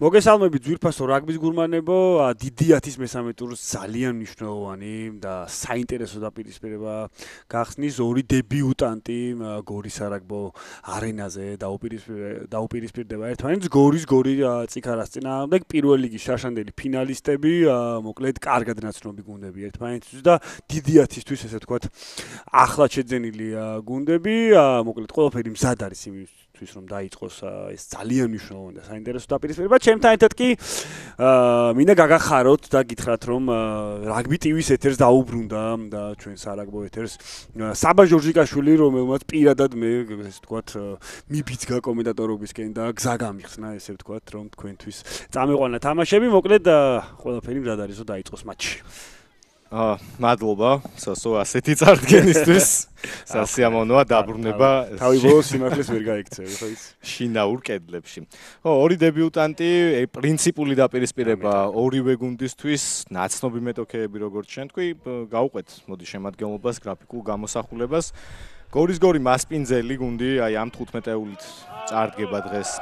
მოგესალმებით ძვირფასო რაგბის გურმანებო, დიდი 10-ის მესამე ტურს ძალიან მნიშვნელოვანი და საინტერესო დაპირისპირება გახსნის ორი დებიუტანტი გორის სარაგბო არენაზე დაუპირისპირდება ერთმანეთს გორის გორი წიქარას წინააღმდეგ პირველ ლიგის შაშანდელი ფინალისტები, მოკლედ კარგად ნაცნობი გუნდები ერთმანეთისთვის და დიდი 10-ისთვის ესე ვთქვათ ახლად შეძენილი გუნდები, მოკლედ ყველაფერი მზად არის იმისთვის რომ დაიწყოს ეს ძალიან მნიშვნელოვანი და საინტერესო დაპირისპირება. ჩემთან ერთად კი მინდა გაგახაროთ და გითხრათ რომ რაგბი ტივის ეთერს დაუბრუნდა და ჩვენ სარაგბო ეთერს საბა ჟორჟიკაშვილი რომელმაც პირადად მე ესე ვთქვათ მიბიძგა კომენტატორობისკენ და გზა გამიხსნა ესე ვთქვათ რომ თქვენთვის წამეყვანა თამაშები მოკლედ ყველაფერი მზად არის რომ დაიწყოს მატჩი. მადლობა, სასო ასეთი წარდგენისთვის. სასიამოვნოა დაბრუნება. თავი ბოლოს სიმართლეს ვერ გაიქცევი, ხო იცი? შინაურ კედლებში. ხო, ორი დებიუტანტი, პრინციპული დაპირისპირება ორივე გუნდისთვის, ნაცნობი მეტოქეები როგორც შენ თქვი, გავუყვეთ მოდი შემადგენლობას, გრაფიკულ გამოსახულებას. გორის გორი მასპინძელი გუნდი, აი ამ 15-ეულით წარდგება დღეს.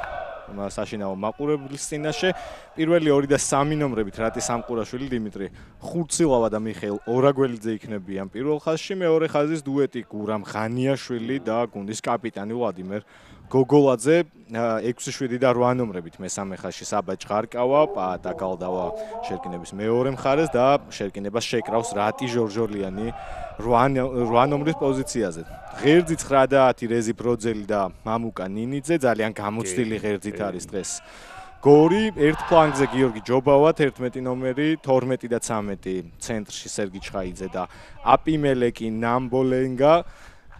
საშინაო მაყურებლის წინაშე პირველი 2 და 3 ნომრებით რატი სამყურაშვილი, დიმიტრი ხურცილავა და მიხეილ ორაგველიძე იქნებიან პირველ ხაზში, მეორე ხაზის დუეტი გურამ ღანიაშვილი და გუნდის კაპიტანი ვლადიმერ გოგოლაძე 6-7 და 8 ნომრებით მესამე ხაზში საბა ჭღარკავა, პაატა კალდავა შერკინების მეორე მხარეს და შერკინებას შეკრავს რატი ჟორჟოლიანი 8 ნომრის პოზიციაზე. ღერძი 9 და 10 რეზი ბროძელი და მამუკა ნინიძე ძალიან გამოცდილი ღერძით არის დღეს. გორი ერთ ფლანგზე გიორგი ჯობავა 11 ნომერი, 12 და 13 ცენტრში სერგი ჩხაიძე და აპიმელეკი ნამბოლენგა,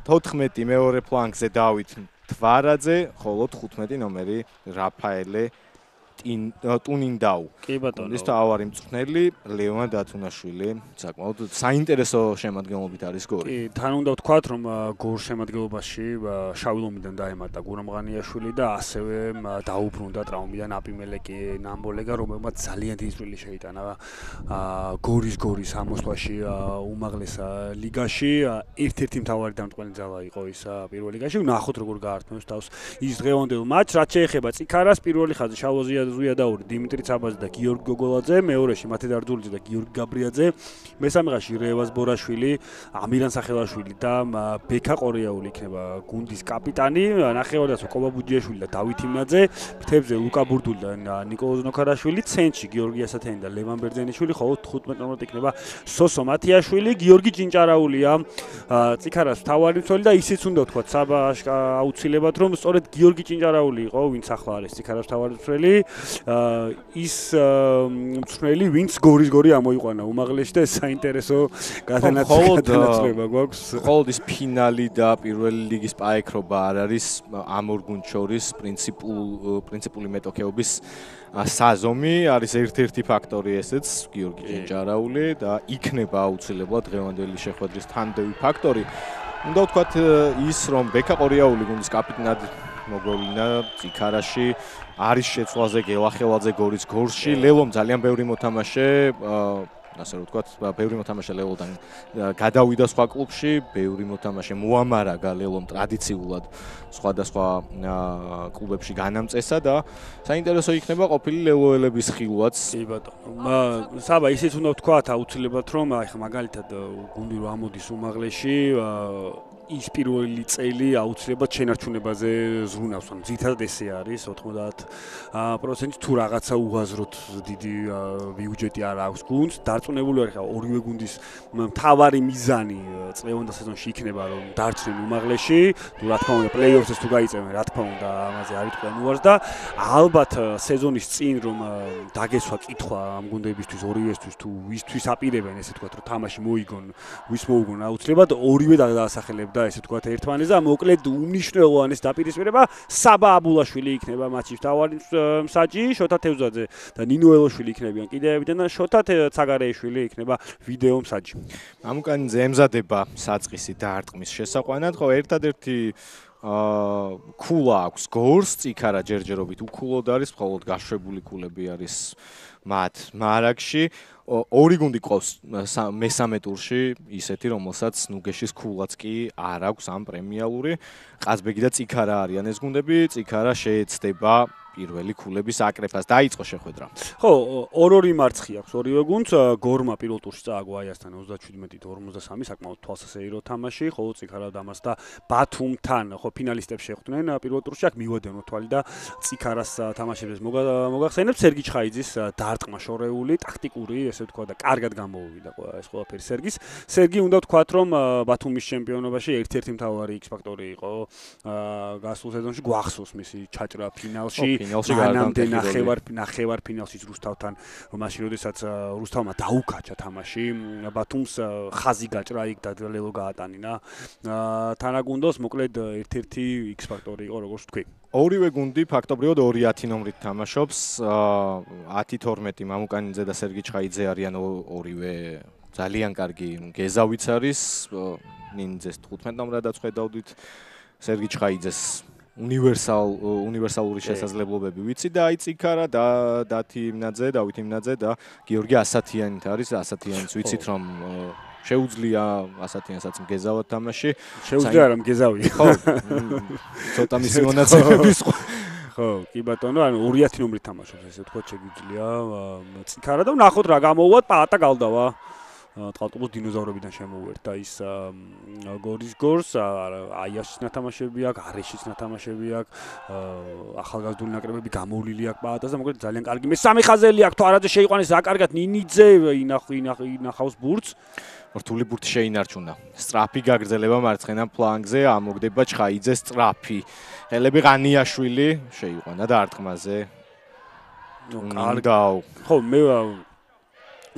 14 მეორე ფლანგზე დავით თვარაძე, ხოლო 15 ნომერი რაფაელე ტუნინდაუ. კი ბატონო. ის თავარი მწვრთნელი ლევან დათუნაშვილი, საკმაოდ საინტერესო შემადგენლობით არის გორი. კი, თან უნდა ვთქვათ, რომ გორ შემადგენლობაში შავი ლომიდან დაემატა გურამ ღანიაშვილი და ასევე დაუბრუნდა ტრაუმიდან აპიმელეკი ნამბოლეგა, რომელმაც ძალიან დიდი წვლილი შეიტანა გორის ამოსვლაში უმაღლეს ლიგაში. ერთ-ერთი მთავარი დამტყმელი ძალა იყო ის პირველ ლიგაში. ნახოთ როგორ გაართმევს თავს ის დღევანდელ მატჩს, რაც შეეხება წიქარას, პირველი ხაზი შალოზია ზუიადაური, დიმიტრი ცაბაძე და გიორგი გოგოლაძე, მეორეში მათე დარდულიძე და გიორგი გაბრიაძე, მესამე ხაზში რევაზ ბორაშვილი, ამირან სახელაშვილი და ბექა ყორიაული იქნება გუნდის კაპიტანი, ნახევარდაცვა კობა ბუჯიაშვილი და დავით იმნაძე, ფრთებზე ლუკა ბურდული და ნიკოლოზ ნოქარაშვილი, ცენტრში გიორგი ასათიანი და ლევან ბერძენიშვილი, ხოლო 15 ნომრად იქნება სოსო მათიაშვილი, გიორგი ჭინჭარაულია, წიქარას მთავარი მცველი და ისიც უნდა ვთქვათ საბა აუცილებლად რომ სწორედ გიორგი ჭინჭარაული იყო, ვინც ახლა არის წიქარას მთავარი მცველი. ის მწვრთნელი ვინც გორი ამოიყვანა უმაღლესში და საინტერესო გადანაცვლება გვაქვს. მხოლოდ ის ფინალი და პირველი ლიგის პაექრობა არ არის ამ ორ გუნდს შორის პრინციპული მეტოქეობის საზომი, არის ერთ-ერთი ფაქტორი ესეც გიორგი ჭინჭარაული და იქნება აუცილებლად დღევანდელი შეხვედრის თანდევი ფაქტორი. უნდა ვთქვათ ის რომ ბექა ყორიაული გუნდის კაპიტანად მოგვევლინა წიქარაში არის შეცვლაზე გელახელაძე გორის გორში, ლელომ ძალიან ბევრი მოთამაშე, ასე რომ ვთქვათ, ბევრი მოთამაშე ლელოდან გადავიდა სხვა კლუბში, ბევრი მოთამაშე მოამარაგა ლელომ ტრადიციულად სხვადასხვა კლუბებში განამწესა და საინტერესო იქნება ყოფილი ლელოელების ხილვაც. კი ბატონო. საბა ისიც უნდა ვთქვათ აუცილებლად რომ ახლა მაგალითად გუნდი რომ ამოდის უმაღლესში ის პირველი წელი აუცილებლად შენარჩუნებაზე ზრუნავს, ანუ ძირითადად ესე არის 90% თუ რაღაცა უაზროდ დიდი ბიუჯეტი არ აქვს გუნდს, დარწმუნებული ვარ ხა ორივე გუნდის მთავარი მიზანი წლევანდელ სეზონში იქნება რომ დარჩნენ უმაღლესში, თუ რა თქმა უნდა პლეი-ოფსს თუ გაიწევენ, რა თქმა უნდა ამაზე არ იტყვიან უარს და ალბათ სეზონის წინ რომ დაგესვა კითხვა ამ გუნდებისთვის ორივესთვის თუ ვისთვის აპირებენ ესე ვთქვათ რომ თამაში მოიგონ, ვის მოუგონ აუცილებლად ორივე დაასახელებდა ესე ვთქვათ ერთმანეთს და მოკლედ უმნიშვნელოვანეს დაპირისპირება საბა აბულაშვილი იქნება მატჩის მთავარი მსაჯი, შოთა თევზაძე და ნინო ელოშვილი იქნებიან კიდევებიდან და შოთა ცაგარეიშვილი იქნება ვიდეო მსაჯი. მამუკანიძე ემზადება საწყისი დაარტყმის შესაყვანად, ხო ერთადერთი ქულა აქვს გორს, წიქარა ჯერჯერობით უქულოდ არის, მხოლოდ გაშვებული ქულები არის მათ მარაგში. ორი გუნდი ყავს მესამე ტურში, ისეთი რომელსაც ნუგეშის ქულაც კი არ აქვს ამ პრემიალური. ყაზბეგი და წიქარა არიან ეს გუნდები, წიქარა შეეცდება პირველი ქულების აკრეფას დაიწყო შეხვედრა. ხო, 2-2 მარცხი აქვს ორივე გუნდს. გორმა პირველ ტურში წააგო აიასთან 37-53 საკმაოდ თვალსაჩინო თამაში, ხოლო წიქარა დამას და ბათუმთან ხო ფინალისტებს შეხვდნენ პირველ ტურში. აქ მივედენო თვალი და წიქარას თამაშებს მოგახსენებთ სერგი ჩხაიძის დარტყმა შორეული, ტაქტიკური, ესე ვთქვა და კარგად გამოვიდა ეს ყველაფერი სერგის. სერგი უნდა ვთქვათ, რომ ბათუმის ჩემპიონობაში ერთ-ერთი მთავარი X-ფაქტორი იყო გასულ სეზონში, გვახსოვს მისი ჩაჭრა ფინალში. მანამდე ნახევარ ფინალში რუსთავთან, მაშინ როდესაც რუსთავმა დაუკაჩა თამაში, ბათუმს ხაზი გაჭრა იქ და ლელო გაატანინა. თანაგუნდოს მოკლედ ერთ-ერთი X-ფაქტორი იყო, როგორც ვთქვი. ორივე გუნდი ფაქტობრივად 2-10 ნომრით თამაშობს. 10-12 მამუკანიძე და სერგი ჩხაიძე არიან ორივე ძალიან კარგი. გეზავიც არის, ნინძეს 15 ნომრად დაწყვეტავდით. სერგი ჩხაიძეს უნივერსალური შესაძლებლობები ვიცი და აი წიქარა და დავით იმნაძე და გიორგი ასათიანით არის. ასათიანიც ვიცით რომ შეუძლია ასათიანსაც მგეზავად თამაში. შეუძლია რა მგეზავი. ხო. ცოტა მისი მონაცემების ხო, კი ბატონო, ანუ 2-10 ნომრით თამაშობს, ესე ვთქვათ, შეგვიძლია წიქარა და ვნახოთ რა გამოვუვათ პაატა გალდავა. ტყალტუბოს დინოზავრებიდან შემოუერთა ის გორის გორს, აიაშის ნათამაშები აქვს, არეშის ნათამაშები აქვს, ახალგაზრდული ნაკრებები გამოვლილი აქვს პაატას და მოკლედ ძალიან კარგი მესამე ხაზელი აქვს, თუ არაძე შეიყვანეს რა კარგად ნინიძე ინახავს ბურთს. რთული ბურთი შეინარჩუნა. სწრაფი გაგრძელება მარცხენა ფლანგზე, ამოგდება ჩხაიძეს სწრაფი. ხელები ღანიაშვილი შეიყვანა დარტყმაზე. ხო, მე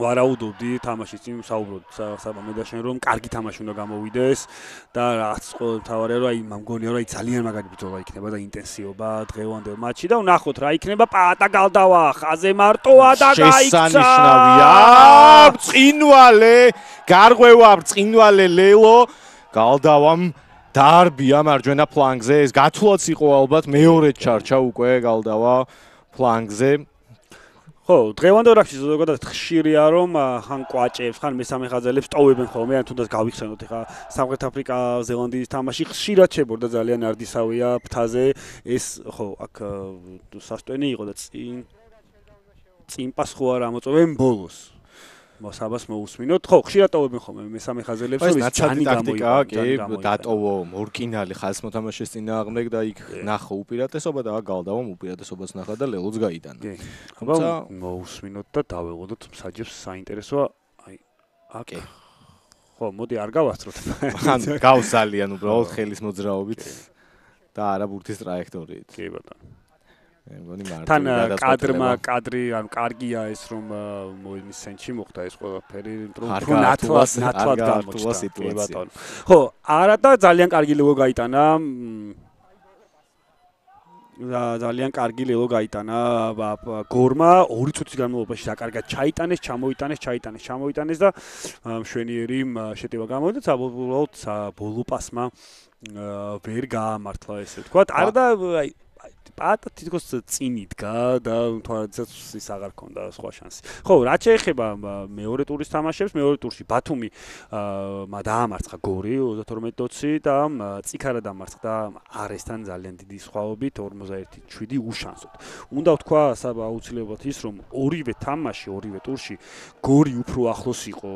ვარაუდობდი თამაშის წინ საუბრობ საბამედაშენ რომ კარგი თამაში უნდა გამოვიდეს და რაც თავარია რომ აი მგონია რომ აი ძალიან მაგარი ბრძოლა იქნება და ინტენსივობა დღევანდელ მატჩში და ვნახოთ რა იქნება პაატა გალდავა ხაზე მარტოა და გაიქცა შესანიშნავია ბრწყინვალე გარღვევა ბრწყინვალე ლელო გალდავამ დარბია მარჯვენა ფლანგზე ეს გათვლაც იყო ალბათ მეორე ჩარჩა უკვე გალდავა ფლანგზე ხო, დღევანდელ რაფში ზოგადად ხშირია რომ ხან კვაჭებს, ხან მესამე ხაზელებს ტოვებენ ხოლმე, ან თუნდაც გავიხსენოთ ეხა სამხრეთ აფრიკა ზელანდიის თამაში ხშირად შებორდა ძალიან არდისავია ფთაზე ეს ხო, აქ სასტვენი იყო და წინ პასხო არ ამოწევენ ბოლოს. მოსაბას მოусმინოთ. ხო, ხშირად ტოვებენ ხოლმე მესამე ხაზელებს, რომ ის ჯანი გამოიყო, კი, დატოვო მორკინალი ხაზს მოთამაშეს წინააღმდეგ და იქ ნახო უპირატესობა და გალდავამ უპირატესობას ნახა და ლელოც გაიტანა. კი. თუმცა მოусმინოთ და დავეღოდოთ საჯებს საინტერესოა. აი, აქ. ხო, მოდი არ გავასწროთ. ან გავსალიან უბრალოდ ხელის მოძრაობით და არა ბურთის ტრაექტორიით. კი ბატონო. თან კადრი ანუ კარგია ეს რომ მოინის სენჩი მოხდა ეს ყველაფერი ნათლად გამოჩნდა სიტუაცია. ხო, არა და ძალიან კარგი ლეგო გაიტანა. ძალიან კარგი ლეგო გაიტანა გორმა 2 წუთის განმავლობაში და კარგად ჩამოიტანეს და მშვენიერი შეტევა გამოვიდა საბოლოოდ ბოლო პასმა ვერ გაამართლა ესე ვთქვათ. არა და აი პაატა თითქოს წინ იდგა და თვალსაც ის აღარ ქონდა სხვა შანსი. ხო, რაც შეეხება მეორე ტურის თამაშებს, მეორე ტურში ბათუმი დაამარცხა გორი 32-20 და წიქარა დამარცხდა არესთან ძალიან დიდი სხვაობით 41-7 უშანსოდ. უნდა ვთქვა აუცილებლად ის რომ ორივე თამაში, ორივე ტურში გორი უფრო ახლოს იყო,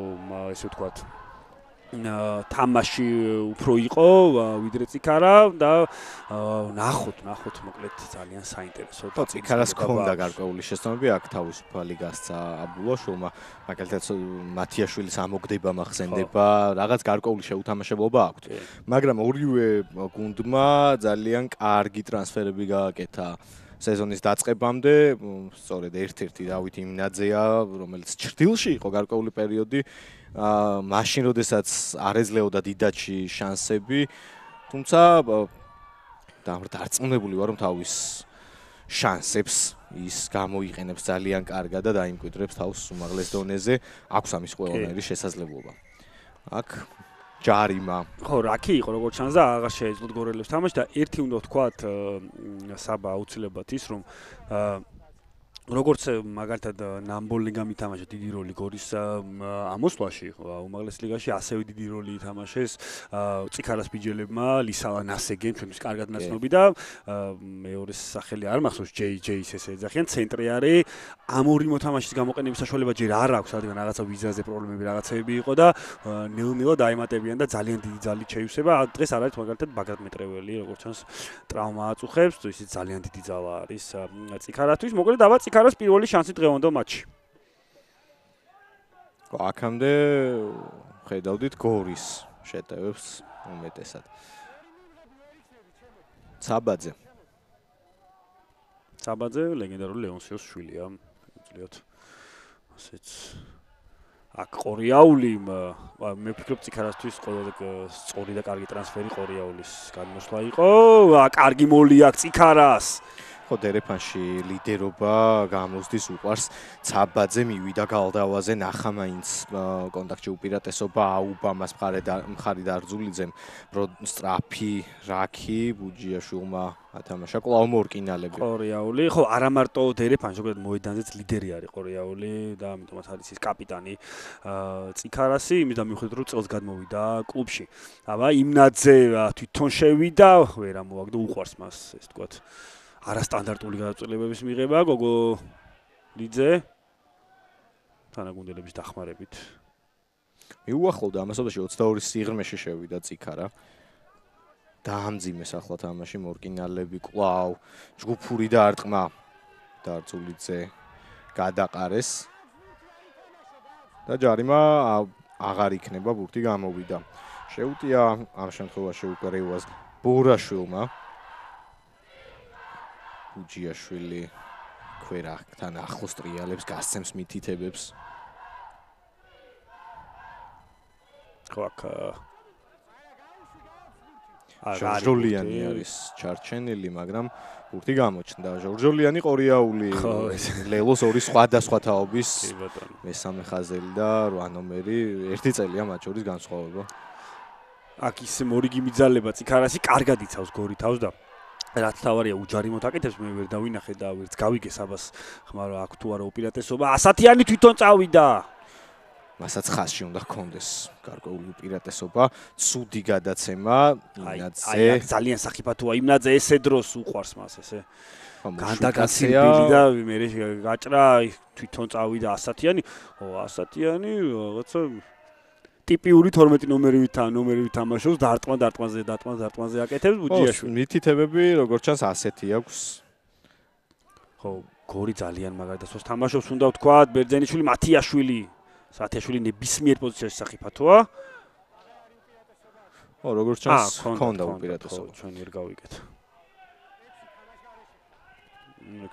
ესე ვთქვათ თამაში უფრო იყო ვიდრე წიქარა და ნახოთ მოკლედ ძალიან საინტერესო და წიქარას ქონდა გარკვეული შესაძლებლობები აქ თავისუფალი გასცა აბულაშვილმა მაგალითად მათიაშვილის ამოგდება მახსენდება რაღაც გარკვეული შეუთამაშებლობა აქვთ მაგრამ ორივე გუნდმა ძალიან კარგი ტრანსფერები გააკეთა სეზონის დაწყებამდე სწორედ ერთ-ერთი დავით იმნაძეა რომელიც ჩრდილში იყო გარკვეული პერიოდი მაშინ როდესაც არ ეძლეოდა დიდაჩი შანსები თუმცა დარწმუნებული ვარ რომ თავის შანსებს ის გამოიყენებს ძალიან კარგად და დაიმკვიდრებს თავს უმაღლეს დონეზე აქვს ამის ყველანაირი შესაძლებლობა აქ ჯარიმა ხო რა კი იყო როგორც ჩანს და აღარ შეეძლოთ გორელებს თამაში და ერთი უნდა ვთქვათ საბა აუცილებლად ის რომ როგორც მაგალითად ნამბოლ ლიგამ ითამაშა დიდი როლი გორის ამოსვლაში, უმაღლეს ლიგაში ასევე დიდი როლი ითამაშეს წიქარას ბიჯელებმა, ლისალა ნასეგენ, ჩვენთვის კარგად ნაცნობი და მეორეს სახელი არ მახსოვს, ჯეის ესე ეძახიან, ცენტრი არის. ამ ორი მოთამაშის გამოყენების საშუალება ჯერ არ აქვს, რადგან რაღაცა ვიზაზე პრობლემები რაღაცეები იყო და ნელ-ნელა დაემატებიან და ძალიან დიდი ძალით შეივსება. დღეს არ არის მაგალითად ბაგრატ მეტრეველი, როგორც ჩანს, ტრავმა აწუხებს, ისიც ძალიან დიდი ძალა არის წიქარასთვის. მოკლედ დავა წიქარას პირველი შანსი დღევანდელ მატჩში. აქამდე ხედავდით გორის შეტევებს უმეტესად. საბაძე ლეგენდარული ლეონსიოს შვილია, უძლიათ. ასეც აქ ყორიაული, მე ვფიქრობ წიქარასთვის ყველაზე სწორი და კარგი ტრანსფერი ყორიაულის გადმოსვლა იყო. კარგი მოლი აქ წიქარას. ხო დერეფანში ლიდერობა გამოსდის უყარს ცაბაძე მივიდა გალდავაზე ნახა მაინც კონტაქტში უპირატესობა აუბამას მხარი დარძულიძემ სტრაფი რაკი ბუჯიაშვილმა ათამაშა კლავ მორკინალები ყორიაული ხო არა მარტო დერეფანში ზოგადად მოედანზეც ლიდერი არის ყორიაული და ამიტომაც არის ის კაპიტანი წიქარასი იმის და მიუხედავად რომ წელს გადმოვიდა კლუბში აბა იმნაძე თვითონ შევიდა ვერ ამოაგდო უყარს მას ეს თქვათ არასტანდარტული გადაწყვეტილებების მიღება გოგო ლიძე თანაგუნდელების დახმარებით მიუახლოვდა ამასობაში 22 სიღრმეში შევიდა წიქარა დაამძიმეს ახლა თამაში მორკინალები კლავ ჯგუფური დარტყმა დარწულიძე გადაყარეს და ჯარიმა აღარ იქნება ბურთი გამოვიდა შეუტია ამ შემთხვევაში უკვე რევას ბორაშვილმა ბუჯიაშვილი ქვერახთან ახლოს ტრიალებს გასცემს მითითებებს ხო აქ ჟორჟოლიანი არის ჩარჩენილი მაგრამ ბურთი გამოჩნდა ჟორჟოლიანი ყორიაული ლელოს ორი სხვადასხვა თაობის მესამე ხაზელი და 8 ნომერი ერთი წელია მათ შორის განსხვავება აქ ის მორიგი მიძალება წიქარასი კარგად იცავს გორი თავს და რაც თავარია უჯარიმოთ აკეთებს მე ვერ დავინახე და ვერც გავიგე საბას ხმარო აქ თუ არა უპირატესობა ასათიანი თვითონ წავიდა მასაც ხაზში უნდა ჰქონდეს გარკვეული უპირატესობა ცუდი გადაცემა იმნაძე აი ძალიან სახიფათოა იმნაძე ესე დროს უყვარს მას ესე გადაგაცილბილი და მე გაჭრა თვითონ წავიდა ასათიანი ო ასათიანი რაღაცა ტიპიური 12 ნომერი ვითამაშობს დარტყმაზე აკეთებს ბუჯიაშვილი. მითითებები როგორც ჩანს ასეთი აქვს. ხო, გორი ძალიან მაგარდასოს თამაშობს უნდა ვთქვა ბერძენიშვილი მათიაშვილი. მათიაშვილი ნებისმიერ პოზიციაში სახიფათოა. ხო, როგორც ჩანს ჰქონდა უპირატესობა. ჩვენ ვერ გავიგეთ.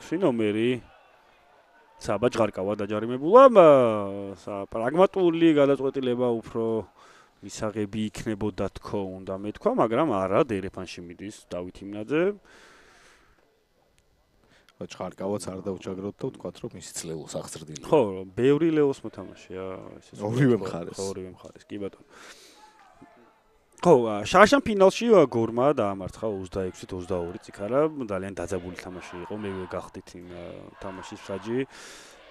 6 ნომერი საბა ჯღარკავა დაჯარიმებულა პრაგმატული გადაწყვეტილება უფრო მისაღები იქნებოდა თქო უნდა მეთქვა მაგრამ არა დერეფანში მიდის დავით იმნაძე ჯღარკავაც არ დაუჭაგროთ და ვთქვათ რომ ის ლელოს აღწრდილი ხო ბევრი ლელოს მოთამაშეა ეს ორივე მხარეს კი ბატონო ხო შაშან ფინალში გორმა დაამარცხა 26-22 წიქარა ძალიან დაძაბული თამაში იყო მე გახდით იმ თამაშის ფრაჯი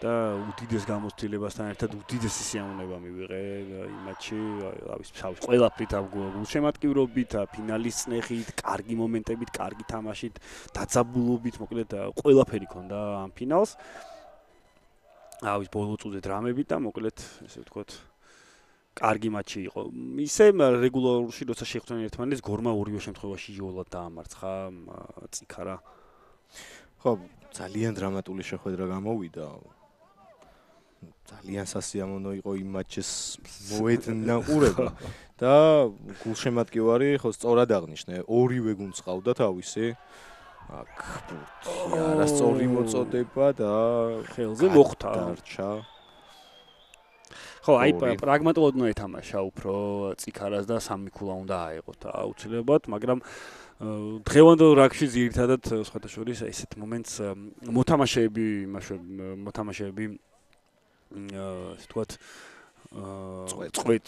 და უდიდეს გამოცდილებასთან ერთად უდიდესი სიამოვნება მივიღე იმ მატჩში ავის ყველაფრით გულშემატკივრობით ფინალის წნეხით კარგი მომენტებით კარგი თამაშით დაძაბულობით მოკლედ ყველაფერი ქონდა ამ ფინალს ავის ბოლო წუთზე დრამებით და მოკლედ ესე ვთქვათ კარგი მატჩი იყო. ისე რეგულარულად როცა შეხვდნენ ერთმანეთს, გორმა ორივე შემთხვევაში იოლად დაამარცხა წიქარა. ხო, ძალიან დრამატული შეხვედრა გამოვიდა. ძალიან სასიამოვნო იყო იმ მატჩის მოედნიდან ყურება და გულშემატკივარი ხო სწორად აღნიშნე. ორივე გუნდს ყავდა თავისი. აქ ბურთი არასწორი მოწოდება და ხელზე მოხვდა. დარჩა. ხო, აი პრაგმატულად უნდა ეთამაშა უფრო წიქარას და სამი ქულა უნდა აეყოთ აუცილებლად, მაგრამ დღევანდელ რაგბში ძირითადად სხვათა შორის ესეთ მომენტს მოთამაშეები ასე ვთქვათ წვეთ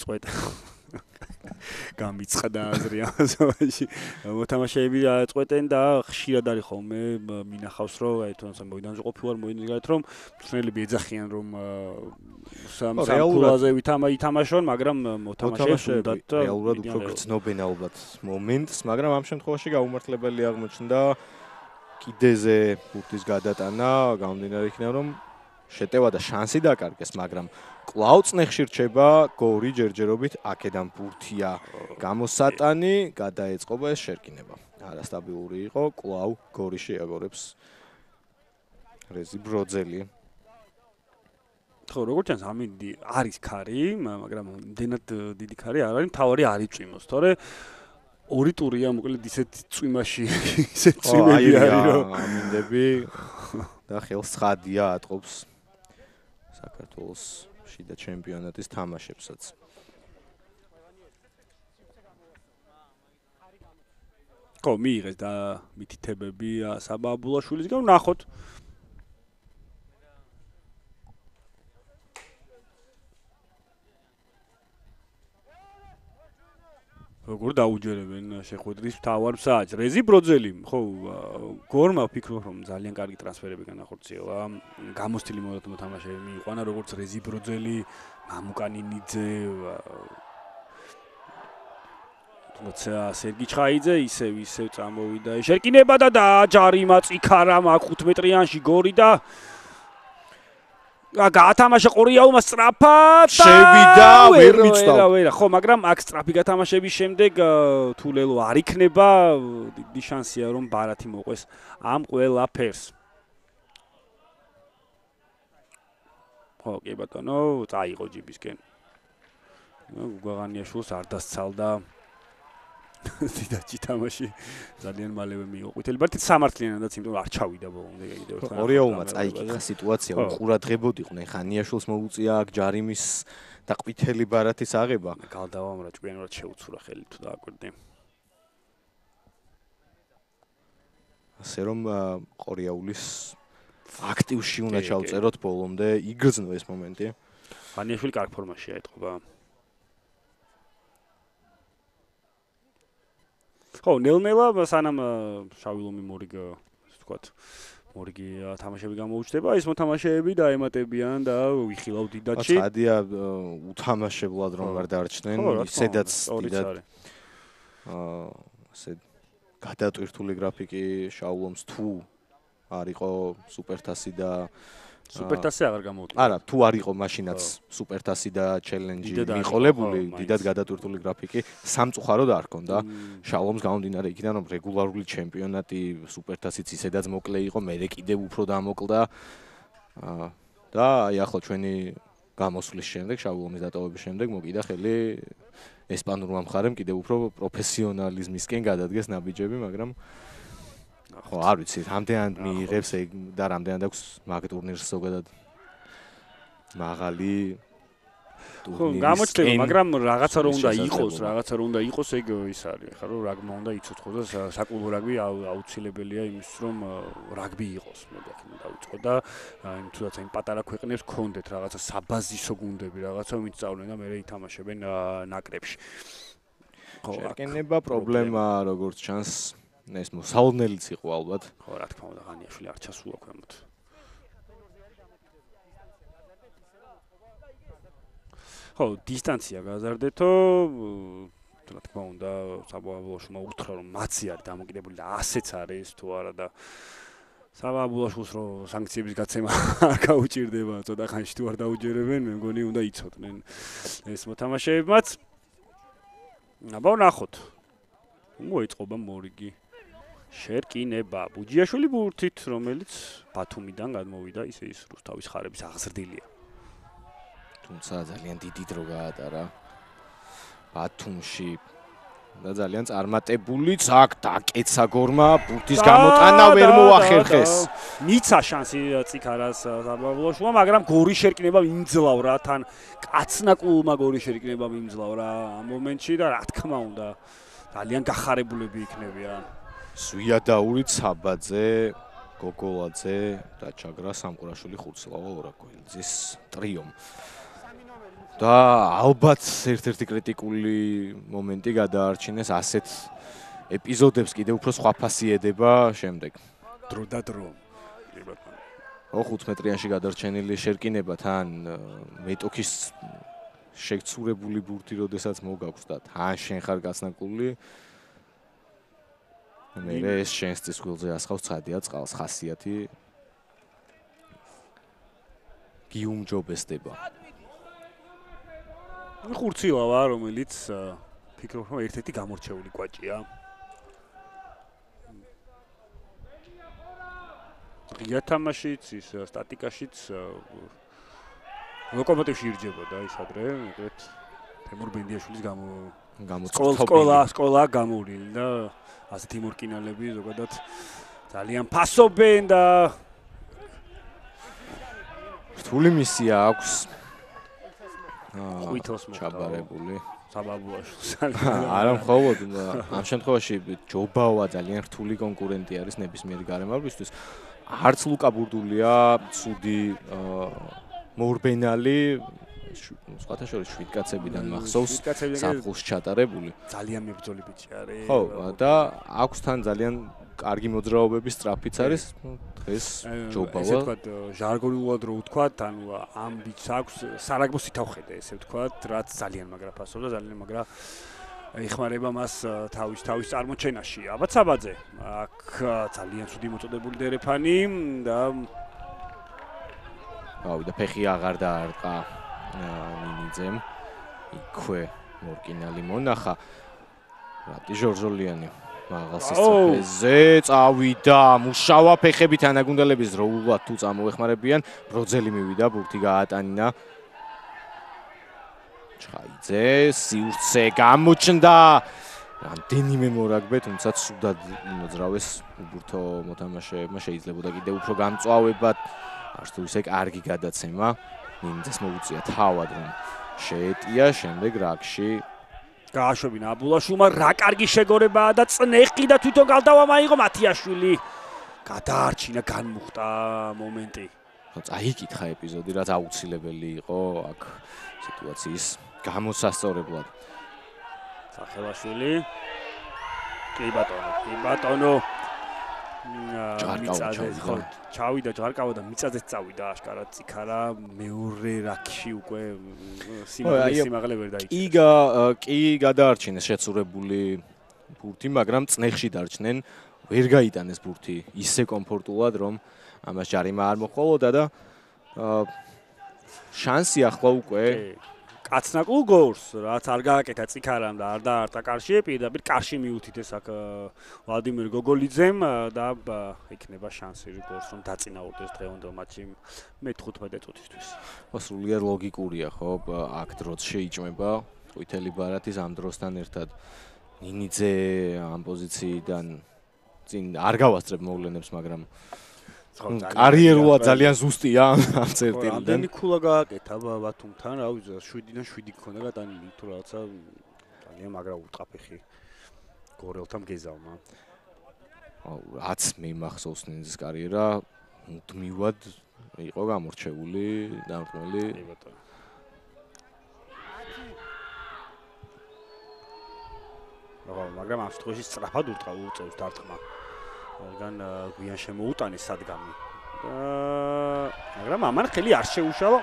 გამიცხდა აზრი ამასობაში მოთამაშეები წვეთენ და ხშირად არის ხოლმე მინახავს რომ აი თუნდაც მოიდანზე ყოფილვარ მოიდგათ რომ მწვრთნელები ეძახიან რომ სამკულაზე ვითამაშონ მაგრამ მოთამაშეები რეალურად უფრო გრძნობენ ალბათ მომენტს მაგრამ ამ შემთხვევაში გაუმართლებელი აღმოჩნდა კიდეზე ბურთის გადატანა გამომდინარე იქიდან რომ შეტევა და შანსი დაკარგეს მაგრამ კვლავ წნეხში რჩება გორი ჯერჯერობით აქედან ბურთია გამოსატანი გადაეწყობა ეს შერკინება არასტაბილური იყო კვლავ გორი შეაგორებს რეზი ბროძელი ხო როგორც ჩანს ამინდი არის ქარი მაგრამ იმდენად დიდი ქარი არ არის მთავარი არ იწვიმოს თორე ორი ტურია მოკლედ ისეთ წვიმაში ისეთ წვიმები არის რომ ამინდები და ხელს ცხადია ატყობს საქართველოს შიდა ჩემპიონატის თამაშებსაც. ხო, მიიღეს და მითითებები საბა აბულაშვილისგან ვნახოთ. როგორ დაუჯერებენ შეხვედრის მთავარ მსაჯს. რეზი ბროძელი, ხო, გორმა ვფიქრობ რომ ძალიან კარგი ტრანსფერები განახორციელა. გამოსტილი მოთამაშეები მიიყვანა როგორც რეზი ბროძელი, მამუკანინიძე, თუმცა სერგი ჩხაიძე ისევ წამოვიდა. შერკინება და დააჯარიმა წიქარა მაგ 5 მეტრიანში გორი და გაათამაშა ყორიაულმა სწრაფად შევიდა ვერ მიცდავ. ხო, მაგრამ აქ სწრაფი გათამაშების შემდეგ თუ ლელო არ იქნება, დიდი შანსია რომ ბარათი მოყვეს ამ ყველაფერს. ხო, კი ბატონო, წაიღო ჯიბისკენ. გუგაღანიაშვილს არ დასცალდა. დიდაჭი თამაში ძალიან მალევე მიიღო ყვითელი ბარათი სამართლიანადაც იმიტომ რომ არ ჩავიდა ბოლომდე კიდევ ერთხელ. ორიაულმა წაიკითხა სიტუაცია უყურადღებოდიყვნენ ხანიაშვილს მოუწია აქ ჯარიმის და ყვითელი ბარათის აღება. გალდავამრა ჭკვიანურად შეუცურა ხელი თუ დააკვირდი. ასე რომ ყორიაულის აქტივში უნდა ჩავწეროთ ბოლომდე იგრძნო ეს მომენტი. ხანიაშვილი კარგ ფორმაშია ეთყობა. ხო, ნელ-ნელა სანამ შავი ლომი მორიგ, ასე ვთქვათ, მორიგი თამაშები გამოუჩნდება, ის მოთამაშეები დაემატებიან და ვიხილავ დიდაჩი. ცხადია უთამაშებლად რომ არ დარჩნენ, ისედაც დიდად ასე გადატვირთული გრაფიკი შავ ლომს თუ არ იყო სუპერთასი და სუპერთასი აღარ გამოუწევს. არა, თუ არ იყო მაშინაც სუპერთასი და ჩელენჯი მიყოლებული, დიდად გადატვირთული გრაფიკი სამწუხაროდ არ ჰქონდა. შალომს გამომდინარე იქიდან რომ რეგულარული ჩემპიონატი სუპერთასიც ისედაც მოკლე იყო, მერე კიდევ უფრო დამოკლდა. და აი ახლა ჩვენი გამოსვლის შემდეგ, შალომის დატოვების შემდეგ მოკიდა ხელი ესპანურმა მხარემ კიდევ უფრო პროფესიონალიზმისკენ გადადგეს ნაბიჯები, მაგრამ ხო, არ ვიცი, რამდენად მიიღებს და რამდენად აქვს მაგ ტურნირს ზოგადად მაღალი ტურნირი. ხო, გამოჩნდება, მაგრამ რაღაცა რომ უნდა იყოს, ეგ ის არის, ხა რომ რაგბი უნდა იცოცხლო და საკლუბო რაგბი აუცილებელია იმის რომ რაგბი იყოს, მე დაგინდა დავიწყო და იმ თუნდაც იმ პატარა ქვეყნებს გქონდეთ რაღაცა საბაზისო გუნდები, რაღაცა მიწწავლენ და მე ითამაშებენ ნაკრებში. ხო, შეკენება პრობლემა როგორც ჩანს ეს მოსაოდნელიც იყო ალბათ. ხო, რა თქმა უნდა, ხანიაშვილი არ ჩასულა ქვემოთ. ხო, დისტანცია გაზარდეთო, რა თქმა უნდა, საბაბულაშვილმა უთხრა რომ მაცი არის დამოკიდებული და ასეც არის თუ არა და საბაბულაშვილს რომ სანქციების გაცემა არ გაუჭირდება, ცოტა ხანში თუ არ დაუჯერებენ, მე მგონი უნდა იცოდნენ ეს მოთამაშეებმაც. აბა ვნახოთ. მოიწყობა მორიგი. შერკინება ბუჯიაშვილი ბურთით, რომელიც ბათუმიდან გადმოვიდა, ისე ის რუსთავის ხარების აღზრდილია. თუმცა ძალიან დიდი დრო გაატარა ბათუმში და ძალიან წარმატებულიც აქ დაკეცა გორმა ბურთის გამოტანა ვერ მოახერხეს. მიცა შანსი წიქარას საბაბულაშვილმა, მაგრამ გორი შერკინება მიმძლავრა, თან კაცნაკულმა გორი შერკინება მიმძლავრა ამ მომენტში და რა თქმა უნდა ძალიან გახარებულები იქნებიან. სვიადაურით საბაძე, გოგოლაძე და ჩაგრა სამყურაშვილი ხურცლავა ორაკოელძის ტრიომ. და ალბათ ერთ-ერთი კრიტიკული მომენტი გადაარჩინეს ასეთ ეპიზოდებს კიდევ უფრო სხვა ფასი ედება შემდეგ. დრო და დრო. კი ბატონო. 5 მეტრიანში გადარჩენილი შერკინება თან მეტოქის შეგცურებული ბურთი როდესაც მოგაქვს და თან შენ ხარ გასნაკული მე ეს შენს წისქვილზე ასხავს ცხადია წყალს ხასიათი გიუმჯობესდება ხურცილა ვარ რომელიც ფიქრობ რომ ერთ-ერთი გამორჩეული კვაჭია ღია თამაშიც ის სტატიკაშიც ლოკომოტივში ირჯებოდა ის ადრე ეგრეთ თემურ ბენდიაშვილის სკოლა გამოვლილი და ასე თიმურ კინალები ზოგადად ძალიან ფასობენ და რთული მისია აქვს ყვითელს ჩაბარებული საბაბუაშვილს არა მხოლოდ ამ შემთხვევაში ჯობაოა ძალიან რთული კონკურენტი არის ნებისმიერი გარემარბისთვის არც ლუკა ბურდულია ცუდი მორბენალი სხვათა შორის 7 კაცებიდან მახსოვს საფხულს ჩატარებული ძალიან მებრძოლი ბიჭი არის ხო და აქვს თან ძალიან კარგი მოძრაობების სწრაფიც არის დღეს ჯობავა ესე ვთქვათ ჟარგონულად რო ვთქვათ ანუ ამ ბიჭს აქვს სარაგბოს ითავხედა ესე ვთქვათ რაც ძალიან მაგრა ფასობდა ძალიან მაგრა ეხმარება მას თავის წარმოჩენაში აბა საბაძე აქ ძალიან ცუდი მოწოდებული დერეფანი და და ფეხი აღარ დაარტყა ნინიძემ იქვე მორკინალი მონახა რატი ჟორჟოლიანი მაღალ სისწრაფეზე წავიდა მუშავა ფეხებით ანაგუნდელების როულად თუ წამოეხმარებიან ბროძელი მივიდა ბურთი გაატანინა ჩაიძე სივრცე გამოჩნდა რამდენიმე მორაგბე თუმცა ცუდად მოძრავეს უბურთო მოთამაშეებმა შეიძლებოდა კიდევ უფრო გამწვავებად არც თუ ისე კარგი გადაცემა ნინძეს მოუწია თავად რომ შეეტია შემდეგ რაკში გააშვებინა აბულაშვილმა რა კარგი შეგორებაა და წნეხი და თვითონ გალდავა მაიღო მათიაშვილი გადაარჩინა განმუხტა მომენტი წაიკითხა ეპიზოდი რაც აუცილებელი იყო აქ სიტუაციის გამოსასწორებლად სახელაშვილი კი ბატონო ჩავიდა ჯარკავა და მიწაზეც წავიდა აშკარად წიქარა მეორე რაკში უკვე სიმაღლე ვერ დაიჭირა კი გადაარჩინეს შეცურებული ბურთი მაგრამ წნეხში დარჩნენ ვერ გაიტანეს ბურთი ისე კომფორტულად რომ ამას ჯარიმა არ მოჰყოლოდა და შანსი ახლა უკვე კაცნაკულ გორს რაც არ გააკეთა წიქარამ და არ დაარტყა კარში პირდაპირ კარში მიუთითეს აქ ვლადიმერ გოგოლიძემ და იქნება შანსი გორს რომ დაწინაურდეს დღევანდელ მატჩში მე-15 წუთისთვის. სრულიად ლოგიკურია ხო აქ დროც შეიჭმება ყვითელი ბარათის ამ დროსთან ერთად ნინიძე ამ პოზიციიდან წინ არ გავასწრებ მოვლენებს მაგრამ კარიერულად ძალიან ზუსტია ამ წერტილიდან. ამდენი ქულა გააკეთა ბათუმთან, რა ვიცი 7-დან 7 გქონდა გატანილი, თუ რაღაცა ძალიან მაგრა უტყაფეხი გორელთან გეზავმა. რაც მე მახსოვს ნინძის კარიერა, მუდმივად იყო გამორჩეული, დამრტმელი. კი ბატონო. მაგრამ ამ შემთხვევაში სწრაფად უწევს დარტყმა. რადგან გვიან შემოუტანეს სადგამი მაგრამ ამან ხელი არ შეუშალა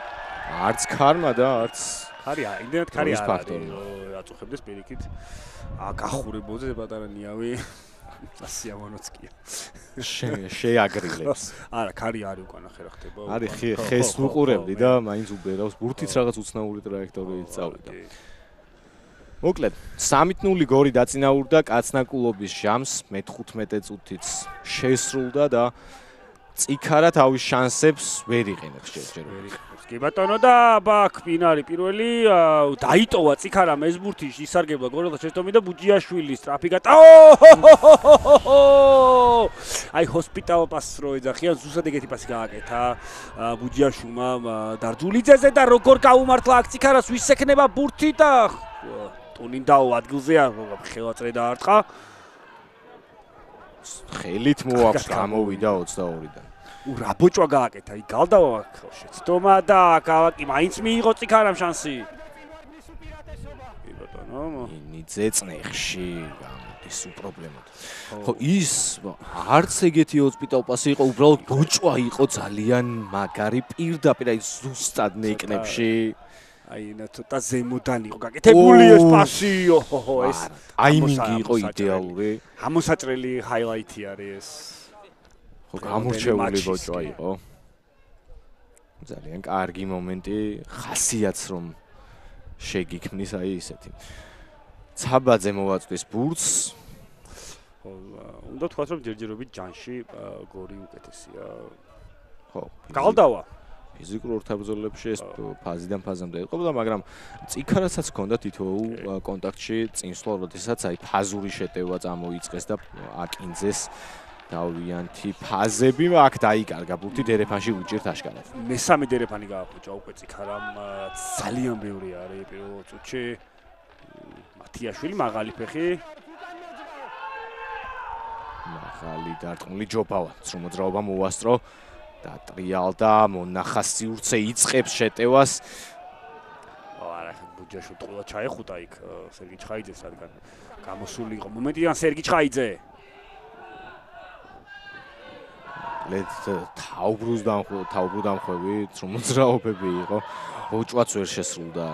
არც ქარმა და არც ქარია იმდენად ქარი არ არის აწუხებდეს პირიქით გახურებოზე პატარა ნიავი ასიამონოცკია შეაგრილებს არა ქარი არის უკან ახლა ხდება არის ხეს უყურებდი და მაინც უბერავს ბურთიც რაღაც უცნაური ტრაექტორიით წავიდა მოკლედ 3-0 გორი დაწინაურდა კაცნაკულობის ჟამს მე-15 წუთიც შესრულდა და წიქარა თავის შანსებს ვერ იყენებს ჯერჯერობით. კი ბატონო და აქ ფინალი პირველი დაიტოვა წიქარამ ეს ბურთი ისარგებლა გორელთა შეცდომი და ბუჯიაშვილი სტრაფი აი ჰოსპიტალ პასს რო ეძახიან ზუსტად ეგეთი პასი გააკეთა ბუჯიაშვილმა დარჯულიძეზე და როგორ გაუმართლა აქ წიქარას ვის ექნება ბურთი და ტუნინდაო ადგილზეა ხელაწრე დაარტყა ხელით მოაქვს გამოვიდა 22-დან რა ბოჭვა გააკეთა იქ გალდავა ხელში ცდომა და კავაკი მაინც მიიღო წიქარამ შანსი ნინიძე წნეხში გამოდის უპრობლემოდ. ხო ის არც ეგეთი ჰოსპიტალ პასი იყო, უბრალოდ ბოჭვა იყო ძალიან მაგარი პირდაპირ აი ზუსტად ნეკნებში. აი ცოტა ზემოდან იყო გაკეთებული ეს პასი, ეს აიმინგი იყო იდეალური. ამოსაჭრელი ჰაილაითი არის ეს. ხო გამორჩეული ბოჭვა იყო. ძალიან კარგი მომენტი, ხასიათს რომ შეგიქმნის აი ისეთი. ცაბაძე მოვაწვის ბურთს. ხო, უნდა თქვას რომ ჯერჯერობით ჯანში გორი უკეთესია. ხო, გალდავა. ფიზიკურ ორთაბრძოლებში ეს ფაზიდან ფაზამდე იყოფოდა, მაგრამ წიქარასაც ჰქონდა თითოეულ კონტაქტში წინსვლა, როდესაც აი ფაზური შეტევა წამოიწყეს და აკინძეს დავიანთი ფაზები, აქ დაიკარგა ბურთი დერეფანში უჭირთ აშკარად. მესამე დერეფანი გააფუჭა უკვე წიქარამ, ძალიან ბევრი არის პირველ წუთში. მათიაშვილი მაღალი ფეხი. მაღალი დარტყმული ჯობავა, მოძრაობა მოასწრო და ტრიალდა მონახა სივრცე იწყებს შეტევას. არა, ბუჯაშო ტყულა ჩაეხუტა იქ სერგი ჩხაიძეს, რადგან გამოსული იყო მომენტიდან სერგი ჩხაიძე. თავბრუს დამხვევი, მოძრაობები იყო. ბოჭვაც ვერ შესრულდა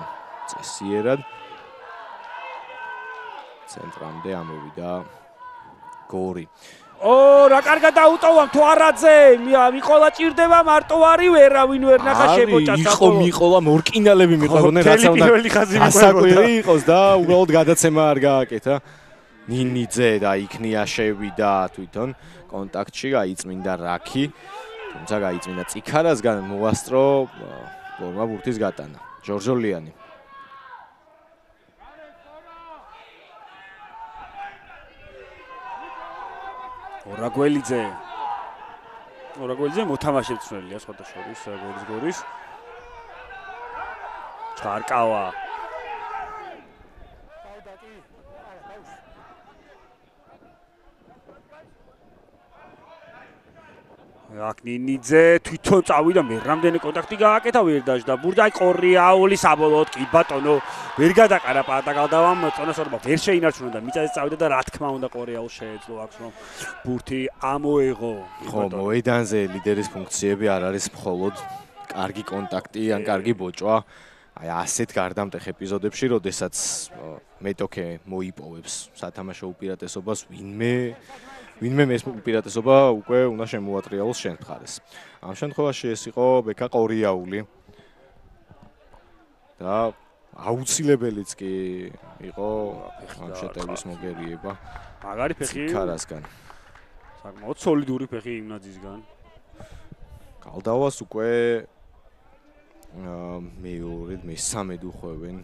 წესიერად. ცენტრამდე ამოვიდა გორი. რა კარგად დაუტოვა მთვარაძე, მიყოლა ჭირდება მარტო არი ვერავინ ვერ ნახა შებოჭას. იყო მიყოლა მორკინალები მიყოლოდნენ, რაც უნდა გასაკვირი იყოს და უბრალოდ გადაცემა არ გააკეთა. ნინიძე და იქნია შევიდა თვითონ კონტაქტში, გაიწმინდა რაკი, თუმცა გაიწმინდა წიქარასგან მოასწრო გორმა ბურთის გატანა. ჯორჯოლიანი. ორაგველიძე მოთამაშე ცნელია სხვადასხვა გორის. ჩარკავა. აკნინიძე თვითონ წავიდა, მე რამდენი კონტაქტი გააკეთა, ვერ დაждდა ბურთი, აი ყორიაული საბოლოოდ კი ბატონო ვერ გადაყარა პატაგალდავამ, წონასწორობა ვერ შეინარჩუნა და მიწაზე წავიდა და რა თქმა უნდა ყორიაულ შეეძლო აქვს რომ ბურთი ამოეღო. ხო, მოედანზე ლიდერის ფუნქციები არ არის მხოლოდ კარგი კონტაქტი ან კარგი ბოჭვა. აი ასეთ გარდამტეხ ეპიზოდებში, როდესაც მეტოქე მოიპოვებს სათამაშო უპირატესობას, ვინმე ეს უპირატესობა უკვე უნდა შემოატრიალოს შენ მხარეს. ამ შემთხვევაში ეს იყო ბექა ყორიაული და აუცილებელიც კი იყო ამ შეტევის მოგერიება. მაგარი ფეხი ქარასგან. საკმაოდ სოლიდური ფეხი იმნაძისგან. გალდავას უკვე მეორე, მესამედ უხვევენ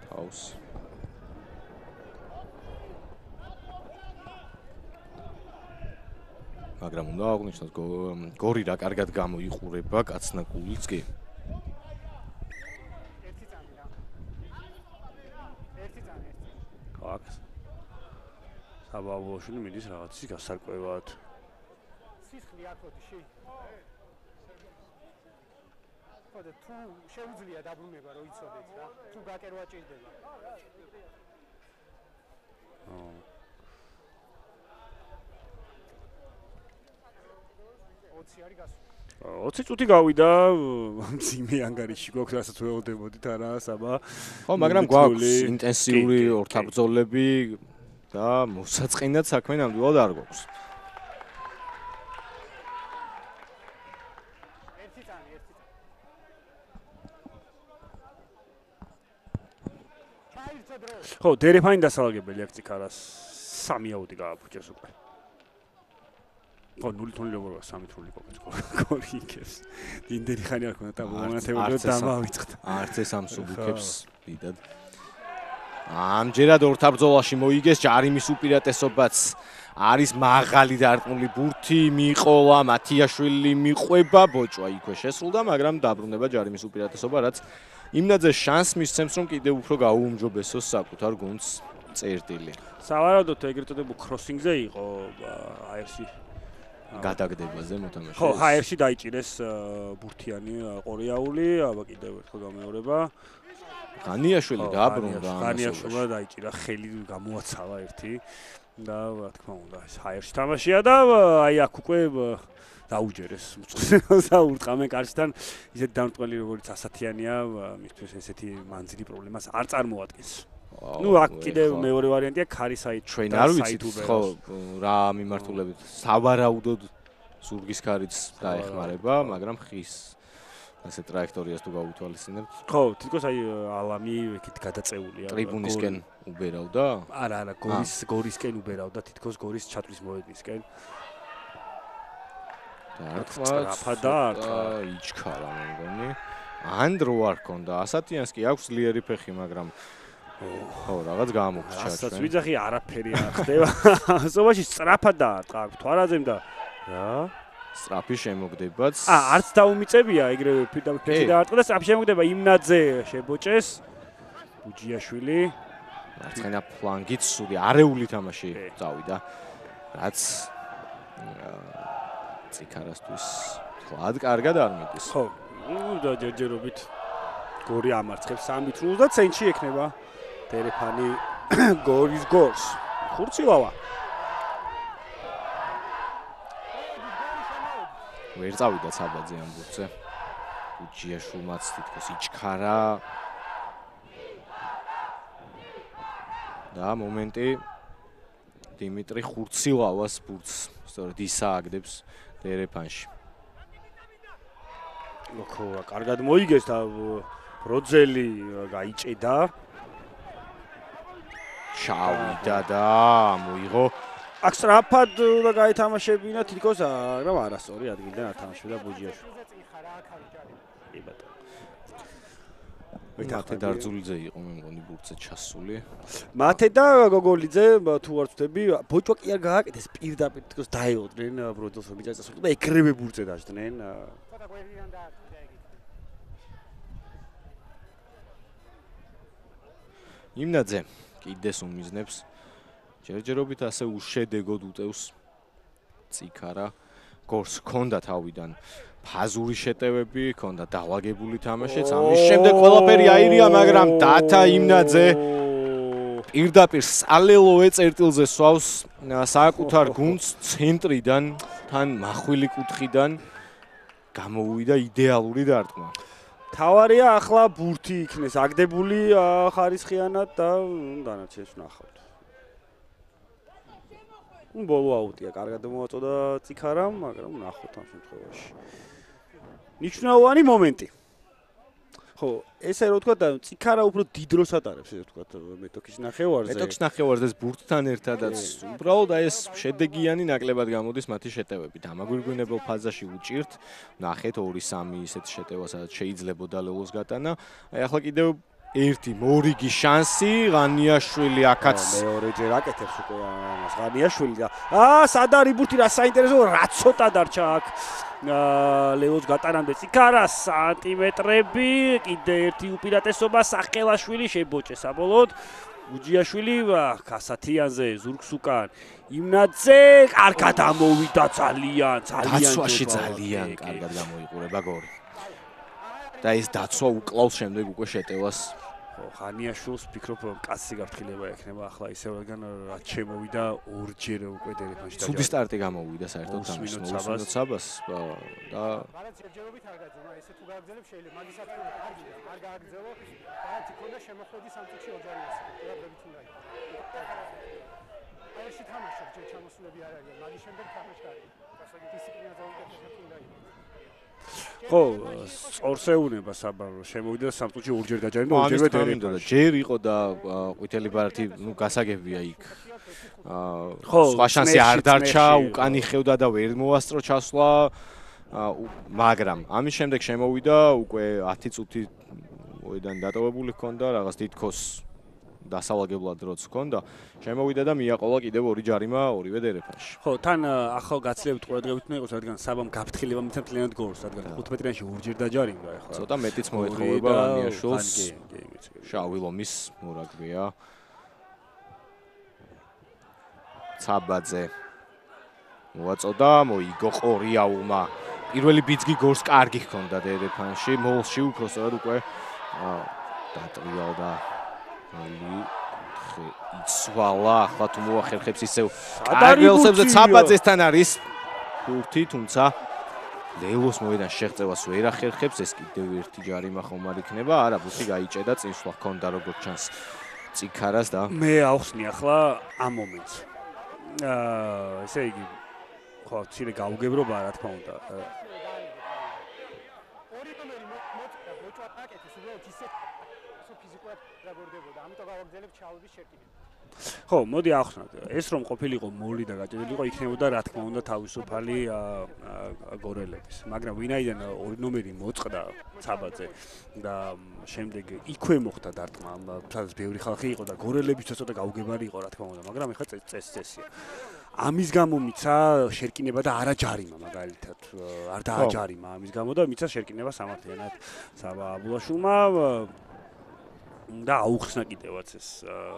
თავს. მაგრამ უნდა აღნიშნოს გორი რა კარგად გამოიყურება კაცნაკულიც კი. აქ საბავშვო მიდის რაღაცის გასარკვევად. სისხლი აქოთში. ხოდა თუ შეუძლია დაბრუნება რომ იცოდეთ რა, თუ გაკერვა ჭირდება. 20 წუთი გავიდა მძიმე ანგარიში გვაქვს რასაც ველოდებოდით არა საბა. ხო, მაგრამ გვაქვს ინტენსიური ორთაბრძოლები და მოსაწყენად საქმე ნამდვილად არ გვაქვს. ხო, დერეფანი დასალაგებელი აქ წიქარას 3 აუტი გააფუჭეს უკვე. ხო, 0-0 როგორია 3 თული გორი იქებს. იმდენი ხანი არ ქონდა ტაბლომანათებად დამავიწყდა. არც ეს ამ სუბუქებს დიდად. ამჯერად ორთაბრძოლაში მოიგეს ჯარიმის უპირატესობაც. არის მაღალი დარტყმული ბურთი, მიყოლა მათიაშვილი მიყვება, ბოჭვა იქვე შესრულდა, მაგრამ დაბრუნება ჯარიმის უპირატესობა, რაც იმნაძე შანსს მისცემს, რომ კიდევ უფრო გაუუმჯობესოს საკუთარ გუნდს წერტილი. სავარაუდოდ ეგრეთ წოდებულ კროსინგზე იყო აერში გადაგდებაზე მოთამაშეს. ხო, ჰაერში დაიჭირეს ბურთიანი ყორიაული, აბა კიდევ ერთხელ გამეორება. ღანიაშვილი დააბრუნდა ღანიაშვილმა დაიჭირა ხელი გამოაცალა ერთი და რა თქმა უნდა ეს ჰაერში თამაშია და აი აქ უკვე დაუჯერეს და ურტყამენ კარშთან ისეთი დამრტყელი როგორც ასათიანია მისთვის ესეთი მანძილი პრობლემას არ წარმოადგენს. ნუ აქ კიდევ მეორე ვარიანტია ქარისაით ჩვენ არ ვიცით ხო რა მიმართულებით სავარაუდოდ ზურგის ქარიც დაეხმარება მაგრამ ხის ასე ტრაექტორიას თუ გაუთვალისწინებთ ხო თითქოს აი ალამი ეგეთ გადაწეულია ტრიბუნისკენ უბერავდა არა გორისკენ უბერავდა თითქოს გორის ჩათვლის მოედნისკენ და იჩქარა მე მგონი ანდრო არ ქონდა ასათიანს კი აქვს ძლიერი ფეხი მაგრამ ხო რაღაც გამოგჩა რასაც ვიძახი არაფერი არ ხდება სობაში სწრაფად დაარტყა თვარაძემ და რა სწრაფი შემოგდებაც არც დაუმიწებია ეგრევე ფეხი დაარტყა და სწრაფი შემოგდება იმნაძე შებოჭეს ბუჯიაშვილი მარცხენა ფლანგით სული არეული თამაში წავიდა რაც ციკარასთვის თლად კარგად არ მიდის ხო და ჯერჯერობით გორი ამარცხებს 3 თრუნს და ცენტრში ექნება დერეფანი გორის გოლს ხურცილავა ვერ წავიდა საბაძე ამ ბურთზე ბუჯიაშვილმაც თითქოს იჩქარა და მომენტი დიმიტრი ხურცილავას ბურთს სწორედ ისააგდებს დერეფანში ხო კარგად მოიგეს და ბროძელი გაიჭედა ჩავიდა და მოიღო აქ სწრაფად უნდა გაეთამაშებინა თითქოს მაგრამ არასწორი ადგილიდან არ თამაშობდა ბუჯიაშვილი კი ბატონო მათე დარძულიძე იყო მე მგონი ბურთზე ჩასული მათე და გოგოლიძე თუ არ ვწდები ბოჭვა კი არ გააკეთეს პირდაპირ თითქოს დაეოდნენ ბროძელს მიწასწორდა და ეგრევე ბურთზე დაждდნენ იმნაძე კიდეს უმიზნებს ჯერჯერობით ასე უშედეგოდ უტევს ციკარა გორს ჰქონდა თავიდან ფაზური შეტევები ჰქონდა დავალაგებული თამაშიც ამის შემდეგ ყველაფერი აირია მაგრამ დათა იმნაძე პირდაპირ სალელო ეწერტილზე სვავს საკუთარ გუნდს ცენტრიდან თან მახვილი კუთხიდან გამოუვიდა იდეალური დარტყმა თავარია ახლა ბურთი იქნეს აგდებული ხარისხიანად და დანარჩენს ვნახავთ. ბოლო აუტია, კარგად მოაწოდა ციკარამ, მაგრამ ვნახავთ ამ შემთხვევაში. ნიშნავანი მომენტი. ხო, ესე რომ ვთქვა და ციკარა უფრო დიდ დროს ატარებს, ესე ვთქვა მეტოქის ნახევარზე. მეტოქის ნახევარზე ბურთთან ერთადაც უბრალოდ აი ეს შედეგიანი ნაკლებად გამოდის მათი შეტევებით. ამაგვირგვინებელ ფაზაში უჭირთ, ნახეთ 2-3 ისეთი შეტევა, სადაც შეიძლებოდა ლელოს გატანა. აი ახლა კიდევ ერთი მორიგი შანსი, ღანიაშვილი აქაც მეორეჯერ აკეთებს უკვე ამას ღანიაშვილი და სად არის ბურთი რა საინტერესო რა ცოტა დარჩა აქ ლევოს გატანამდე ციკარა სანტიმეტრები კიდე ერთი უპირატესობა სახელაშვილი შებოჭე საბოლოოდ ბუჯიაშვილი გასათიანზე ზურგს უკან იმნაძე კარგად ამოვიდა ძალიან დაცვაში ძალიან კარგად გამოიყურება გორი და ეს დაცვა უკლავს შემდეგ უკვე შეტევას ღანიაშვილს ფიქრობ კაცი გაფრთხილება ექნება ახლა ისევ რადგან რაც შემოვიდა ორჯერ უკვე დერეფანში დაჯდა. ცუდი სტარტი გამოვიდა საერთოდ თამაშს საბას და ჯერჯერობით არ გაძვნა ესე თუ გააგზავნებ შეიძლება მაგისაც არ გააგზავნო რაღაც იქონდა შემოხვედი სამწუთში ოჯარიას პირადებით უნდა იყოს. აი ეს თამაშობ ჯერ ჩამოსულები არ არიან მაგის შემდეგ თამაში კარგი. დისციპლინა დაუკეთებია უნდა იყოს. ხო, სწორსეუნება საბარო შემოვიდა სამწუთში ორჯერ დაჯარიმდა ორჯერვე დერეფანში. ჯერ იყო და ყვითელი ბარათი, ნუ გასაგებია იქ. სხვა შანსი არ დარჩა, უკანი ხევდა და ვერ მოასწრო ჩასვლა. მაგრამ ამის შემდეგ შემოვიდა უკვე 10 წუთი მოედან დატოვებული ჰქონდა, რაღაც თითქოს დასალაგებლად დროც ჰქონდა. შემოვიდა და მიაყოლა კიდევ ორი ჯარიმა ორივე დერეფანში. ხო, თან ახალ გაცილებით ყურადღებით უნდა იყოს, რადგან საბამ გაფრთხილება მიცემ მთლიანად გოლს, რადგან 15 მეტრიანში ორჯერ დაჯარიმდა ახლა. ცოტა მეტიც მოეთხოვება ღანიაშვილს. შავი ლომის მურაგბია. ცაბაძე მოაწოდა, მოიგო ყორიაულმა. პირველი ბიძგი გორს კარგი ჰქონდა დერეფანში, მოლში უფრო სწორად უკვე დატრიალდა იცვალა ახლა თუ მოახერხებს ისევ აგელსებზე ცაბაძესთან არის ბურთი თუმცა ლელოს მოედან შეღწევას ვერ ახერხებს ეს კიდევ ერთი ჯარიმა ხომ არ იქნება არა ბურთი გაიჭედა წინსვლა ჰქონდა როგორც ჩანს წიქარას და მე ავხსნი ახლა ამ მომენტს ესე იგი ხო ცირე გაუგებრობა რა თქმა უნდა ორი ნომერი მოწდა ბოჭვა პაკეთის უბრალოდ ისე ფიზიკურად დაგორდებოდა ამიტომ გავაგზავნებ ჩავების შეკიდება ხო მოდი ახსნათ ეს რომ ყოფილიყო მოლი და გაჭედილიყო იქნებოდა რა თქმა უნდა თავისუფალი გორელების მაგრამ ვინაიდან ორი ნომერი მოწყდა ცაბაძე და შემდეგ იქვე მოხდა დარტყმა სადაც ბევრი ხალხი იყო და გორელებიც ცოტა გაუგებარი იყო რა თქმა უნდა მაგრამ ეხლა წესია ამის გამო მიცა შერკინება და არა ჯარიმა მაგალითად არ დააჯარიმა ამის გამო და მიცა შერკინება სამართლიანად საბა აბულაშვილმა და აუხსნა კიდევაც ეს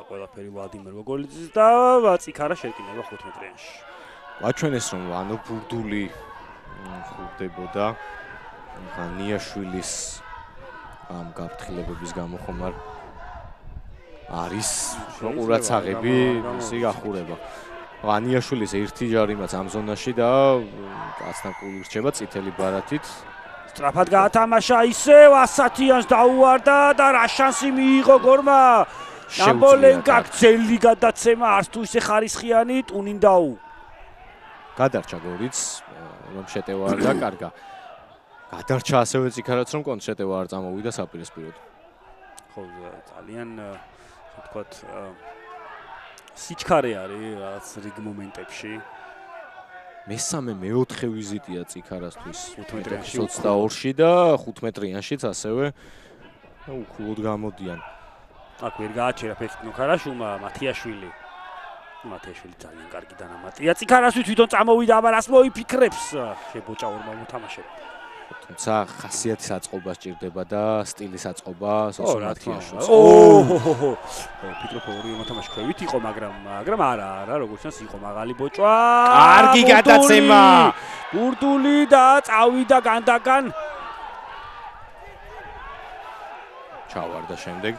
ყველაფერი ვლადიმერ გოგოლიძის და წიქარა შეკინება 15-იანში. ვაჩვენეს რომ ანუ ბურდული ხურდებოდა ღანიაშვილის ამ გაფრთხილებების გამო ხომ არის ყურაცაღები ისი გახურება. ღანიაშვილის ერთი ჯარიმაც ამ ზონაში და კაცნაკული რჩება წითელი ბარათით. სწრაფად გაათამაშა ისევ 100-იანს დაუვარდა და რა შანსი მიიღო გორმა ნამბოლენკა გძელი გადაცემა არც თუ ისე ხარისხიანი ტუნინდაუ გადარჩა გორიც რომ შეტევა არ დაკარგა გადარჩა ასევე წიქარაც რომ კონტრ შეტევა არ წამოვიდა საპირისპიროდ ხო ძალიან ვთქვათ სიჩქარე არის რაღაც რიგ მომენტებში მესამე მეოთხე ვიზიტია წიქარასთვის 22-ში და 15-იანშიც ასევე უხულოდ გამოდიან. აქ ვერ გააჩერა ფეხით ნოქარაშვილმა მათიაშვილი ძალიან კარგი დანამატია წიქარასთვის თვითონ წამოვიდა აბა რას მოიფიქრებს შებოჭა ორმა მოთამაშემ თუმცა ხასიათის აწყობა სჭირდება და სტილის აწყობა სოსომათიაშვილს. ფიქრობ ორი მოთამაშე ქვევით იყო, მაგრამ არა, როგორც ჩანს იყო მაღალი ბოჭვა. კარგი გადაცემა. ბურდული და წავიდა განდაგან. ჩავარდა შემდეგ.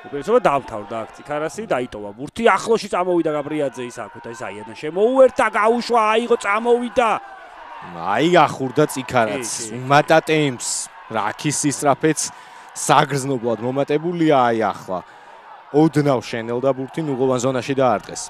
უპირისობა დავთავრდა აქ წიქარასი, დაიტოვა ბურთი, ახლოში წამოვიდა გაბრიაძე ის აქვე და ის აიადან შემოუერთა, გაუშვა, აიღო, წამოვიდა. აი ახურდა წიქარაც უმატატემს რაქის ისტრაფეც საგრძნობლად მომატებულია აი ახლა ოდნავ შენელდა ბურთი ნუღოვან ზონაში დაარტყეს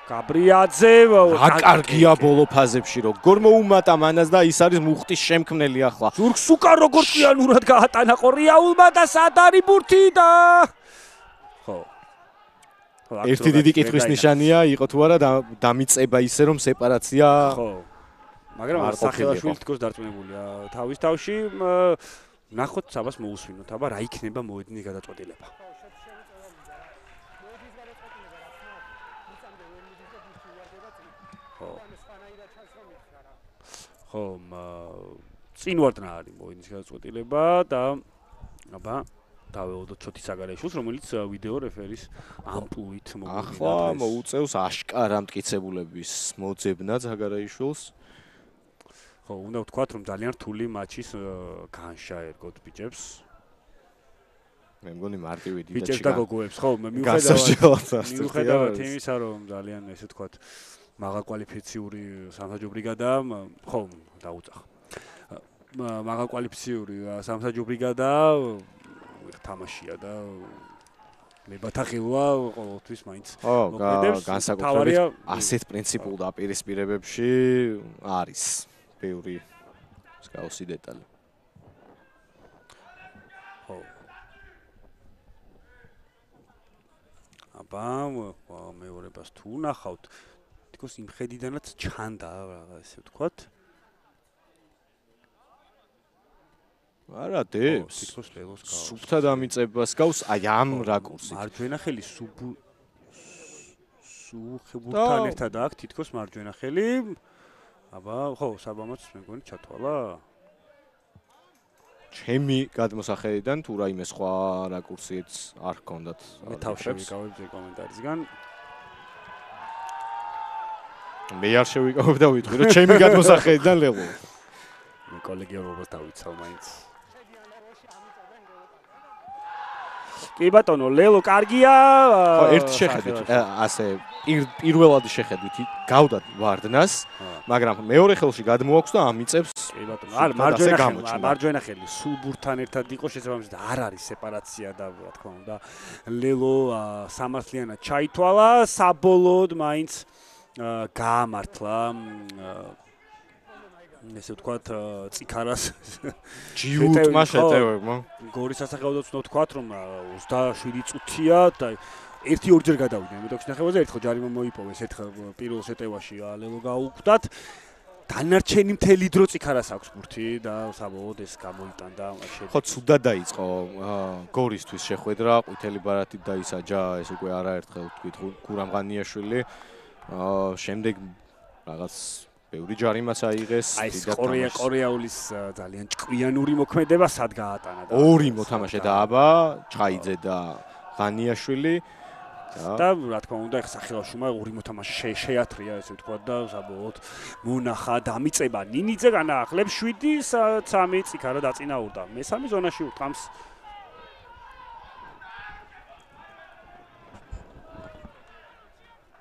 გაბრიაძე რა კარგია ბოლო ფაზებში როგორ მოუმატა მანას და ის არის მუხტის შემქმნელი ახლა ზურგს უკან როგორ ჭიანურად გაატანა ყორიაულმა და სად არის ბურთი და ხო ერთი დიდი კითხვის ნიშანია იყო თუ არა დამიწება ისე რომ სეპარაცია ხო მაგრამ სახელაშვილი თქოს დარწმუნებულია თავის თავში ნახოთ საბას მოусვინოთ აბა რა იქნება მოედნის გადაწყვეტილება ხო წინ ვარდნა არის მოედნის გადაწყვეტილება და აბა დავეულოთ ჩოთი საგარეიშვილს, რომელიც ვიდეო რეფერის ამპლუით მოგვიყვება. ახლა მოუწევს აშკარა მტკიცებულების მოძებნა საგარეიშვილს. ხო, უნდა ვთქვათ, რომ ძალიან რთული მატჩის განშა ერგოთ ბიჭებს. მე მგონი მარტივი დიდად ბიჭებს და გოგოებს, ხო, მიუხედავად იმისა, რომ ძალიან ესე ვთქვათ, მაღალკვალიფიციური სამსაჯო ბრიგადაა, ხო, დაუწახ. მაღალკვალიფიციური სამსაჯო ბრიგადაა თამაშია და მე ბათაღილვა ყოველთვის მაინც მოქმედებს განსაკუთრებით ასეთ პრინციპულ დაპირისპირებებში არის ბევრი მსგავსი დეტალი. ხო. აბა მეორებას თუ ნახავთ, თქოს იმ ხედიდანაც ჩანდა რა ესე ვთქვათ. არა დებს თითქოს ლელოს გავს სუფთა დამიწებას გავს აი ამ რაკურსით მარჯვენა ხელი სუბურთან ერთად აქ თითქოს მარჯვენა ხელი აბა ხო საბამაც მე მგონი ჩათვალა ჩემი გადმოსახედიდან თუ რაიმე სხვა რაკურსიც არ ჰქონდათ მე თავში ვიკავებ ეს კომენტარისგან მე არ შევიკავებ და ვიტყვი რომ ჩემი გადმოსახედიდან ლელო მე კოლეგიალობას დავიცავ მაინც კი ბატონო, ლელო კარგია. ხო, ერთი შეხედვით, ასე პირველადი შეხედვით გავდა ვარდნას, მაგრამ მეორე ხელში გადმოაქვს და ამიწევს. კი ბატონო, არა, მარჯვენა ხელი სულ ბურთთან ერთად იყო, შესაბამისად არ არის სეპარაცია და რა თქმა უნდა, ლელო სამართლიანად ჩაითვალა, საბოლოოდ მაინც გაამართლა ესე ვთქვათ, წიქარას ჯიუტმა შეტევებმა. გორის სასახეობაც ვთქვათ, რომ 27 წუთია და 1-2 ჯერ გადავიდა. იმიტომ შეხებაზე ერთხელ ჯარიმა მოიპოვეს, ერთხელ პირველ შეტევაში ლელო გაუკვდათ. დანარჩენი მთელი დრო წიქარას აქვს ბურთი და საბოლოოდ ეს გამოიტანდა. ხო, ცუდად დაიწყო გორისთვის შეხვედრა, ყვითელი ბარათით დაისაჯა, ეს უკვე არაერთხელ თქვით გურამღანიაშვილი. შემდეგ რაღაც ბევრი ჯარიმაც აიღეს. აი ეს კორეაულის ძალიან ჭკვიანური მოქმედება სად გაატანა და ორი მოთამაშე დააბა, ჩხაიძე და ღანიაშვილი და რა თქმა უნდა ეხა სახელაშუმა ორი მოთამაშე შეათრია ესე ვთქვათ და საბოლოოდ მონახა დამიწება ნინიძე განაახლებს 7-3 წიქარა დაწინაურდა. მესამე ზონაში უტყამს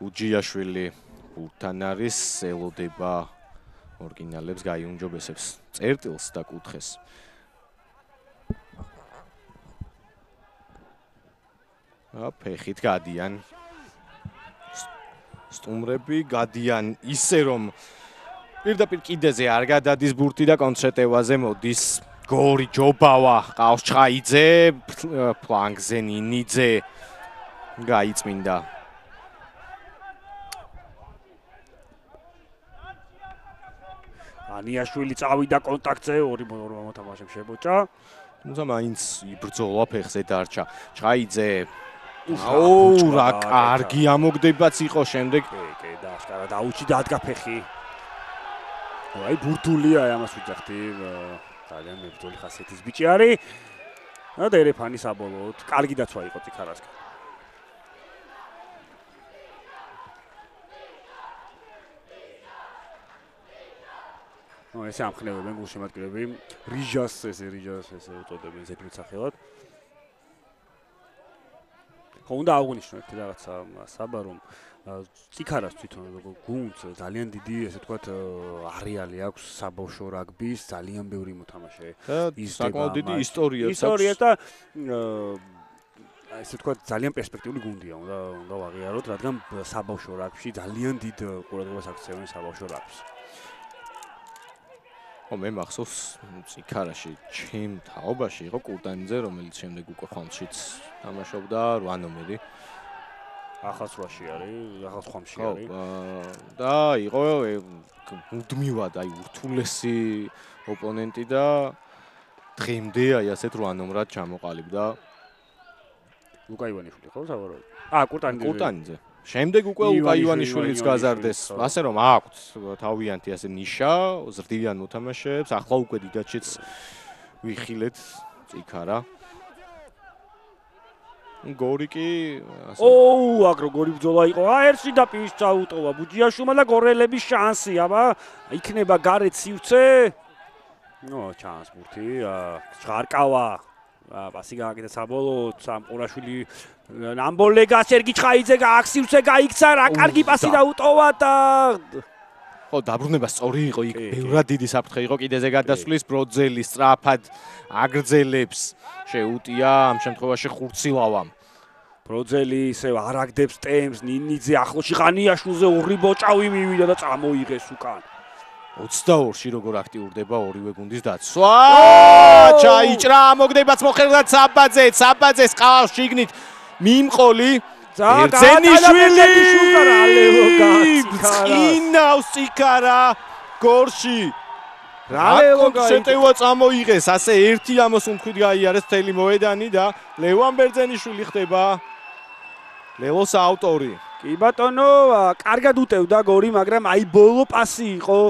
უჯიაშვილი ბურთთან არის, ელოდება ორიგინალებს, გაიუმჯობესებს წერტილს და კუთხეს. ფეხით გადიან. სტუმრები გადიან ისე რომ პირდაპირ კიდეზე არ გადადის ბურთი და კონცრეტევაზე მოდის გორი ჯობავა, ყავს ჩხაიძე, ფლანგზე ნინიძე გაიწმინდა. ანიაშვილი წავიდა კონტაქტზე, ორი მოთამაშემ შებოჭა. თუმცა მაინც იბრძოლა ფეხზე დარჩა. ჩხაიძე აუ რა კარგი ამოგდებაც იყო შემდეგ. კი, და დაუჩი დადგა ფეხი. აი ბურთულია ამას ვიძახდი. ძალიან მებრძოლი ხასიათის ბიჭი არის. და ერეფანი საბოლოოდ კარგი დაცვა იყო წიქარასკენ. ну ესე ამხნევებენ გულშემატკივრები რიჟას ესე უწოდებენ ზეპრით სახელად. ხო უნდა აღვნიშნოთ რაღაცა საბა რომ წიქარას თვითონ გუნდს ძალიან დიდი ესე ვთქვათ არეალი აქვს საბავშვო რაგბის ძალიან ბევრი მოთამაშე. ის საკმაოდ დიდი ისტორიაც და ესე ვთქვათ ძალიან პერსპექტიული გუნდია უნდა ვაღიაროთ რადგან საბავშვო რაგბში ძალიან დიდ ყურადღებას აქცევენ საბავშვო რაგბს. მე მახსოვს წიქარაში ჩემ თაობაში იყო კურტანიძე რომელიც შემდეგ უკვე ხომშიც თამაშობდა 8 ნომერი ახალსვაში არის ახალსვამში არის და იყო მუდმივად აი ურთულესი ოპონენტი და დღემდე აი ასეთ 8 ნომრად ჩამოყალიბდა ლუკა ივანიშვილი ხო საბოლოოდ კურტანიძე შემდეგ უკვე ლუკა ივანიშვილიც გაზარდეს. ასე რომ აქვს თავიანთი ასე ნიშა, ზრდიან მოთამაშეებს, ახლა უკვე დიდაჩიც ვიხილეთ წიქარა. გორი კი ასე აგრო გორი ბრძოლა იყო. ერთში და პირს წაუტოვა ბუჯიაშვილმა და გორელების შანსი, აბა იქნება გარეთ სივრცე. ჩანს ბურთი, ჟღარკავა. პასი გააკეთა საბოლოოდ სამყურაშვილი ნამბოლეგა სერგი ჩხაიძე გააქსივცე გაიქცა რა კარგი პასი დაუტოვა და ხო დაბრუნება სწორი იყო იქ ბევრად დიდი საფრთხე იყო კიდეზე გადასვლის ბროძელი სწრაფად აგრძელებს შეუტია ამ შემთხვევაში ხურცილავამ ბროძელი ისევ არ აგდებს ტემპს ნინიძე ახლოში ღანიაშვილზე ორი ბოჭავი მივიდა და წამოიღეს უკან 22-ში როგორ აქტიურდება ორივე გუნდის დაცვა. ჩაიჭრა მოგდებაც მოხერხდა საბაძეს ყავს შიგნით მიმყოლი ბერძენიშვილი წინავს წიქარა გორში რალეო შეტევა წამოიღეს ასე ერთი ამას უმქვით გაიარეს მთელი მოედანი და ლევან ბერძენიშვილი ხდება ლელოს ავტორი. კი ბატონო კარგად უტევდა გორი მაგრამ აი ბოლო პასი იყო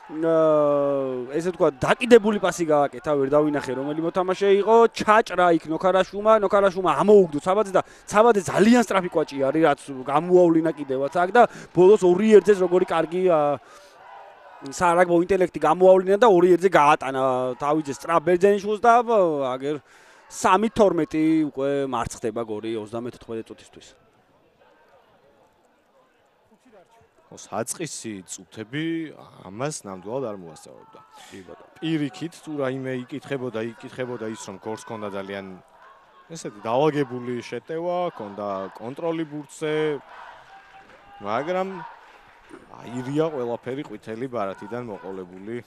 ესე თქვა დაკიდებული პასი გააკეთა ვერ დავინახე რომელი მოთამაშე იყო ჩაჭრა იქ ნოქარაშუმა ამოუგდო საბაძე და საბაძე ძალიან სწრაფი კვაჭი არის რაც გამოავლინა კიდევაც აქ და ბოლოს 2-1-ზე როგორი კარგი სარაგბო ინტელექტი გამოავლინა და 2-1-ზე გაატანა თავიძე სწრაფ ბერძენიშვილს და აგერ 3-12 უკვე მარცხ ხდება გორი 34 წუთისთვის. საწყისი წუთები ამას ნამდვილად არ მოასწავებდა. პირიქით თუ რაიმე იკითხებოდა ის რომ გორს ჰქონდა ძალიან ესეთი დაალაგებული შეტევა, ჰქონდა კონტროლი ბურთზე, მაგრამ აირია ყველაფერი ყვითელი ბარათიდან მოყოლებული.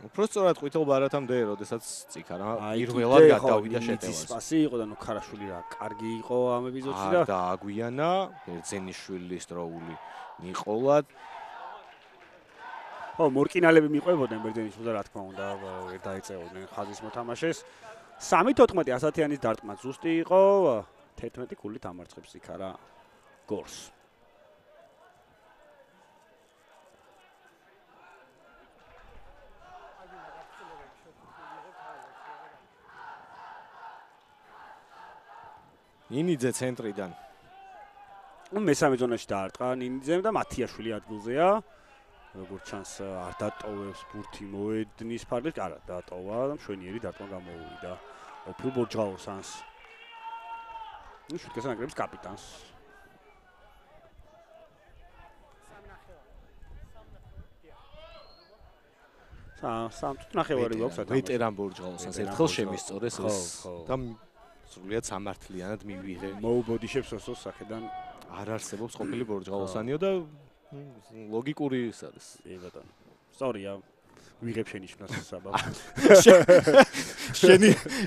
უბრალოდ ყვითელ ბარათამდე, როდესაც წიქარა პირველად გადავიდა შეტევას. პასი იყო და ნუქარაშვილი რა, კარგი იყო ამ ეპიზოდში და დააგვიანა ბერძენიშვილის დროული მიყოლად. მორკინალები მიყვებოდნენ ბერძენიშვილს და რა თქმა უნდა ვერ დაეწეოდნენ ხაზის მოთამაშეს. 3-14 ასათიანის დარტყმა ზუსტი იყო, 11 ქულით ამარცხებს წიქარა გორს. ნინიძე ცენტრიდან. მესამე ზონაში დაარტყა ნინიძემ და მათიაშვილი ადგილზეა. როგორც ჩანს არ დატოვებს ბურთი მოედნის ფარგლებს, არა დატოვა და მშვენიერი დარტყმა გამოუვიდა. ოფილ ბორჯღაოსანს. შუტკეს ნაკრების კაპიტანს. სამ ნახევარი გვაქვს ათამაში. ვეტერან ბორჯღაოსანს ერთხელ შემისწორეს ეს და სრულიად სამართლიანად მივიღე. მოუბოდიშებს ოსოს სახედან არ არსებობს ყოფილი ბორჯღაოსანიო და ლოგიკური ის არის. კი ბატონო. სწორია. ვიღებ შენიშნას საბა.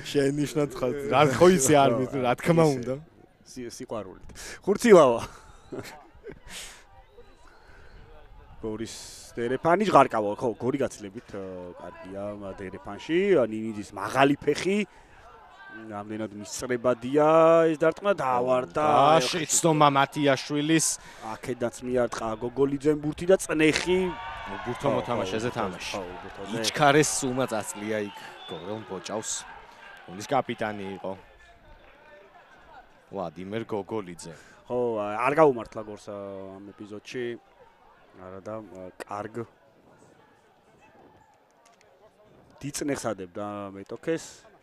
შენიშნად რა ხო ისე არ მით რა თქმა უნდა. სიყვარულით. ხურცილავა. გორის დერეფანი ჟღარკავა, ხო, გორი გაცილებით კარგია დერეფანში, ნინიძის მაღალი ფეხი რამდენად მისწრებადია ეს დარტყმა დაავარდა შეცდომა მათიაშვილის აქედაც მიარტყა გოგოლიძემ ბურთი და წნეხი ბურთო მოთამაშეზე თამაში იჩქარეს სულმა წაწლია იქ გორელ ბოჭავს რომლის კაპიტანი იყო ვლადიმერ გოგოლიძე ხო არ გაუმართლა გორს ამ ეპიზოდში არა და კარგ დიწნეხს ადებდა მეტოქეს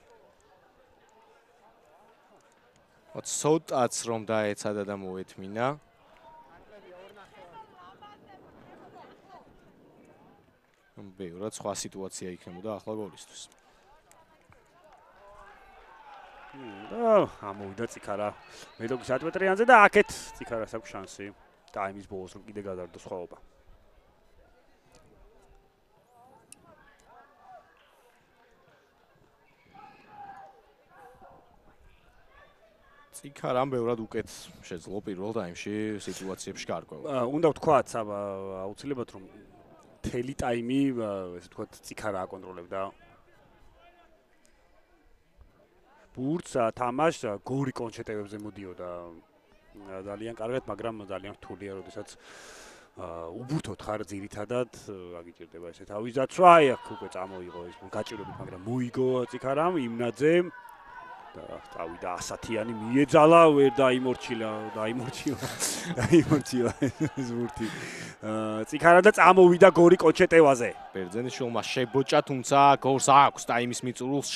ცოტაც რომ დაეცადა და მოეთმინა. ბევრად სხვა სიტუაცია იქნებოდა ახლა გოლისთვის. და ამოვიდა წიქარა მეტოქის 10 მეტრიანზე და აქეთ წიქარას აქვს შანსი ტაიმის ბოლოს რომ კიდე გადარდოს სხვაობა. წიქარამ ბევრად უკეთ შეძლო პირველ ტაიმში სიტუაციებში გარკვევა. უნდა ვთქვათ, აუცილებლად რომ მთელი ტაიმი, ესე ვთქვათ, წიქარა აკონტროლებდა. ბურთს თამაშს გორი კონჩეტევებზე მოდიოდა ძალიან კარგად, მაგრამ ძალიან რთულია, როდესაც უბურთოთ ხარ ძირითადად, აგიჭირდება ესე თავის დაცვა, აი აქ უკვე წამოიღო ეს გაჭირვებით, მაგრამ მოიგო წიქარამ იმნაძემ და წავიდა ასათიანი მიეძალა ვერ დაიმორჩილა ეს ბურთი წიქარა და წამოვიდა გორი კონჩეტევაზე ბერძენიშვილმა შებოჭა თუმცა გორს აქვს ტაიმის მიწურულს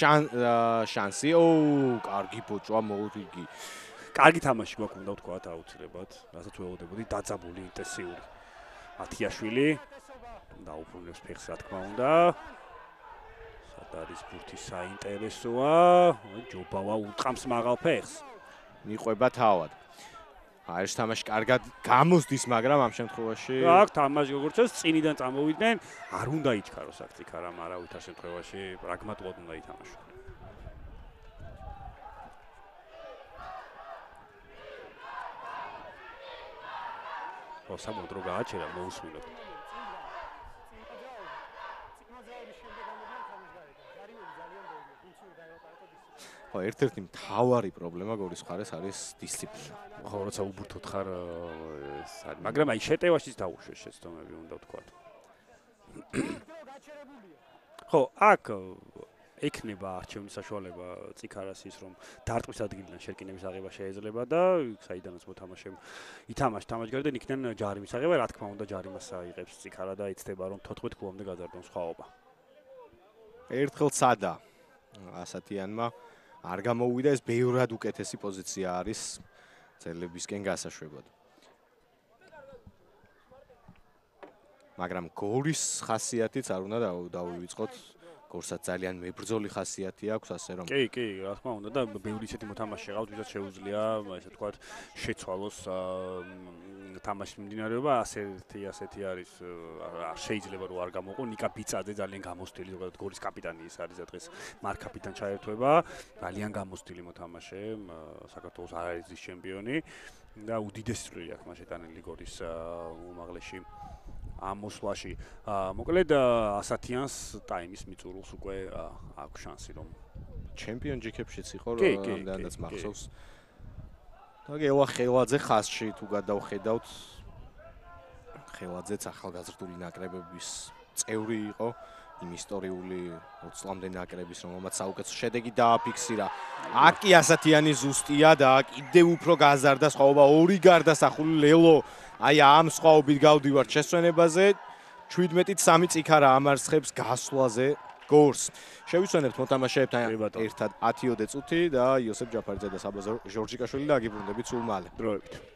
შანსი კარგი ბოჭვა მოუვიგი კარგი თამაში გვაქვს უნდა ვთქვათ აუცილებლად რასაც ველოდებოდი დაძაბული ინტენსიური მათიაშვილი დაუბრუნებს ფეხს რა თქმა უნდა არის ბურთი საინტერესოა, ჯობავა უტყამს მაღალ ფეხს. მიყვება თავად. ეს თამაში კარგად გამოსდის, მაგრამ ამ შემთხვევაში აქ თამაში როგორც ეს წინიდან წამოვიდნენ, არ უნდა იჩქაროს აქ წიქარამ, არავითარ შემთხვევაში პრაგმატულად უნდა ითამაშოს. სამუდრო გააჩერა მოусმინოთ. ერთ-ერთი მთავარი პრობლემა გორის მხარეს არის დისციპლინა. ხო, როცა უბურთოთ ხარ ეს არის, მაგრამ აი შეტევაშიც დაუშვეს შეცდომები უნდა ვთქვათ. ხო, აქ ექნება არჩევნის საშუალება წიქარას ის რომ დარტყმის ადგილიდან შერკინების აღება შეიძლება და საიდანაც მოთამაშემ ითამაშ თამაშგარიდან იქიდან ჯარიმის აღება, რა თქმა უნდა ჯარიმას აიღებს წიქარა და იცდება რომ 14 ქულამდე გადარდონ სხვაობა. ერთხელ ცადა ასათიანმა არ გამოუვიდა, ეს ბევრად უკეთესი პოზიცია არის წელებისკენ გასაშვებად. მაგრამ გორის ხასიათიც არ უნდა დავივიწყოთ. გორსაც ძალიან მებრძოლი ხასიათი აქვს, ასე რომ კი, რა თქმა უნდა და ბევრი ისეთი მოთამაშე ყავთ, ვისაც შეუძლია, ესე ვთქვათ, შეცვალოს თამაშის მიმდინარეობა, ასეთი არის, შეიძლება რომ არ გამოყო. ნიკა ბიცაძე ძალიან გამოსტილი, ზოგადად გორის კაპიტანი ის არის და დღეს მარკაპიტან ჩაერთვება, ძალიან გამოსტილი მოთამაშე, საქართველოს არაერთხის ჩემპიონი და უდიდესი წვლილი აქვს მას შეტანილი გორის უმაღლესში ამ მოსვლაში. მოკლედ 100-იანს ტაიმის მიწურულს უკვე აქვს შანსი რომ ჩემპიონ ჯიქებშიც იყო რამდენადაც მახსოვს. და გელა ხელაძე ხაზში თუ გადავხედავთ ხელაძეც ახალგაზრდული ნაკრებების წევრი იყო, იმ ისტორიული 20 წლამდე ნაკრების, რომელმაც საუკეთესო შედეგი დააფიქსირა. აქ კი 100-იანი ზუსტია და კიდევ უფრო გაზარდა სხვაობა ორი გარდასახული ლელო. აი ამ სხვაობით გავდივართ შესვენებაზე 17-3 წიქარა ამარცხებს გასვლაზე გორს. შევისვენებთ მოთამაშეებთან ერთად 10-ოდე წუთი და იოსებ ჯაფარიძე და საბა ჟორჯიკაშვილი და აგიბრუნდებით სულ მალე. დროებით.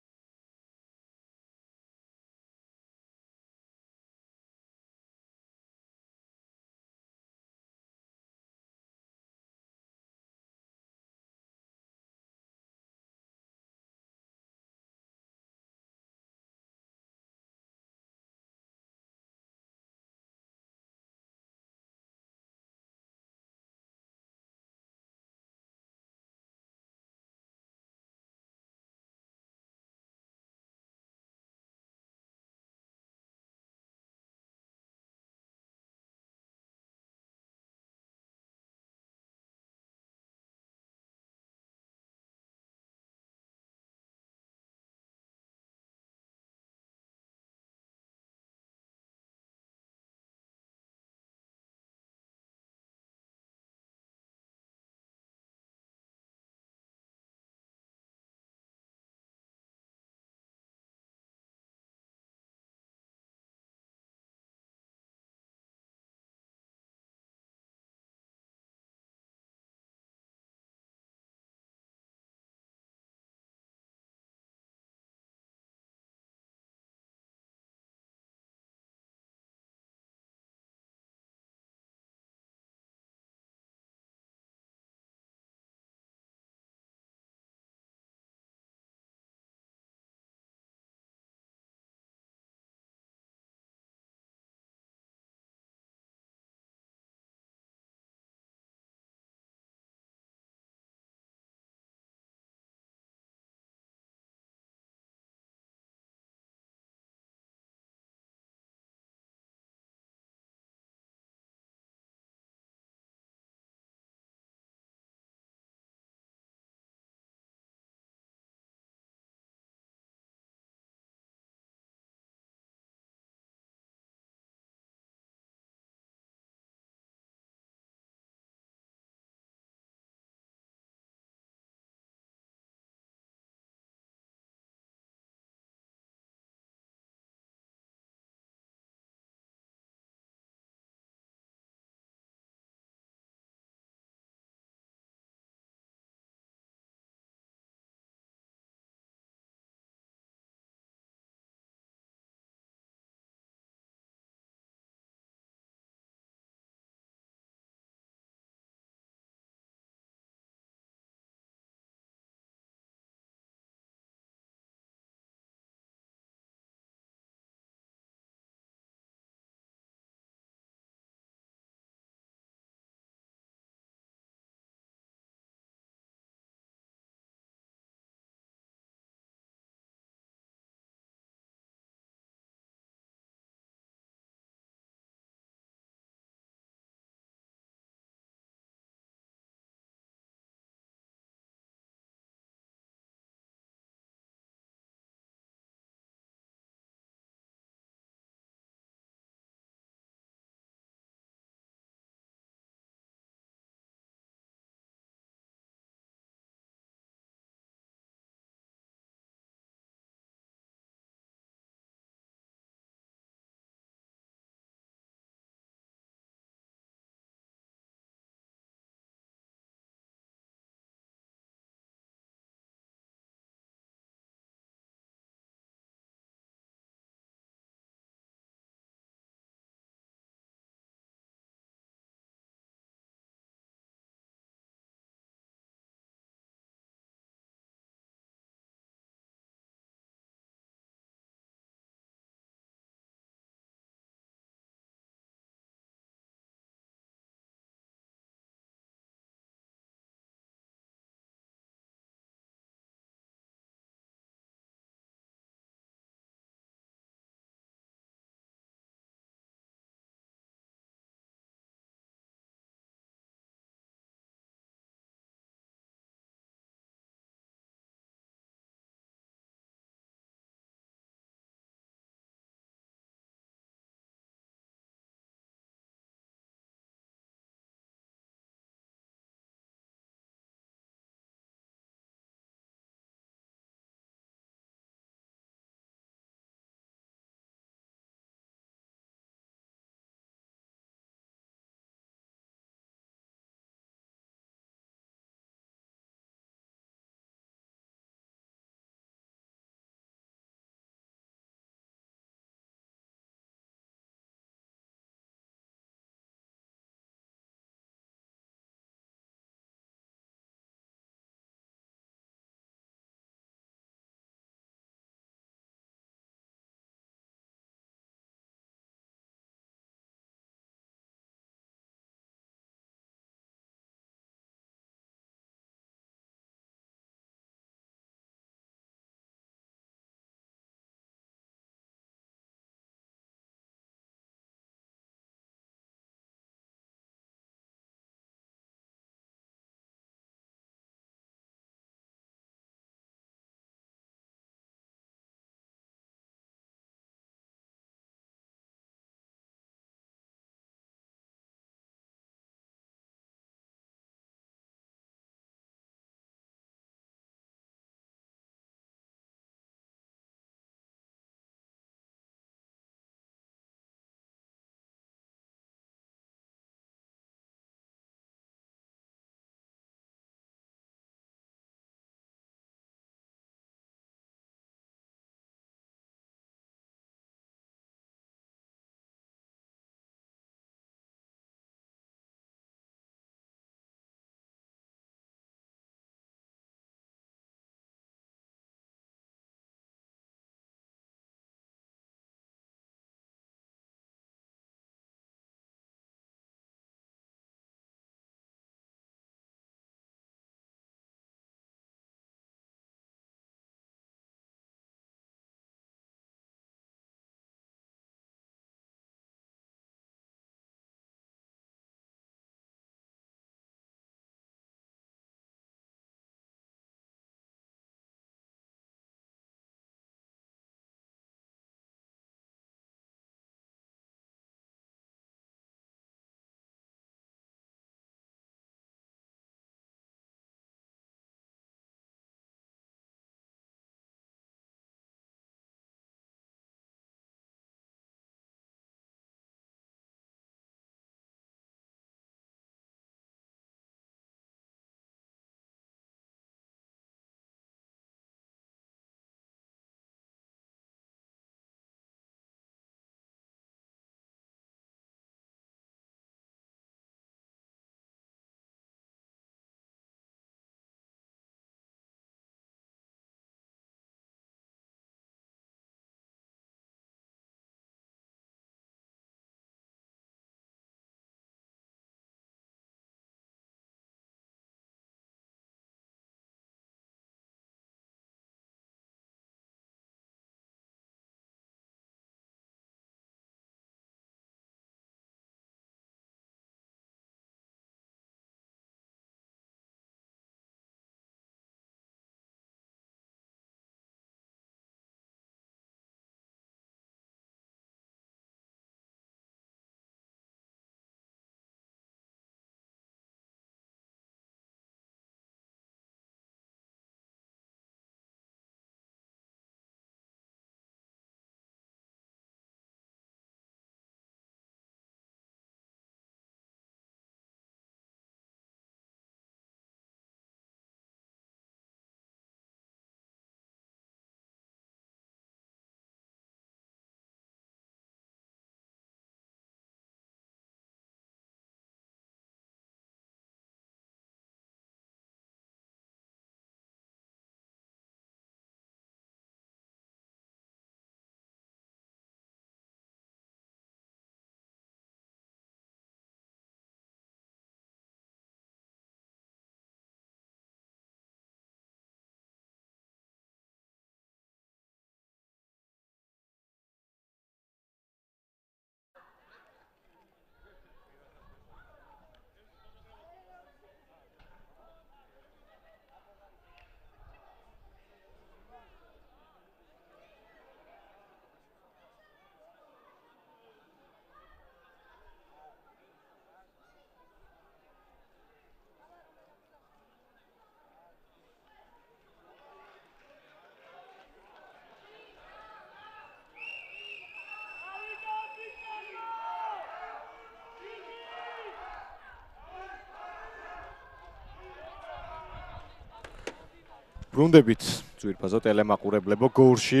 ბრუნდებით ძვირფასო ტელემაყურებლებო გორში,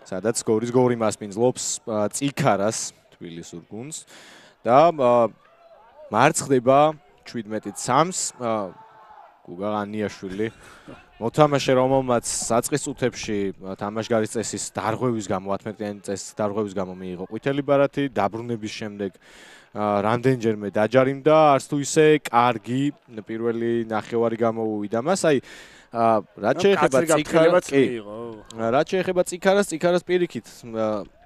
სადაც გორის გორი მასპინძლობს წიქარას თბილისურ გუნდს და მარცხდება 17-3-ს გუგა ანიაშვილი მოთამაშე რომელმაც საწყის წუთებში თამაშგარის წესის დარღვევის გამო 11-იანი წესის დარღვევის გამო მიიღო ყვითელი ბარათი, დაბრუნების შემდეგ რამდენჯერმე დაჯარიმდა, არც თუ ისე კარგი პირველი ნახევარი გამოუვიდა მას. აი რაც შეეხება წიქარას პირიქით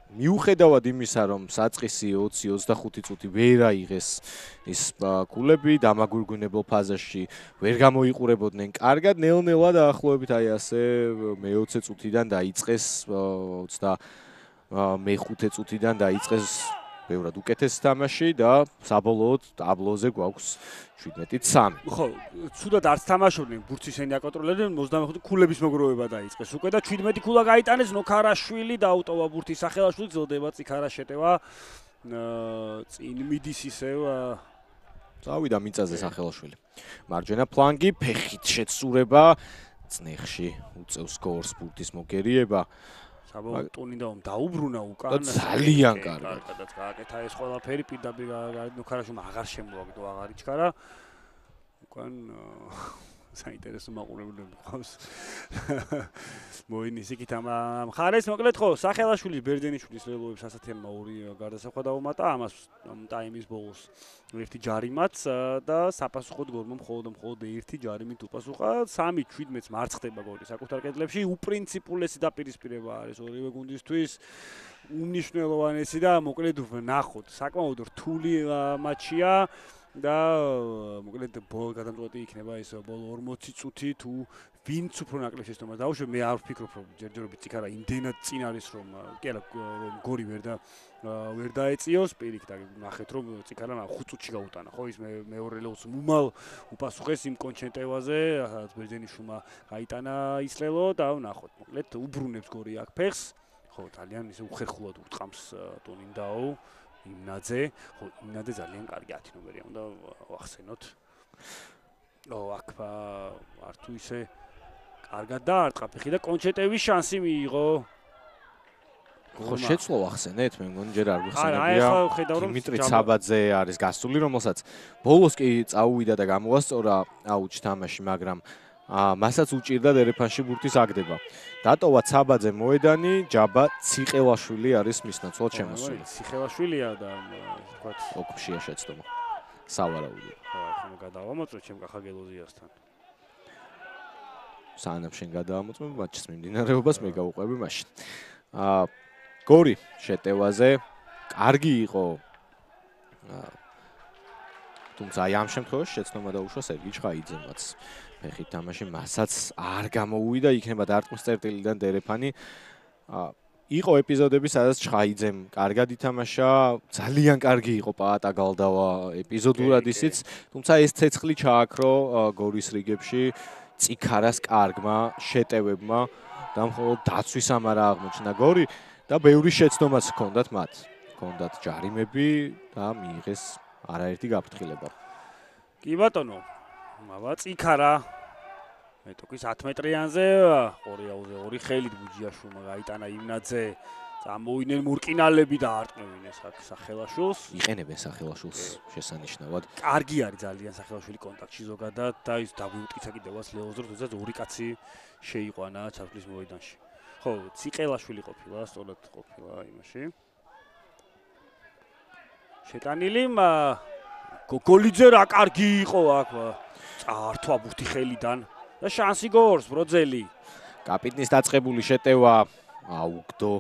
მიუხედავად იმისა, რომ საწყისი 20-25 წუთი ვერ აიღეს ის გულები, დამაგვირგვინებელ ფაზაში ვერ გამოიყურებოდნენ კარგად, ნელ-ნელა დაახლოებით აი ასე მე-20 წუთიდან დაიწყეს 25 წუთიდან დაიწყეს ბევრად უკეთესი თამაში და საბოლოოდ ტაბლოზე გვაქვს 17-3. ხო, ცუდად არც თამაშობდნენ ბურთისენი აკონტროლებდნენ 25 ქულების მოგროვება დაიწყეს უკვე და 17 ქულა გაიტანეს ნოქარაშვილი დაუტოვა ბურთი სახელაშვილი გრძელდება წიქარა შეტევა წინ მიდის ისევ წავიდა მიწაზე სახელაშვილი. მარჯვენა ფლანგი ფეხით შეცურება წნეხში უწევს გორს ბურთის მოგერიება. საბოლოოდ ტონინდა დაუბრუნა უკან ძალიან კარგად გააკეთა ეს ყველაფერი პირდაპირ ნოქარაშვილმა აღარ შემოაგდო აღარ იჩქარა უკან საინტერესო მაყურებლები ყავს მოინის იქით ამ მხარეს მოკლედ ხო სახელაშვილის ბერძენიშვილის ლელოებს ასათემმა ორი გარდასახვა დაუმატა ამას ტაიმის ბოლოს ერთი ჯარიმაც და საპასუხოდ გოლმა მხოლოდ ერთი ჯარიმით უპასუხა 3-17-ს მარცხდება გორი საკუთარ კედლებში უპრინციპულესი დაპირისპირება არის ორივე გუნდისთვის უმნიშვნელოვანესი და მოკლედ ნახოთ საკმაოდ რთული მატჩია და მოკლედ ბოლო გადამწყვეტი იქნება ეს ბოლო 40 წუთი თუ ვინც უფრო ნაკლებს ეს თომას დაუშვებ მე არ ვფიქრობ რომ ჯერჯერობით წიქარა იმდენად წინ არის რომ კი არა რომ გორი ვერ დაეწიოს პირიქით ნახეთ რომ წიქარა 5 წუთში გაუტანა ხო ის მეორე ლეოს უმალ უპასუხეს იმ კონჩენტევაზე რაც ბერძენიშვილმა გაიტანა ისლელო და ნახოთ მოკლედ უბრუნებს გორი აქ ფეხს ხო ძალიან ისე უხერხულად ურტყამს ტონინდაო იმნაძე, ხო, იმნაძე ძალიან კარგი 10 ნომერია, უნდა ვახსენოთ. აქ არ თუ ისე კარგად დაარტყა ფეხი და კონჩეტევის შანსი მიიღო. ხო, შეცვლო ახსენეთ, მე მგონი ჯერ არ ვიხსენებია. დიმიტრი ცაბაძე არის გასული, რომელსაც ბოლოს კი წაუვიდა და გამოასწორა აუჩ თამაში, მაგრამ მასაც უჭირდა დერეფანში ბურთის აგდება. დატოვა ცაბაძე მოედანი, ჯაბა ციყელაშვილი არის მის ნაცვლად შემოსული. ციხელაშვილია და თქვათ ოქშია შეცდომა. სავარაუდო. ხო, ახლა გადავამოწმე ჩემ კახაგელოზიასთან. სანამ შენ გადავამოწმე მატჩის მიმდინარეობას მე გავუყვები მაშინ. გორი შეტევაზე კარგი იყო. თუმცა აი ამ შემთხვევაში შეცდომა დაუშვა სერგი ჩხაიძემაც. ფეხით თამაში მასაც არ გამოუვიდა, იქნება დარტყმის წერტილიდან დერეფანი. იყო ეპიზოდები, სადაც ჩხაიძემ კარგად ითამაშა, ძალიან კარგი იყო პაატა გალდავა ეპიზოდურად ისიც, თუმცა ეს ცეცხლი ჩააქრო გორის რიგებში წიქარას კარგმა შეტევებმა და მხოლოდ დაცვის ამარა აღმოჩნდა გორი და ბევრი შეცდომაც ჰქონდათ მათ. ჰქონდათ ჯარიმები და მიიღეს არაერთი გაფრთხილება. კი ბატონო წიქარა მეტოქის 10 მეტრიანზე ყორიაუზე ორი ხელით ბუჯიაშვილმა გაიტანა იმნაძე წამოვიდნენ მურკინალები და არტყმევინეს აქ სახელაშვილს იყენებენ სახელაშვილს შესანიშნავად კარგი არის ძალიან სახელაშვილი კონტაქტში ზოგადად და ის დაგვიუტკიცა კიდევაც ლეოზორ თუზაც ორი კაცი შეიყვანა ჩათვლის მოედანში ხო ციყელაშვილი ყოფილა სწორად ყოფილა იმაში შეტანილი გოგოლიძე რა კარგი იყო აქ წაართვა ბურთი ხელიდან და შანსი გორს ბროძელი კაპიტნის დაწყებული შეტევა აუგდო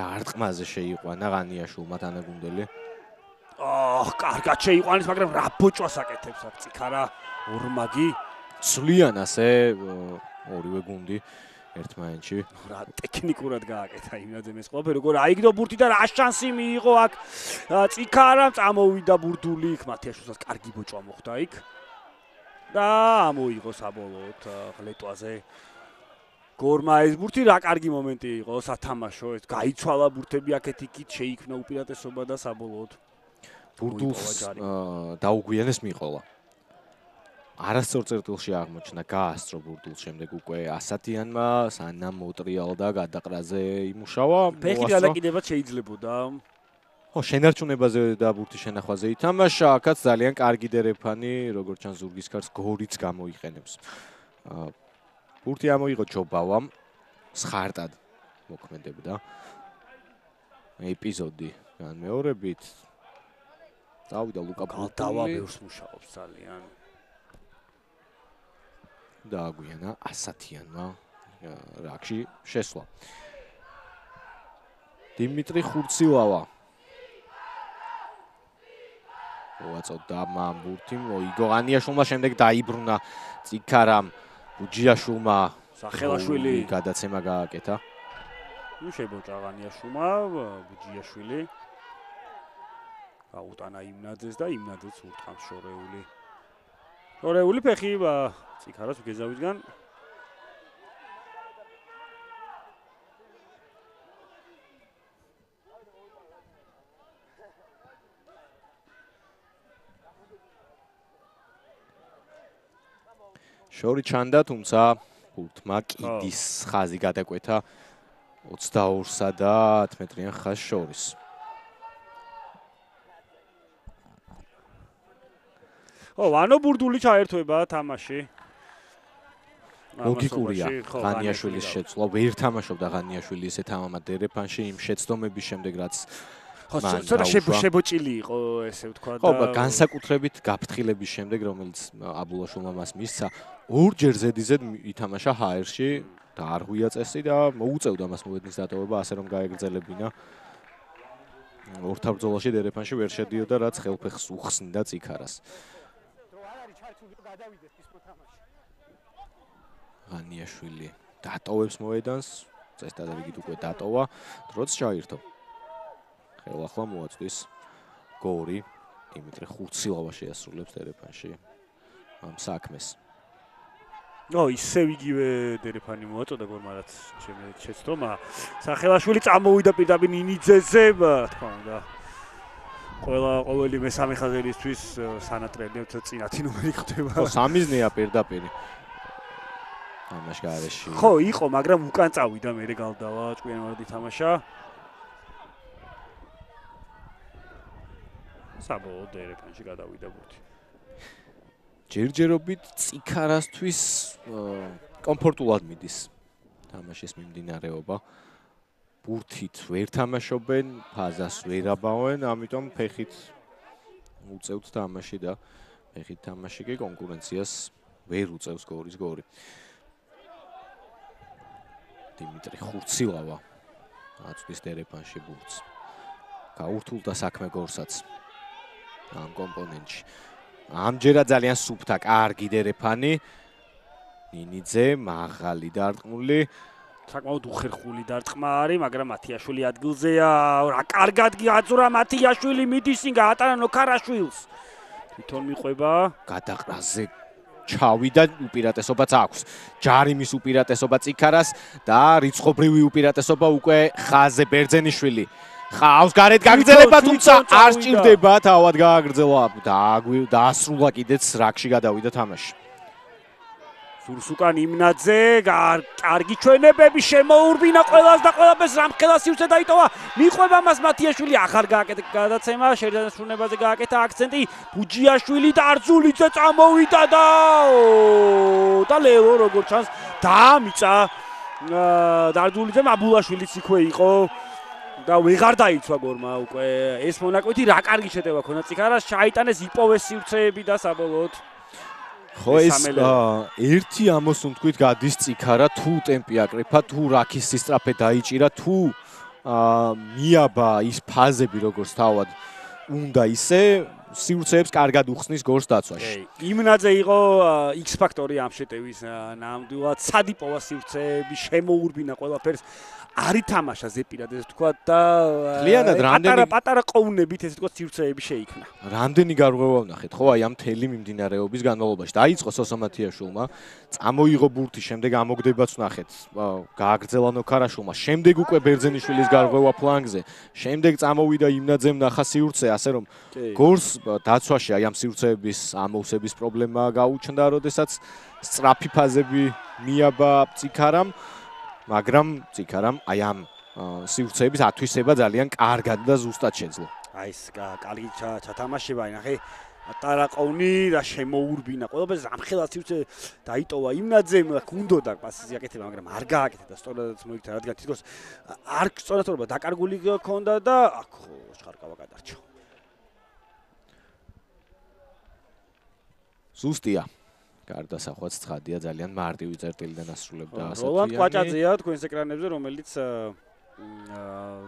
დაარტყმაზე შეიყვანა ღანიაშვილმა თანაგუნდელი კარგად შეიყვანეს მაგრამ რა ბოჭვას აკეთებს აქ წიქარა ორმაგი სვლიან ასე ორივე გუნდი ერთმანეთში რა ტექნიკურად გააკეთა იმნაძე ეს ყველაფერი როგორ აიგდო ბურთი და რა შანსი მიიღო აქ წიქარამ წამოვიდა ბურთული იქ მათიაშვილსაც კარგი ბოჭვა მოხდა იქ და ამოიღო საბოლოოდ ღლეტვაზე გორმა ეს ბურთი რა კარგი მომენტი იყო სათამაშო ეს გაიცვალა ბურთები აქეთ იქით შეიქმნა უპირატესობა და საბოლოოდ ბურთულს დაუგვიანეს მიყოლა არასწორ წერტილში აღმოჩნდა გაასწრო ბურთულს შემდეგ უკვე ასათიანმა სანამ მოტრიალდა გადაყრაზე იმუშავა ფეხი გადაკიდებაც შეიძლებოდა ხო შენარჩუნებაზე და ბურთის შენახვაზე ითამაშა აქაც ძალიან კარგი დერეფანი როგორც ჩანს ზურგის კარს გორიც გამოიყენებს ბურთი ამოიღო ჩობავამ სხარტად მოქმედებდა ეპიზოდი განმეორებით დავიდა ლუკა დავაბ ბევრს მუშაობს ძალიან დააგვიანა ასათიანმა რაკში შესვლა დიმიტრი ხურცილავა უაწოდა მამ ბურთი მოიგო ანიაშვილმა შემდეგ დაიბრუნა წიქარამ ბუჯიაშვილმა სახელაშვილი გადაცემა გააკეთა ნუ შეიბოჭა ანიაშვილმა ბუჯიაშვილი გაუტანა იმნაძეს და იმნაძეც ურტყამს შორეული ფეხი წიქარას უგეზავისგან შორი ჩანდა თუმცა ბურთმა კიდის ხაზი გადაკვეთა 22-სა და 10 მეტრიან ხაზს შორის ვანო ბურდული ჩაერთვება თამაში ლოგიკურია ღანიაშვილის შეცვლა ვერ თამაშობდა ღანიაშვილი ესე თამამად დერეფანში იმ შეცდომების შემდეგ რაც ცოტა შებოჭილი იყო ესე ვთქვა და ხო განსაკუთრებით გაფრთხილების შემდეგ რომელიც აბულაშვილმა მას მისცა ორჯერ ზედიზედ ითამაშა ჰაერში და არ ღვია წესი და მოუწევდა მას მოედნის დატოვება ასე რომ გაეგრძელებინა ორთავ ბრძოლაში დერეფანში ვერ შედიოდა რაც ხელფეხს უხსნიდა წიქარას ღანიაშვილი დატოვებს მოედანს წესდადრიგით უკვე დატოვა დროც ჩაირთო ხელახლა მოაწვის გორი დიმიტრი ხურცილავა შეასრულებს დერეფანში ამ საქმეს ისევ იგივე დერეფანი მოაწოდა გორმარაც შეცდომა სახელაშვილი წამოვიდა პირდაპირ ნინიძეზე თქმა უნდა ყოველი მესამე ხაზერისთვის სანატრელი წინათი ნომერი ხდება ხო სამიზნეა პირდაპირ ამაში გარეში ხო იყო მაგრამ უკან წავიდა მე გალდავა ჭკვიანვარდი თამაშა საბოლოო დერეფანში გადავიდა ბურთი ჯერჯერობით წიქარასთვის კომფორტულად მიდის თამაშის მიმდინარეობა ბურთით ვერ თამაშობენ ფაზას ვერ აბავენ ამიტომ ფეხით უწევთ თამაში და ფეხით თამაში კი კონკურენციას ვერ უწევს გორის გორი დიმიტრი ხურცილავა აწვის დერეფანში ბურთს გაურთულდა საქმე გორსაც ამ კომპონენტში ამჯერად ძალიან სუფთა კარგი დერეფანი ნინიძე მაღალი დარტყმული საკმაოდ უხერხული დარტყმა არის მაგრამ მათიაშვილი ადგილზეა რა კარგად გააძურა მათიაშვილი მიდის წინ გაატანა ნოქარაშვილს თვითონ მიყვება გადაყრაზე ჩავიდა უპირატესობაც აქვს ჯარიმის უპირატესობა წიქარას და რიცხობრივი უპირატესობა უკვე ხაზე ბერძენიშვილი ხავს გარეთ გაგრძელება თუმცა არ სჭირდება თავად გააგრძელა დაასრულა კიდეც რაკში გადავიდა თამაში ზურს უკან იმნაძე კარგი ჩვენებები შემოურბინა ყველას და ყველაფერს რამხელა სივრცე დაიტოვა მიყვება მას მათიაშვილი ახალ გააკეთა გადაცემა შედარებაზე გააკეთა აქცენტი ბუჯიაშვილი და არძულიძე წამოვიდა და ლელო როგორც ჩანს დაამიწა დარძულიძემ აბულაშვილიც იქვე იყო და ვეღარ დაიცვა გორმა უკვე ეს მონაკვეთი რა კარგი შეტევა ქონდა წიქარას ჩაიტანეს იპოვეს სივრცეები და საბოლოოდ ხო ეს ერთი ამოსუნ თქვით გადის წიქარა თუ ტემპი აკრიფა თუ რაქის სისწრაფე დაიჭირა თუ მიაბა ის ფაზები როგორც თავად უნდა ისე სივრცეებს კარგად უხსნის გორს დაცვაში იმნაძე იყო X ფაქტორი ამ შეტევის ნამდვილად სადიპოვა სივრცეები შემოურბინა ყველაფერს არ ითამაშა ზეპირად ეს თქვა და პატარა ყოვნებით ეს თქვა სივრცეები შეიქმნა. რამდენი გარღვევა ვნახეთ ხო აი ამ მთელი მიმდინარეობის განმავლობაში. დაიწყო სოსომათიაშვილმა, წამოიღო ბურთი, შემდეგ ამოგდებაც ვნახეთ. გააგრძელა ნოქარაშვილმა, შემდეგ უკვე ბერძენიშვილის გარღვევა ფლანგზე, შემდეგ წამოვიდა იმნაძემ ნახა სივრცე, ასე რომ გორს დაცვაში აი ამ სივრცეების ამოვსების პრობლემა გაუჩნდა, როდესაც სწრაფი ფაზები მიაბა წიქარამ, მაგრამ წიქარამ აი ამ სივრცეების ათვისება ძალიან კარგად და ზუსტად შეძლო. აი ეს კარგი ჩათამაშება, ნახე ტარაყოვნი და შემოურბინა. ყველაფერს ამხელად სივრცე დაიტოვა იმნაძემ, გუნდოდა პასის აკეთება, მაგრამ არ გააკეთა და სწორადაც მოიქცა, რადგან თითქოს არ სწორადობა დაკარგული ჰქონდა და აქ შხარკავა გადარჩა. ზუსტია. გარდასახვაც ცხადია, ძალიან მარტივი წერტილიდან ასრულებდა ასათიანი. როლანდ კვაჭაძეა თქვენს ეკრანებზე, რომელიც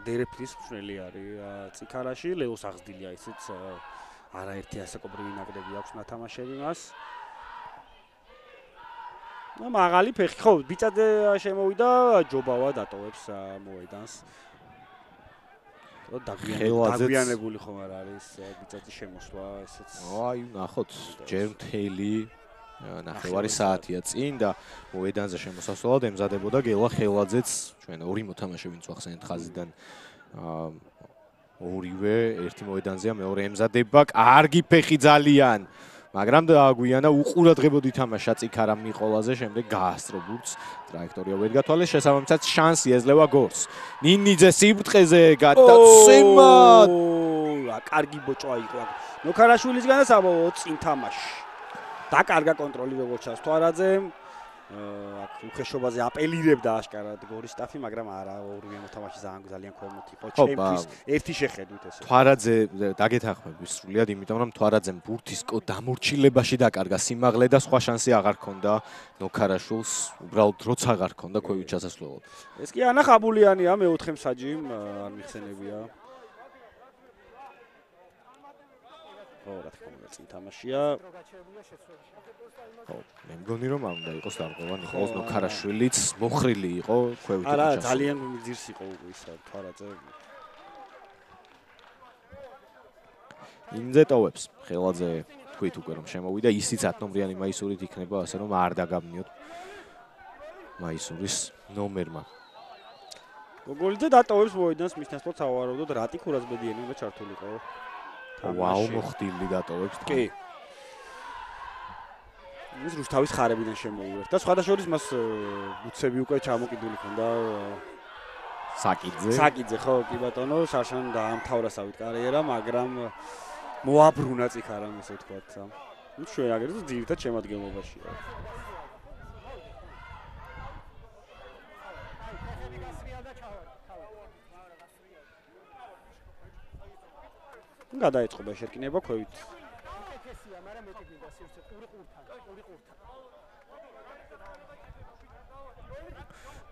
დერეფის მშრელი არის წიქარაში, ლეოს აღზრდილია ისიც არაერთი ასაკობრივი ნაკრები აქვს ნათამაშები მას. მაღალი ფეხი, ხო, ბიჭადე შემოვიდა, ჯობავა დატოვებს მოედანს. დაგვიანებული ხომ არ არის ბიჭაძის შემოსვლა, ესეც. აი, ნახოთ, ჯერ მთელი ნახევარი საათია წინ და მოედანზე შემოსასვლელად ემზადებოდა გელა ხელაძეც, ჩვენ ორი მოთამაშე ვინც ვახსენეთ ხაზიდან ორივე ერთი მოედანზეა, მეორე ემზადება, კარგი ფეხი ძალიან, მაგრამ დააგვიანა უყურადღებოდ ითამაშა წიქარამ მიყოლაზე, შემდეგ გაასწრო ბურთს, ტრაექტორია ვერ გათვალეს, შესაბამისად შანსი ეძლევა გოლს. ნინიძე სიბრტყეზე გადაცემა. კარგი ბოჭვა იყო აქ. ნოქარაშვილისგან და საბოლოოდ წინ თამაში. დაკარგა კონტროლი როგორც ჩანს თვარაძემ. აქ უხეშობაზე აპელირებდა აშკარად გორის სტაფი, მაგრამ არა, ორივე მოთამაშე ძალიან ქვემოთ იყო. ჩემთვის ერთი შეხედვით ესე. თვარაძე დაგეთანხმები სრულიად, იმიტომ რომ თვარაძემ ბურთის დამორჩილებაში დაკარგა სიმაღლე და სხვა შანსი აღარ ჰქონდა ნოქარაშვილს, უბრალოდ დროც აღარ ჰქონდა ქვევით ჩასასვლელად. ეს კი ანა ხაბულიანია, მეოთხე მსაჯი არ მიხსენებია. ხო, რა თქმა უნდა, წინ თამაშია. ხო, მე მგონი რომ არ უნდა იყოს დარღვევა, ნიკოლოზ ნოქარაშვილიც მოხრილი იყო ქვევით. არა, ძალიან მიგზირს იყო ისა თვარაძე. ინძეტოვებს ხელაძე თქვით უკვე რომ შემოვიდა, ისიც 10 ნომრიანი მაისურით იქნება, ასე რომ არ დაგაბნიოთ მაისურის ნომერმა. გოგოლიძე დატოვებს მოედანს, მის ნაცვლად სავარაუდოდ რატი ქურაზბედიანი უნდა ჩართულიყო. ვაუ, მოხდილი დატოვებს. კი. ის რუსთავის ხარებიდან შემოუერთ და სხვადასხვა მას ბუცები უკვე ჩამოკიდული ქონდა. საკიძე, ხო, კი ბატონო, შარშან დაამთავრასავით კარიერა, მაგრამ მოაბრუნა წიქარამ, ესე ვთქვათ. ნუ ჩვენ აგერზე ძირითად შემადგენლობაშია. გადაეწყობა შეკინება ქვევით.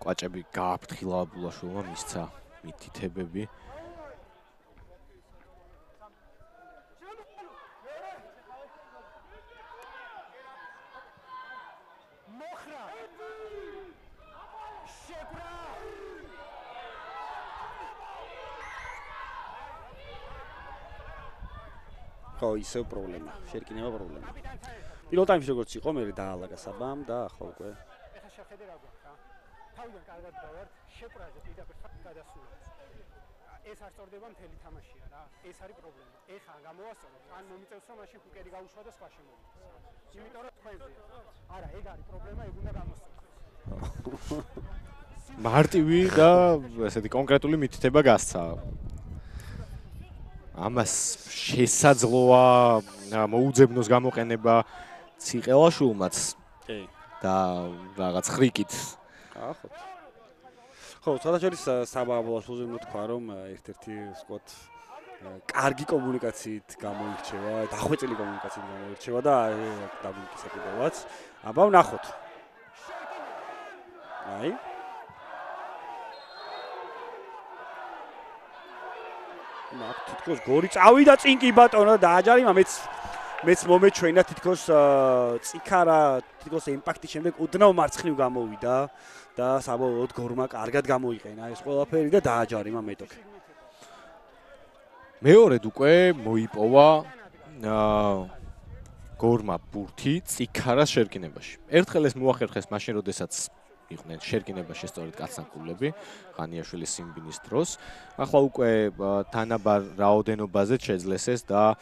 კვაჭები გააფრთხილა ბულაშვილმა, მისცა მითითებები. ხო, ისევ პრობლემა, შეკინება პრობლემა. პირველ ტაიმში როგორც იყო, მე დაალაგა საბამ და ახლა უკვე ეხა შეხედე რა გვაქვს რა. თავიდან კარგად დავარ, შეპრაზე პირდაპირ გადასულა. ეს არ სწორდება მთელი თამაშია რა. ეს არის პრობლემა. ეხა გამოვასწოროთ, ან მომიწევს რომ მაშინ ჰუკერი გაუშვა და სხვა შემოვიდეს. იმიტომ რომ თქვენზეა. არა, ეგ არის პრობლემა, ეგ უნდა გამოსწორდეს. მარტივი და ესეთი კონკრეტული მითითება გასცა. ამას შესაძლოა მოუძებნოს გამოყენება ციყელაშვილმაც. კი. და რაღაც ხრიკით. ახოთ. ხო, სადაჭერის საბაბულაშვილზე თქვა რომ ერთ-ერთი სკოთ კარგი კომუნიკაციით გამოირჩევა, დახვეწილი კომუნიკაციით გამოირჩევა და დაბლიკის ეკიდევაც. აბა ვნახოთ. აი მაგ თითქოს გორი წავიდა წინ კი ბატონო დააჯარიმა მეც მომეჩვენა თითქოს წიქარა თითქოს იმპაქტის შემდეგ უდნავ მარცხნივ გამოვიდა და საბოლოოდ გორმა კარგად გამოიყენა ეს ყველაფერი და დააჯარიმა მეტოქე. მეორედ უკვე მოიპოვა გორმა ბურთი წიქარას შერკინებაში. ერთხელ ეს მოახერხეს მაშინ როდესაც იყვნენ შერკინებაში სწორედ კაცნაკულები ღანიაშვილის სიმბინის დროს. ახლა უკვე თანაბარ რაოდენობაზე შეძლეს ეს და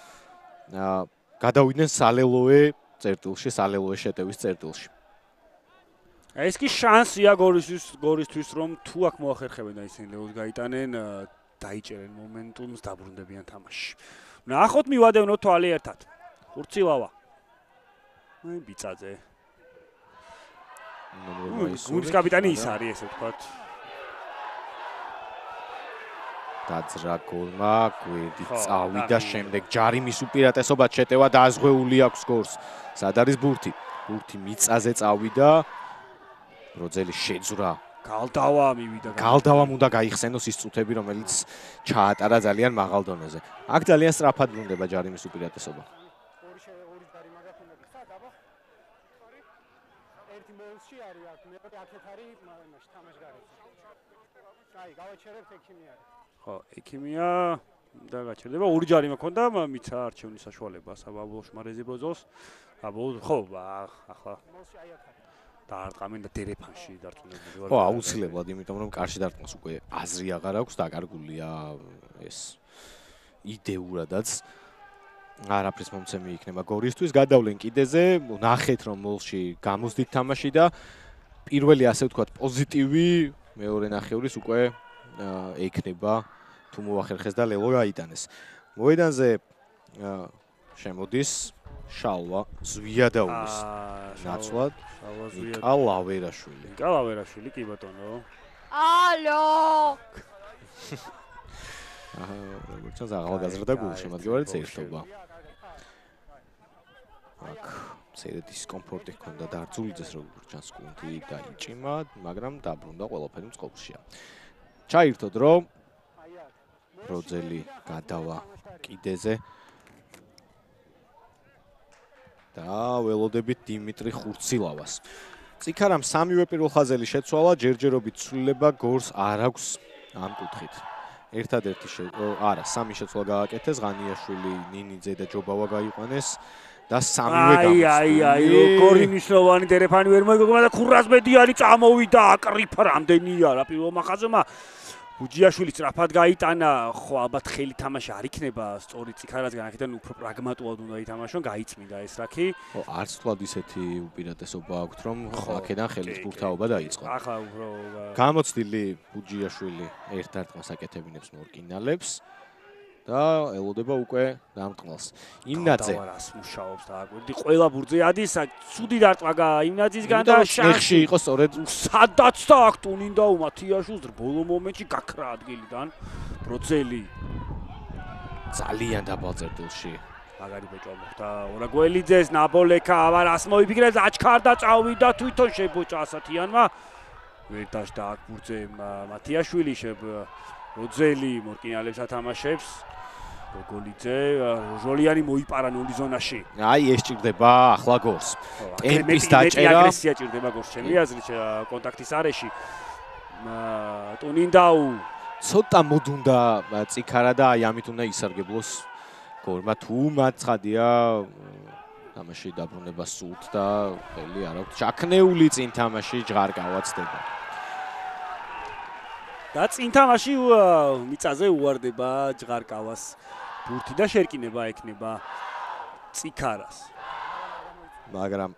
გადავიდნენ სალელოე წერტილში, სალელოე შეტევის წერტილში. ეს კი შანსია გორისთვის რომ თუ აქ მოახერხებენ და ისინი ლეოს გაიტანენ, დაიჭერენ მომენტუმს, დაბრუნდებიან თამაშში. ნახოთ მივადევნოთ თვალი ერთად. ხურცილავა. აი ბიწაძე. გუნდის კაპიტანი ის არის, ესე ვთქვათ. დაძრა გოლმა, გვერდი წავიდა, შემდეგ ჯარიმის უპირატესობად შეტევა დააზღვეული აქვს გორს. სად არის ბურთი? ბურთი მიწაზე წავიდა. როძელი შეძვრა. გალდავა მივიდა. გალდავამ უნდა გაიხსენოს ის წუთები, რომელიც ჩაატარა ძალიან მაღალ დონეზე. აქ ძალიან სწრაფად ბრუნდება ჯარიმის უპირატესობა. ერთი მოუსში არის აქ, მეორე აქეთ არის იმაში თამაშგარეთში. აი, გავაჩერებთ ექიმია. ხო, ექიმია და გაჩერდება. ორი ჯარიმა ქონდა, მიცა არჩევნის საშუალება საბაბლოშ მარეზიბოზოს. ხო, ახლა დაარტყამენ და დერეფანში დარწმუნებული ვარ. ხო, აუცილებლად, იმიტომ რომ კარში დარტყმას უკვე აზრი აღარ აქვს, დაკარგულია ეს იდეურადაც. არაფრის მომცემი იქნება გორისთვის. გადავლენ კიდეზე, ნახეთ რომ მოლში გამოსდით თამაში და პირველი ასე ვთქვათ პოზიტივი მეორე ნახევრის უკვე ექნება თუ მოახერხეს და ლელო გაიტანეს. მოედანზე შემოდის შალვა ზვიადაულის ნაცვლად იკა ლავერაშვილი. იკა ლავერაშვილი კი ბატონო. ალო. როგორც ჩანს ახალგაზრდა გულშემატკივარიც ერთობა. აქ ცერეთ დისკომფორტი ჰქონდა დარწულიძეს როგორც ჩანს გუნდი დაიჭიმა, მაგრამ დაბრუნდა ყველაფერი მწყობრშია. ჩაირთო დრო. როძელი გადავა კიდეზე. და ველოდებით დიმიტრი ხურცილავას. წიქარამ სამივე პირველ ხაზელი შეცვალა, ჯერჯერობით ცვლილება გორს არ აქვს ამ კუთხით. ერთადერთი სამი შეცვლა გააკეთეს, ღანიაშვილი, ნინიძე და ჯობავა გაიყვანეს და სამივე გამოსწორდა. აი, როგორი მნიშვნელოვანი დერეფანი ვერ მოიგონა და ქურასბედიანი წამოვიდა, აკრიფა რამდენია რა პირველმა ხაზმა. უჯიაშვილი სწრაფად გაიტანა, ხო ალბათ ხელი თამაში არ იქნება, სწორი წიქარასგან აქედან უფრო პრაგმატულად უნდა ითამაშონ, გაიწმინდა ეს რაკი. ხო, არც თვლად ისეთი უპირატესობა აქვს, რომ აქედან ხელის ბურთაობა დაიწყო. ახლა უფრო გამოცდილი უჯიაშვილი ერთ დარტყმას აკეთებინებს მორკინალებს და ელოდება უკვე დამტყმელს. იმნაძე რას მუშაობს და აკვირდი ყველა ბურთზე ადის, ცუდი დარტყმა იმნაძისგან და შეხში იყო სწორედ სადაც და აქ ტუნინდა უმათიაშვილს ბოლო მომენტში გაქრა ადგილიდან ბროძელი ძალიან დაბალ წერტილში. მაგარი ბეჭვა მოხდა ორაგველიძეს, ნაბოლეკა ავარას მოიფიქრეს, აჩქარდა წავიდა თვითონ შებოჭა ასათიანმა. ვერ დაждდა აქ ბურთზე მათიაშვილი როძელი მორკინალებს ათამაშებს. გოგოლიძე, ჟოლიანი მოიპარა 0 ზონაში. აი ეს ჭირდება ახლა გორს. ტემპის დაჭერა. აგრესია ჭირდება გორს, ჩემი აზრით, კონტაქტის არეში. ტუნინდაუ ცოტა მოდუნდა წიქარა და აი ამით უნდა ისარგებლოს გორმა. თუ მაცხადია თამაში დაბრუნება სულთ და ხელი არ აქვს. ჩაქნეული წინ თამაში ჟღარკავაცდება. და წინ თამაში მიწაზე უვარდება ჟღარკავას. ბურთი და შერკინება ექნება წიქარას. მაგრამ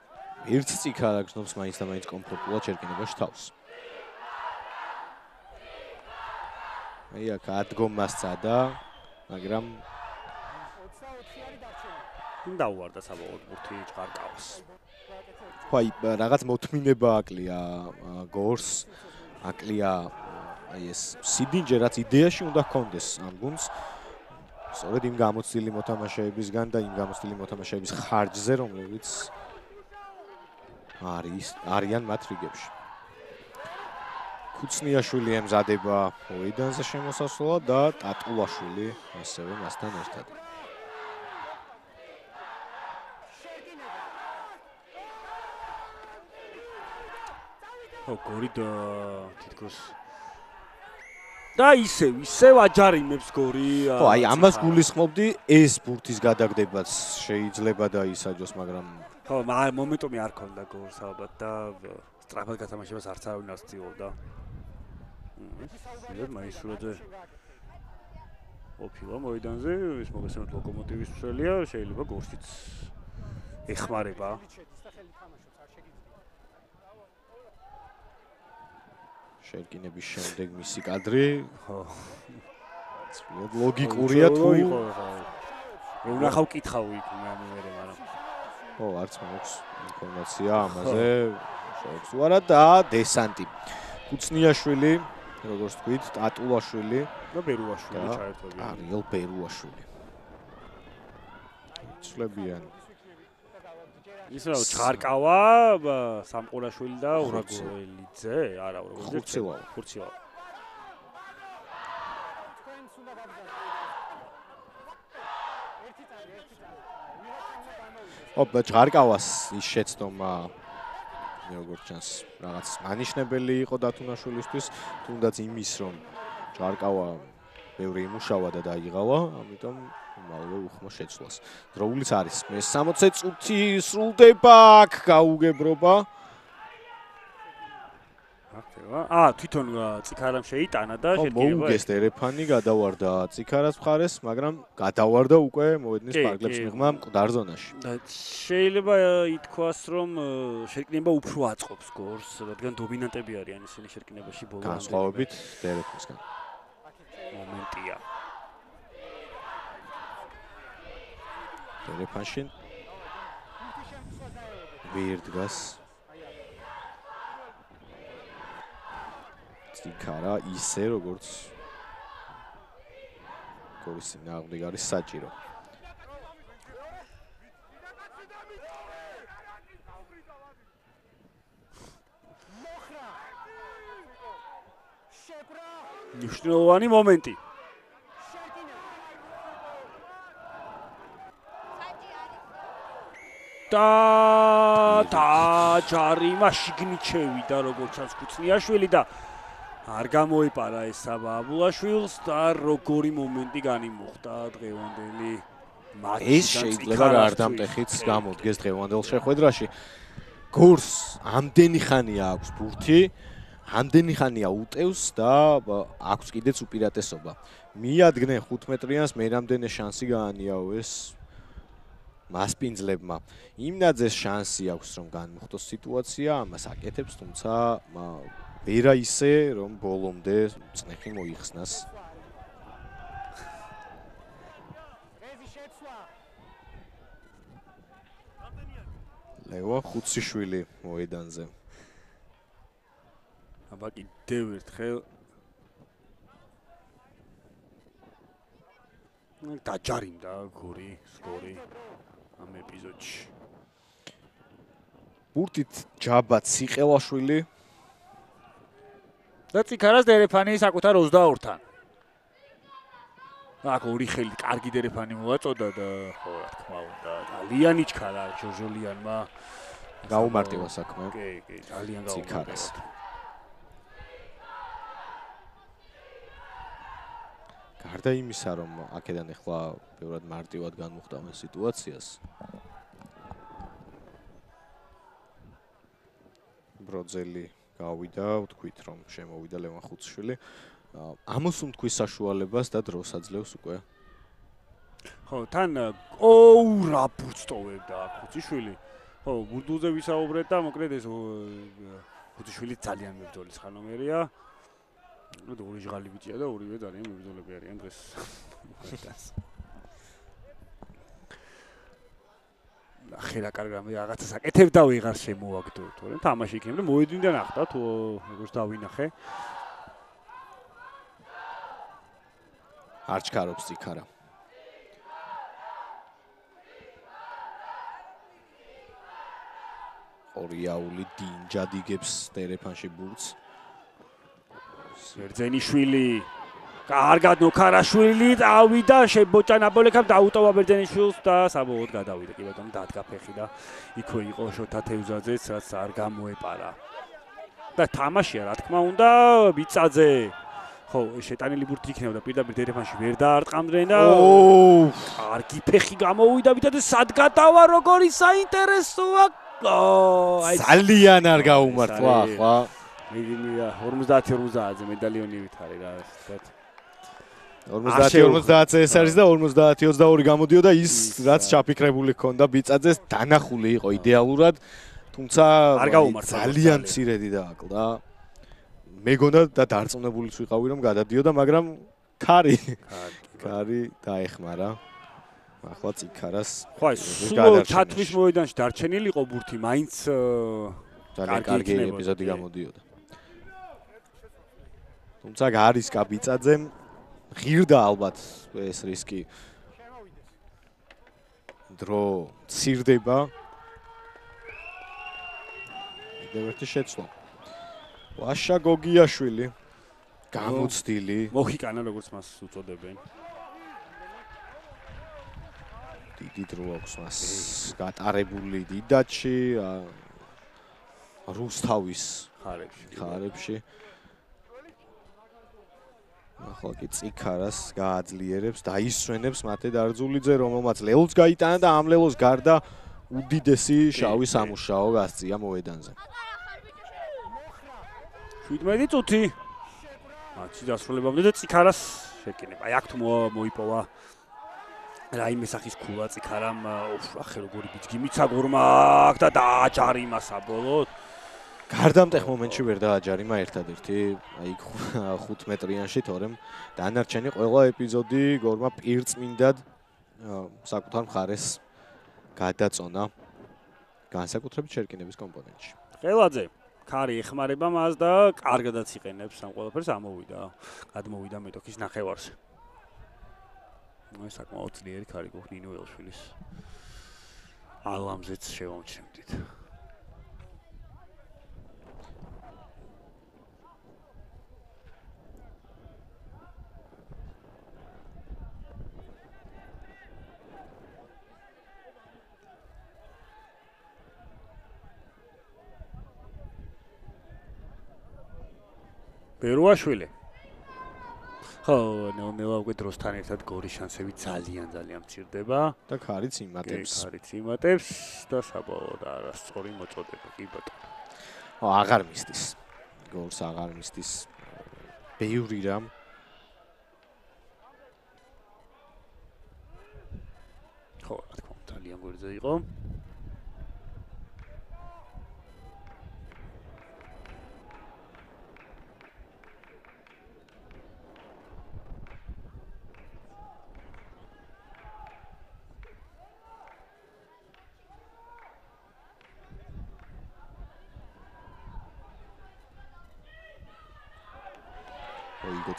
ერთი წიქარა გზნობს მაინც და მაინც კომფორტულად შერკინებაში თავს. აი აქ ადგომა სცადა, მაგრამ უნდა უვარდა საბოლოოდ ბურთი ჟღარკავას. ხო აი რაღაც მოთმინება აკლია გორს, აკლია აი ეს სიდინჯე რაც იდეაში უნდა ჰქონდეს ამ გუნდს. სწორედ იმ გამოცდილი მოთამაშეებისგან და იმ გამოცდილი მოთამაშეების ხარჯზე, რომლებიც არიან მათ რიგებში. ქუცნიაშვილი ემზადება მოედანზე შემოსასვლელად და ტატულაშვილი ასევე მასთან ერთად. ხო, გორი თითქოს და ისევ აჯარიმებს გორი. ხო, აი ამას გულისხმობდი, ეს ბურთის გადაგდებაც შეიძლება დაისაჯოს, მაგრამ ხო, მომენტუმი არ ქონდა გოლს ალბათ და სწრაფად გათამაშებას არც არავინ არ ცდილობდა. მე მაისურაძე ყოფილა მოედანზე, ის მოგესალმებით ლოკომოტივის მცველია, შეიძლება გორსიც ეხმარება. შერკინების შემდეგ მისი კადრი, ხო. ცუდად ლოგიკურია თუ ვნახავ კითხავ იქ მე მაგრამ ხო, არც მაქვს ინფორმაცია ამაზე. შეეძლო არა და დესანტი. კუცნიაშვილი, როგორც თქვით, ტატულაშვილი და ბერუაშვილი ჩაერთვებიან. არიელ ბერუაშვილი. ცლებიან. ისე რა ჩხარკავა, სამყურაშვილი და ურაგოელიძე, არა ხურცილავა. ოპა ჩხარკავას ის შეცდომა როგორც ჩანს რაღაც მანიშნებელი იყო დათუნაშვილისთვის, თუნდაც იმის რომ ჩხარკავა ბევრი იმუშავა და დაიღალა, ამიტომ მალე უხმო შეცვლას. დროულიც არის. მე 60 წუთი სრულდება აქ გაუგებრობა. თვითონ ციქარამ შეიტანა და შეკრება. მოუგეს დერეფანი გადავარდა ციქარას მხარეს, მაგრამ გადავარდა უკვე მოედნის პარკლებს მიღმა მკვდარ ზონაში. შეიძლება ითქვას, რომ შეკრება უფრო აწყობს გორს, რადგან დომინანტები არიან ისინი შეკრებაში ბოლომდე. განსხვავებით დერეფისგან. მომენტია. დერეფანში ვირდგას ციქარა ისე როგორც გორის ნაღმდეგ არის საჭირო. მნიშვნელოვანი მომენტი. და ჯარიმა შიგნით შევიდა როგორც ჩანს კუცნიაშვილი და არ გამოიპარა ეს საბაბულაშვილს და როგორი მომენტი განიმუხტა დღევანდელი მატჩში. ეს შეიძლება გარდამტეხიც გამოდგეს დღევანდელ შეხვედრაში. გორს ამდენი ხანია აქვს ბურთი, ამდენი ხანია უტევს და აქვს კიდეც უპირატესობა. მიადგნენ 5 მეტრიანს, მე რამდენი შანსი გაანიავეს მასპინძლებმა. იმნაძეს შანსი აქვს რომ განმოხტოს სიტუაცია, ამას აკეთებს, თუმცა ვერა ისე რომ ბოლომდე წნეხი მოიხსნას. ლევა ხუციშვილი მოედანზე. აბა კიდევ ერთხელ დაჯარიმდა გორი, სკორი ამ ეპიზოდში. ბურთით ჯაბა ციყელაშვილი და ციქარას დერეფანი საკუთარ 22-თან. აქ ორი ხელი კარგი დერეფანი მოვაწოდა და ხო რა თქმა უნდა, ძალიან იჩქარა ჟორჟოლიანმა. გაუმარტივა საქმე. კი, ძალიან გაუმარტივა. გარდა იმისა, რომ აქედან ახლა ბევრად მარტივად განმუხტავენ სიტუაციას. ბროძელი გავიდა, ვთქვით რომ შემოვიდა ლევან ხუციშვილი. ამას უმტკვის საშუალებას და დროს აძლევს უკვე. ხო, თან რა ბურწტოვებდა ხუციშვილი. ხო, ბურდულზე ვისაუბრეთ და მოკლედ ეს ხუციშვილი ძალიან მებრძოლის ხანომერია. და ორი ჟღალი ბიჭია და ორივე ძალიან მებრძოლები არიან დღეს. ახლა კარგად რაღაცას აკეთებდა ვიღარ შემოაგდო, თორემ თამაში იქნება და მოედნიდან ახდა თუ როგორც დავინახე. არ ჩქარობს ციქარა. ორიაული დინჯად იგებს დერეფანში ბურთს. ბერძენიშვილი კარგად ნოქარაშვილი დავიდა შებოჭანა ბოლეკამ დაუტოვა ბერძენიშვილს და საბოლოოდ გადავიდა კი ბატონო დადგა ფეხი და იქვე იყო შოთა თევზაძეც რაც არ გამოეპარა და თამაშია რა თქმა უნდა ბიცაძე ხო შეტანილი ბურთი იქნებოდა პირდაპირ დერეფანში ვერ დაარტყამდნენ და კარგი ფეხი გამოვიდა ბიცაძე სად გადავა როგორი საინტერესოა ძალიან არ გაუმართლა ახლა 50-50-ზე მედალიონივით არის რა ვთქვათ. 50-50 ეს არის და 50-22 გამოდიოდა ის რაც ჩაფიქრებული ჰქონდა ბიწაძეს დანახული იყო იდეალურად თუმცა ძალიან მცირედი დააკლდა მეგონა და დარწმუნებულიც ვიყავი რომ გადადიოდა მაგრამ ქარი დაეხმარა ახლა წიქარას ხო ეს სულ ჩათვლის მოედანში დარჩენილი იყო ბურთი მაინც ძალიან კარგი ეპიზოდი გამოდიოდა თუმცა გარის კაბიცაძემ ღირდა ალბათ ეს რისკი დრო ცირდება მიდევერთი შეცვლა ვაშა გოგიაშვილი გამოცდილი მოხიკანა როგორც მას უწოდებენ დიდი დრო აქვს მას გატარებული დიდაჩი რუსთავის ხარებში ახლა კი წიქარას გააძლიერებს და ისვენებს მათე დარძულიძე რომელმაც ლელოს გაიტანა და ამ ლელოს გარდა უდიდესი შავი სამუშაო გასწია მოედანზე 17 წუთი მატჩი დასრულებამდე და წიქარას შეკინება აი აქ თუ მოიპოვა რაიმე სახის ქულა წიქარამ ახე როგორი ბიძგი მიცა გორმა აქ და დააჭარი მას საბოლოოდ გარდამტეხ მომენტში ვერ დააჯარიმა ერთადერთი აი 5 მეტრიანში თორემ დანარჩენი ყველა ეპიზოდი გორმა პირწმინდად საკუთარ მხარეს გადაწონა განსაკუთრებით შერკინების კომპონენტში ხელაძე ქარი ეხმარება მას და კარგადაც იყენებს ამ ყველაფერს გადმოვიდა მეტოქის ნახევარზე ეს საკმაოდ ძლიერი ქარი გქონდა ნინო ელშვილის ალამზეც შევამჩნევდით ბერუაშვილი ხო ნელა უკვე დროსთან ერთად გორის შანსები ძალიან მცირდება და ქარიც იმატებს და საბოლოოდ არასწორი მოწოდება კი ბატონო აღარ მისდის გოლს აღარ მისდის ბევრი რამ ხო რა თქმა უნდა ძალიან გვერდზე იყო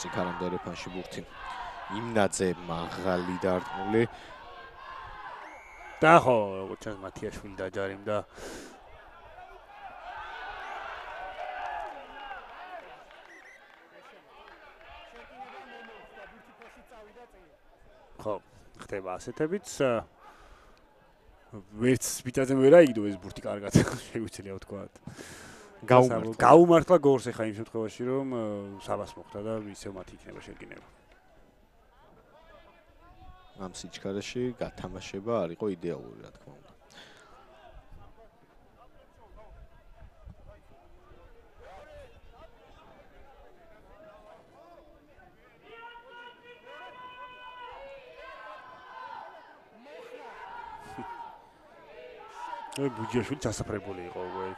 წიქარამდე ერეფანში ბურთი იმნაძე მაღალი დარტყმული და ხო როგორც ჩანს მათიაშვილი დაჯარიმდა ხო ხდება ასეთებიც ვერც ბიტაძემ ვერ აიგდო ეს ბურთი კარგად შეგვიძლია ვთქვათ გაუმართლა გორს ახლა იმ შემთხვევაში რომ საბას მოხდა და ისევ მათი იქნება შეკინება ამ სიჩქარეში გათამაშება არ იყო იდეალური რა თქმა უნდა გუჯიაშვილი დასაფრებული იყო უკვე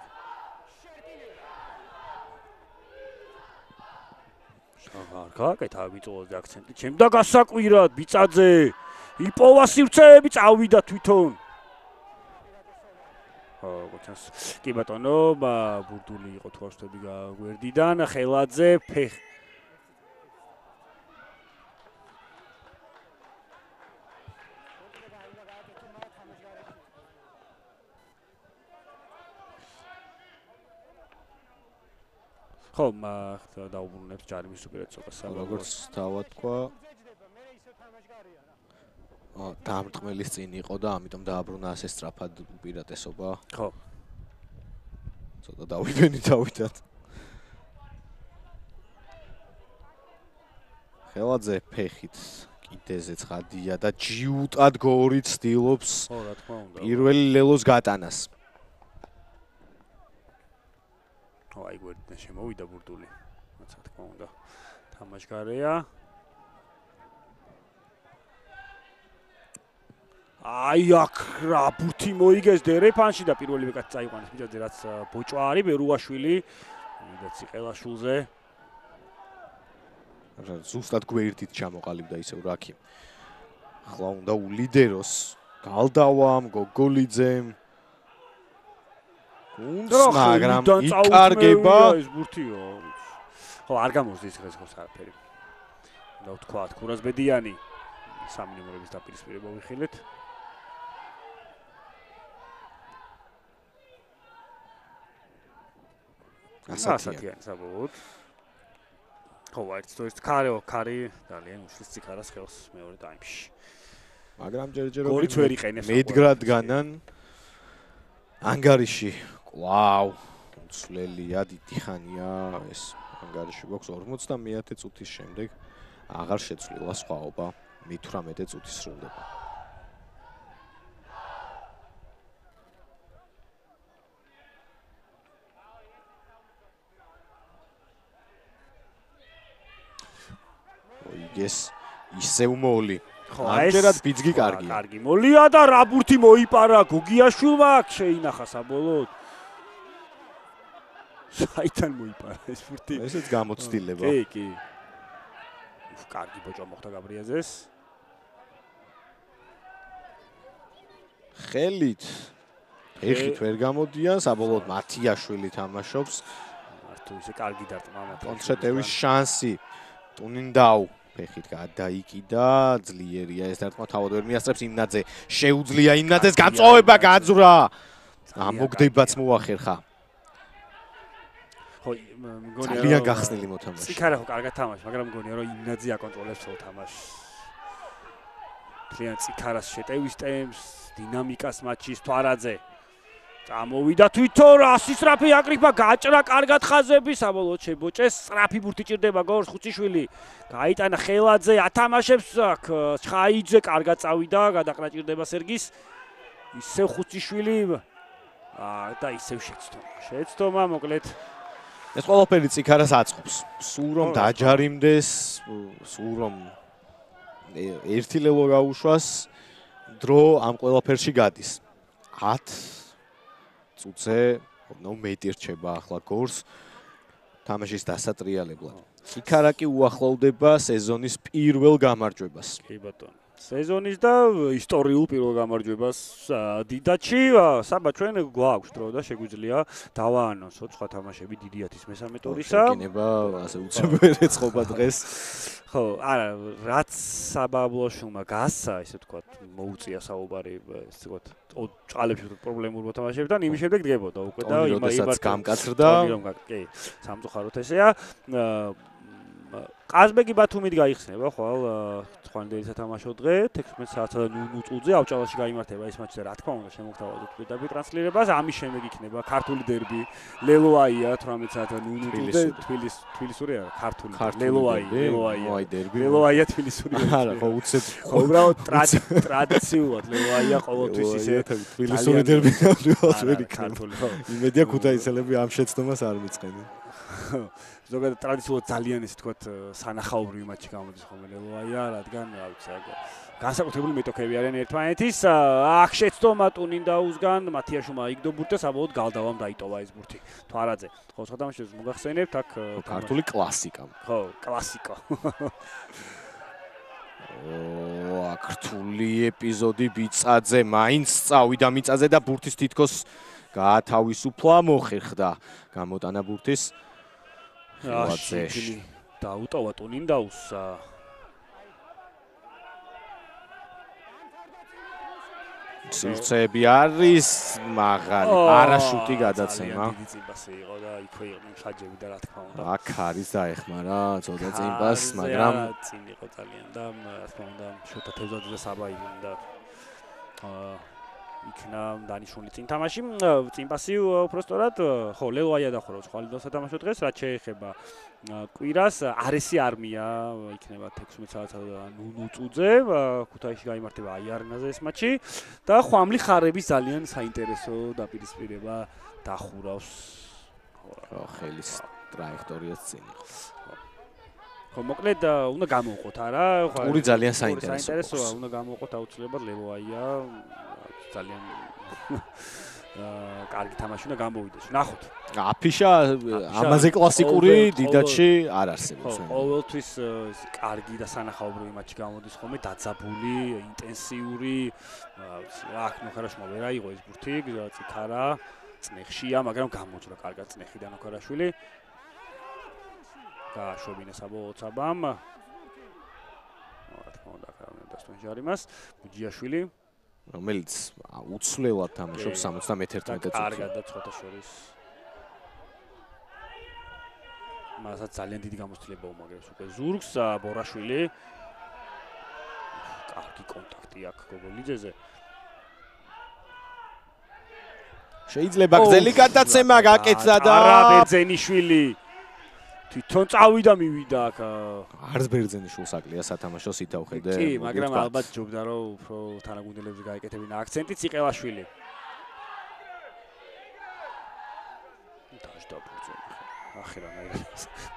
გაკეთა ვიწოვდა აქცენტი ჩემ და გასაკვირად ბიწაძე იპოვა სივრცეები წავიდა თვითონ ხო გოჩას კი ბატონო ბურდული იყო თვალშთები გვერდიდან ხელაძე ფეხ ხო დაუბრუნებს ჯარიმის უპირატესობას როგორც თავათქვა დამრტყმელის წინ იყო და ამიტომ დააბრუნა ასე სწრაფად უპირატესობა ხო ცოტა დავიბენი თავიდან ხელაძე ფეხით კიდეზე ცხადია და ჯიუტად გორი ცდილობს ხო რა თქმა უნდა პირველი ლელოს გატანას აი გვერდიდან შემოვიდა ბურდული. რაც რა თქმა უნდა თამაშგარეა. აი აქ რა ბურთი მოიგეს დერეფანში და პირველივე კაც წაიყვანეს მიჯაძე რაც ბოჭვა არის ბერუაშვილი და ციყელაშვილზე ზუსტად გვერდით ჩამოყალიბდა ისევ რაკი ახლა უნდა ულიდეროს გალდავამ გოგოლიძემ მაგრამ იკარგება ეს ბურთიო ხო არ გამოსდის ეს ხო საერთოდ და ვთქვა ქურასბედიანი სამი ნომერების დაპირისპირება ვიხილეთ ასათიან საბოლოოდ ხო ვაერტს კარი ძალიან უშლის ციხარას ხელს მეორე ტაიმში მაგრამ ჯერჯერობით მედგრადგანან ანგარიში ვაუ უცვლელია დიდი ხანია ეს ანგარიში გვაქვს 50 წუთის შემდეგ აღარ შეცვლილა სხვაობა 18 წუთი სრულდება ეს ისევ მოლი ამჯერად ბიძგი კარგია კარგი მოლია და რა ბურთი მოიპარა გოგიაშვილმა შეინახა საბოლოოდ საიდან მოიპარა ეს ბურთი ესეც გამოცდილება კი კარგი ბოჭვა მოხდა გაბრიაძეს ხელით ეხით ვერ გამოდიან საბოლოოდ მათიაშვილი თამაშობს მართო ისე კარგი დარტყმა კონტრეტევის შანსი ტუნინდაუ ფეხით გადაიკიდა ძლიერია ეს დარტყმა თავად ვერ მიასწრებს იმნაძე შეუძლია იმნაძეს გაწოვება გაძვრა ამოგდებაც მოახერხა ხო მგონია ძალიან გახსნილი მოთამაშე ციკარა ხო კარგად თამაშობს მაგრამ მგონია რომ იმნაძე აკონტროლებს თო თამაშს ძალიან ციკარას შეტევის ტემპს დინამიკას მატჩის თვარაძე წამოვიდა თვითონ რასი სწრაფი აკრიფა გაჭრა კარგად ხაზები საბოლოოდ შებოჭეს სწრაფი ბურთი ჭირდება გორს ხუციშვილი გაიტანა ხელაძე ათამაშებს აქ ჩხაიძე კარგად წავიდა გადაყრა ჭირდება სერგის ისევ ხუციშვილი და ისევ შეცდომა მოკლედ ეს ყველაფერი ციკარას აწყობს სულ რომ დაჯარიმდეს სულ რომ ერთი ლელო გაუშვას დრო ამ ყველაფერში გადის 10 წუთზე მეტი რჩება ახლა გორს თამაშის დასატრიალებლად. ციკარაკი უახლოვდება სეზონის პირველ გამარჯვებას. კი ბატონო. სეზონის და ისტორიულ პირველ გამარჯვებას დიდაჩი. საბა ჩვენ გვაქვს დრო და შეგვიძლია დავაანონსოთ სხვა თამაშები დიდი 10-ის მესამე ტურისა. შეგინება ასე უცებ ეწყობა დღეს. ხო, არა, რაც საბაბლოშულმა გასა, ესე ვთქვათ, მოუწია საუბარი, ესე ვთქვათ, ჭყალებში პრობლემურ მოთამაშეებთან, იმის შემდეგ დგებოდა უკვე და იმასაც გამკაცრდა. კი, სამწუხაროდ ესეა. ყაზბეგი ბათუმით გაიხსნება ხვალ ხვანდელი სათამაშო დღე 16 საათსა და 0 წუთზე ავჭალაში გაიმართება ეს მატჩი და რა თქმა უნდა შემოგთავაზოთ პირდაპირ ტრანსლირებას ამის შემდეგ იქნება ქართული დერბი ლელოაია 18 საათსა და 0 წუთზე თბილისური არა ქართული ლელოაია დერბი ლელოაია თბილისური არა ხო უცებ ხო უბრალოდ ტრადიციულად ლელოაია ყოველთვის ისე თბილისური დერბი გამდგოს ვერ იქნება ქართული ხო იმედია ქუთაისელები ამ შეცდომას არ მიწყენენ ზოგადად ტრადიციულად ძალიან ისე თქვათ სანახაობრივი მატჩი გამოდის ხოლმე ლელოაია, რადგან რა ვიცი, განსაკუთრებული მეტოქები არიან ერთმანეთის. აქ შეცდომა ტუნინდაუსგან, მათიაშვილმა იგდო ბურთი და საბოლოოდ გალდავამ დაიტოვა ეს ბურთი. თვარაძე. ხო, სხვა თამაშებს მოგახსენებთ, აქ ქართული კლასიკა. ხო, კლასიკა. ქართული ეპიზოდი ბიწაძე მაინც წავიდა მიწაზე და ბურთის თითქოს გაათავისუფლა, მოხერხდა გამოტანა ბურთის. აშილი დაუტოვა ტუნინდაუს სივრცეები არის მაღალი პარაშუტი გადაცემა დიდი წინბასი იყო და იქვე იყვნენ ხაჯები და რა თქმა უნდა აქ არის დაეხმარა ცოტა წინბას მაგრამ წინ იყო ძალიან და რა თქმა უნდა შოთა თევზაძე და საბა იყვნენ და იქნა დანიშნული წინ თამაში წინპასი უბრალოდ ხო ლელოაია დახურა ხვალიდო სათამაშო დღეს რაც შეეხება კვირას არესი არმია იქნება 16 საათსა და 0 წუთზე ქუთაისში გაიმართება აი არენაზე ეს მატჩი და ხვამლი ხარების ძალიან საინტერესო დაპირისპირება დახურავს ხო ხელის ტრაექტორიაც წინ იყო ხო, მოკლედ უნდა გამოვყოთ არა? პური ძალიან საინტერესოა. უნდა გამოვყოთ აუცილებლად ლევოაია ძალიან კარგი თამაში უნდა გამოვიდეს. ნახოთ. აფიშა ამაზე კლასიკური დიდათში არ არსებობს. ყოველთვის კარგი და სანახაობრივი მატჩი გამოდის ხოლმე, დაძაბული, ინტენსიური. აქ ნოქარაშვილმა ვერ აიღო ეს ბურთი, წიქარა წნეხშია, მაგრამ გამოძრა კარგად წნეხიდან ნოქარაშვილი. გააშვებინა საბოლოო საბამ. რა თქმა უნდა, ახლა დასტონ ჟარიმას, ბუჯიაშვილი რომელიც უცვლელად თამაშობს 71 წუთში. კარგად და ცოტა შორის. მასაც ძალიან დიდი გამოცდილება უმაგრებს უკვე ზურგს, ბორაშვილი. კარგი კონტაქტი აქვს გოგოლიძეზე. შეიძლება გზელი გადაცემა გაკეთდა და არა ბერძენიშვილი. თვითონ წავიდა მივიდა აქ. არც ბერძენიშვილს აკლია სათამაშოს ითავხედე. კი, მაგრამ ალბათ ჯობდა რომ უფრო თანაგუნდელებზე გაეკეთებინა აქცენტი ციყელაშვილი. დაჟდა ბურთზე. ახლა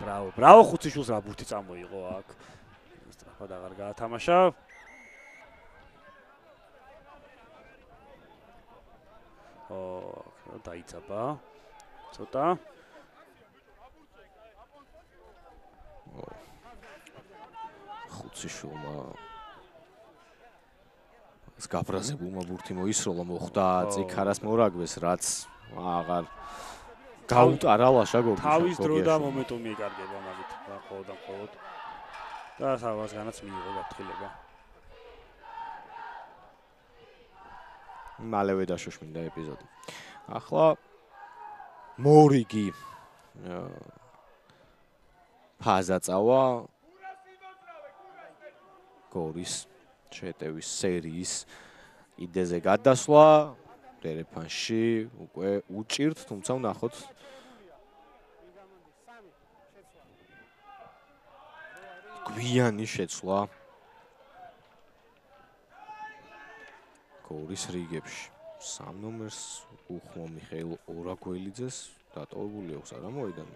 ბრავო, ბრავო ხუციშვილს რა ბურთი წამოიღო აქ. სწრაფად აღარ გაათამაშა. დაიძაბა. ცოტა ხუციშვილმა ეს გაფრაზებულმა ბურთი მოისროლა მოხდა წიქარას მორაგბეს რაც აღარ გაუტარა ლაშა გოგიშა. თავის დრო და მომენტუმი იკარგება მაგით მხოლოდ და მხოლოდ და სავაზგანაც მიიღო გაფრთხილება. მალევე დაშოშმინდა ეპიზოდი. ახლა მორიგი ფაზა წავა გორის შეტევის სერიის იდეზე გადასვლა დერეფანში უკვე უჭირთ, თუმცა ვნახოთ გვიანი შეცვლა გორის რიგებში. 3 ნომერს უხმო მიხეილ ორაგველიძეს დატოვებული აქვს არა მოედანი.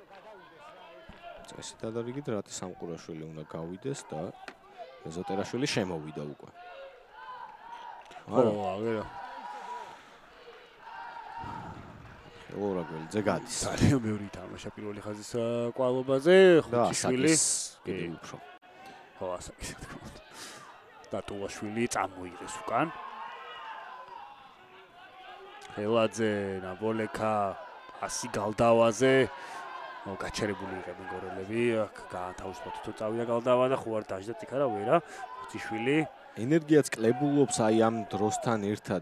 წესი დადარიგით რატი სამყურაშვილი უნდა გავიდეს და მეზოტერაშვილი შემოვიდა უკვე. არა. ორაგველიძე გადის. ძალიან ბევრი თამაშა პირველი ხაზის კვალობაზე, ხუთიშვილი კიდევ უფრო. ხო, ასაკი რა თქმა უნდა. დატოვაშვილი წამოიღეს უკან. ელაძე, ნაბოლეკა, ასი გალდავაზე გაჩერებული იღებენ გორელები, აქ გაათავისუფლოთ თუ წავიდა გალდავა და ხო არ დაждდა წიქარა ვერა, ხუციშვილი. ენერგიაც კლებულობს აი ამ დროსთან ერთად.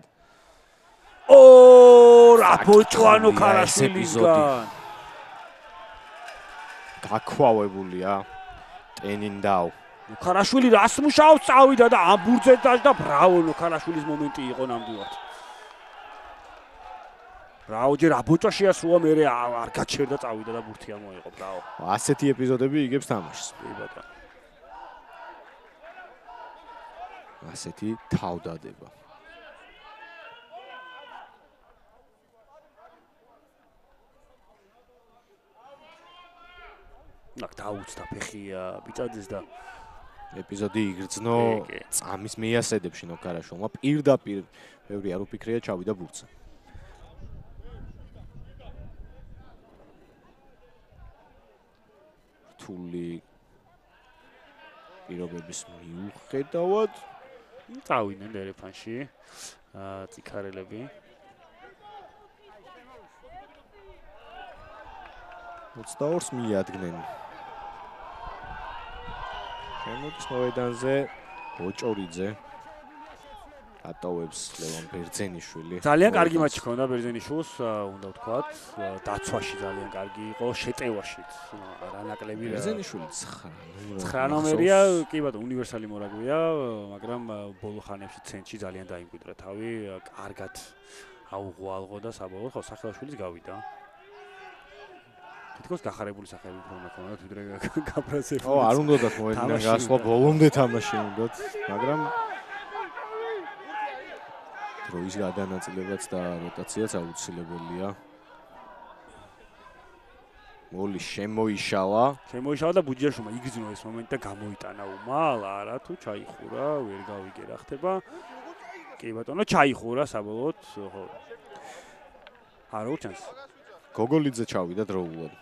რა ბოჭვანო ქარაშვილისგან. გაქვავებულია ტენინდაუ. ქარაშვილი რას მუშაობს წავიდა და ამ ბურთზე დაждდა, ბრავო ქარაშვილის მომენტი იყო ნამდვილად. ბრავო ჯერ აბოჭა შეასრულა მე არ გაჩერდა წავიდა და ბურთი ამოიღო ბრავო. ასეთი ეპიზოდები იგებს თამაშს. კი ბატონო. ასეთი თავდადება. ნაკ დაუცდა ფეხი ბიწაძეს და ეპიზოდი იგრძნო წამის მეასედებში ნოქარაშვილმა პირდაპირ ბევრი არ უფიქრია ჩავიდა ბურთზე. რთული პირობების მიუხედავად წავიდნენ დერეფანში წიქარელები. 22-ს მიადგნენ. შემოდის მოედანზე ბოჭორიძე ატოვებს ლევან ბერძენიშვილი. ძალიან კარგი მატჩი ჰქონდა ბერძენიშვილს, უნდა ვთქვათ, დაცვაში ძალიან კარგი იყო, შეტევაშიც რა ნაკლები რა. ბერძენიშვილი 9 ნომერია, კი ბატონო, უნივერსალი მორაგბია, მაგრამ ბოლო ხანებში ცენტრში ძალიან დაიმკვიდრა თავი, კარგად აუღვალღო და საბოლოოდ ხო სახელაშვილიც გავიდა. თითქოს გახარებული სახელი უფრო უნდა ქონოდა ვიდრე გაფრაზებული. არ უნდათ მოედნიდან გასვლა, ბოლომდე თამაში უნდათ, მაგრამ დროის გადანაწილებაც და როტაციაც აუცილებელია. მოლი შემოიშალა და ბუჯიაშვილმა იგრძნო ეს მომენტი და გამოიტანა უმალ, არა თუ ჩაიხურა, ვერ გავიგე რა ხდება. კი ბატონო, ჩაიხურა საბოლოოდ, ხო. არა უჩანს. გოგოლიძე ჩავიდა დროულად.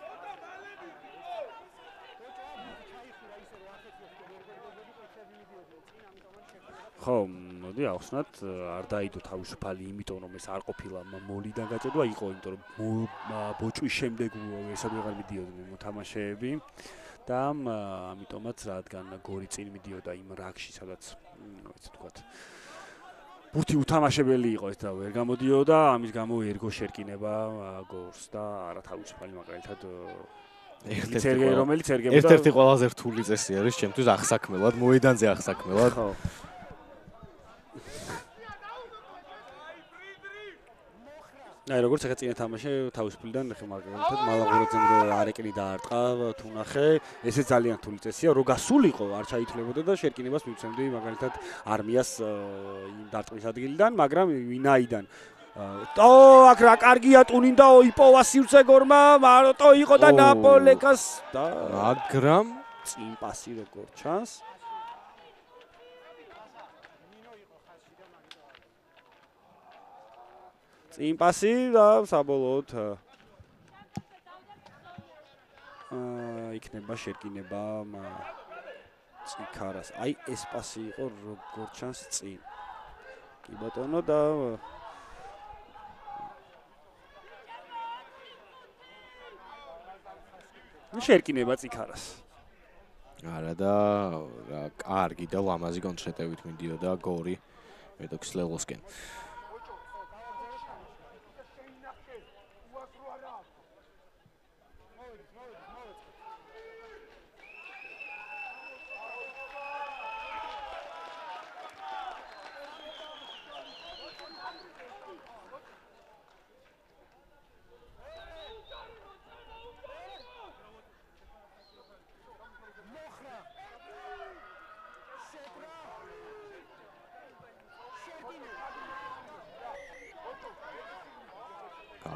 ხო, მოდი ახსნათ, არ დაიდო თავისუფალი, იმიტომ რომ ეს არ ყოფილა მოლიდან გაჭედვა, იყო, იმიტომ რომ ბოჭვის შემდეგ ესად ვეღარ მიდიოდნენ მოთამაშეები და ამიტომაც რადგან გორი წინ მიდიოდა იმ რაგში, სადაც ესე ვთქვათ, ბურთი უთამაშებელი იყო ეს და ვერ გამოდიოდა, ამის გამო ერგო შერკინება გორს და არა თავისუფალი მაგალითად რომელიც ერგებოდა ერთ-ერთი ყველაზე რთული წესი არის ჩემთვის აღსაქმელად, მოედანზე აღსაქმელად. ხო. აი როგორც ახლა წინა თამაში თავისუფლიდან ნახე მაგალითად მალაღურაძემ რო არეკნი დაარტყა თუ ნახე ესე ძალიან რთული წესია რო გასულიყო არ ჩაითვლებოდა და შერკინებას მივცემდი მაგალითად არმიას იმ დარტყმის ადგილიდან მაგრამ ვინაიდან აქ რა კარგია ტუნინდა იპოვა სივრცე გორმა მაროტო იყო და ნაპოლეკას და მაგრამ წინ პასი როგორ ჩანს იმპასი და საბოლოოდ იქნება შერკინება ციკარას. აი ეს პასი იყო როგორ ჩანს წინ. კი ბატონო და შერკინება ციკარას. არა და რა კარგი და ლამაზი კონტრეტებით მიდიოდა გორი მეტოქს ლელოსკენ.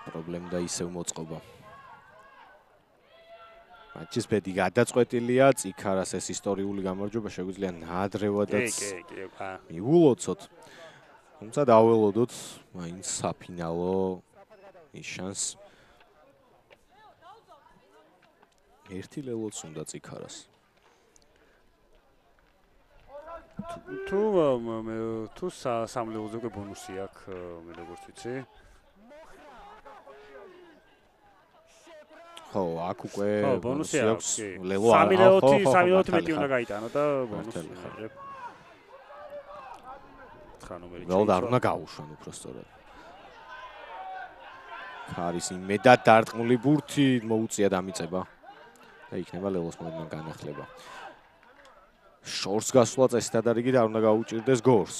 პრობლემა და ისევ მოწყობა. მატჩის ბედი გადაწყვეტილია, ციკარას ეს ისტორიული გამარჯვება შეგვიძლია ნაადრევადაც მივულოცოთ. თუმცა დაველოდოთ მაინც საფინალო ის შანს. ერთი ლელოც უნდა ციკარას. თუ სამლეულზე უკვე ბონუსი აქვს, მე როგორც ვიცი. ხო, აქ უკვე ბონუსი აქვს. ლელო 3 მეტი უნდა გაიტანო და ბონუსი ხარჯებ. ხანომერი. ველოდ არ უნდა გაუშვან უფრო სწორად. ქარის იმედად დარტყმული ბურთი მოუწია დამიწება და იქნება ლელოს მოედნიდან განახლება. შორს გასვლა წესითად არ იგი და არ უნდა გაუჭირდეს გორს.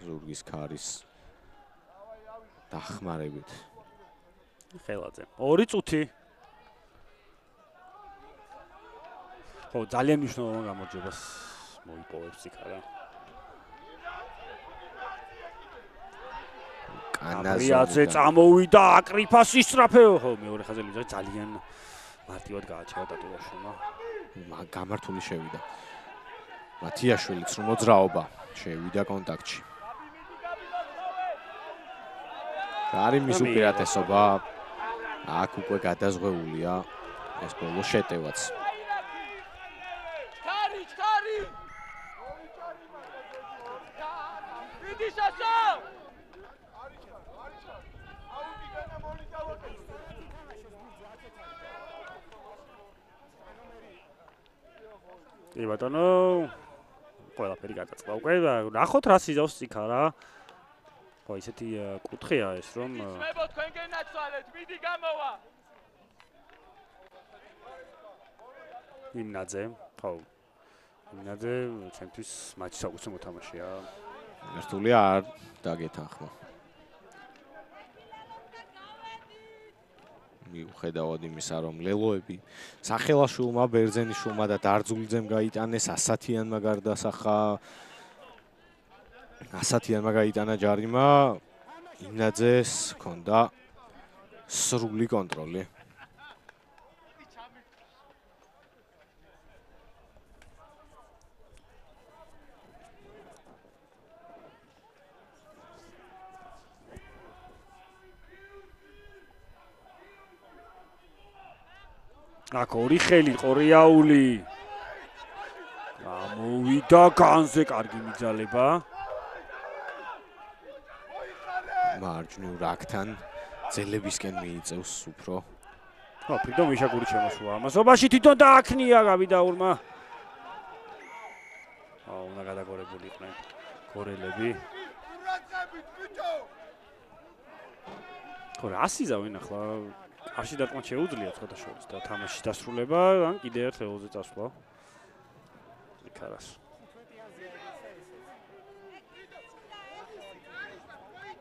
ზურგის ქარის დახმარებით. ხელაძე. 2 წუთი. ხო, ძალიან მნიშვნელოვან გამარჯვებას მოიპოვებს ციკარა. კანაზიაძე წამოვიდა აკრიფას ისტრაფეო. ხო, მეორე ხაზზე მიზა ძალიან მარტივად გააჩერა დატოვაშვილმა. გამართული შევიდა. მათიაშვილიც რომ მოძრაობა შევიდა კონტაქტში. არის მის უპირატესობა. აქ უკვე გადაზღვეულია ეს ბოლო შეტევაც. კი ბატონო, ყველაფერი გადაწყდა უკვე. ნახოთ რა სიზავს ციკარა. ხო, ისეთი კუთხეა ეს რომ მებო თქვენ გენაცვალეთ, მიდი გამოვა. იმნაძე, ხო. იმნაძე ჩემთვის მატჩის საკუთრ მოთამაშეა. ერთული არ დაგეთანხმა. მიუხედავად იმისა, რომ ლელოები სახელაშვილმა, ბერძენიშვილმა და დარძულიძემ გაიტანეს, ასათიანმა გარდასახა. ასათიანმა გაიტანა ჯარიმა, იმნაძეს ჰქონდა სრული კონტროლი. აქ ორი ხელი ყორიაული. გამოვიდა განზე კარგი მიძალება. მარჯვნივ რაკთან ძელებისკენ მიიწევს უფრო. ხო, ფრიდომ მიშაგური შემოსულა ამასობაში თვითონ დააქნია გაბიდაურმა. უნდა გადაგორებული იყვნენ გორელები. ხო, ასიზავენ ახლა. არში დარტყმა შეუძლია ცოტა შორის და თამაშის დასრულება, ან კიდე ერთ ელოზე წასვლა. იქარას.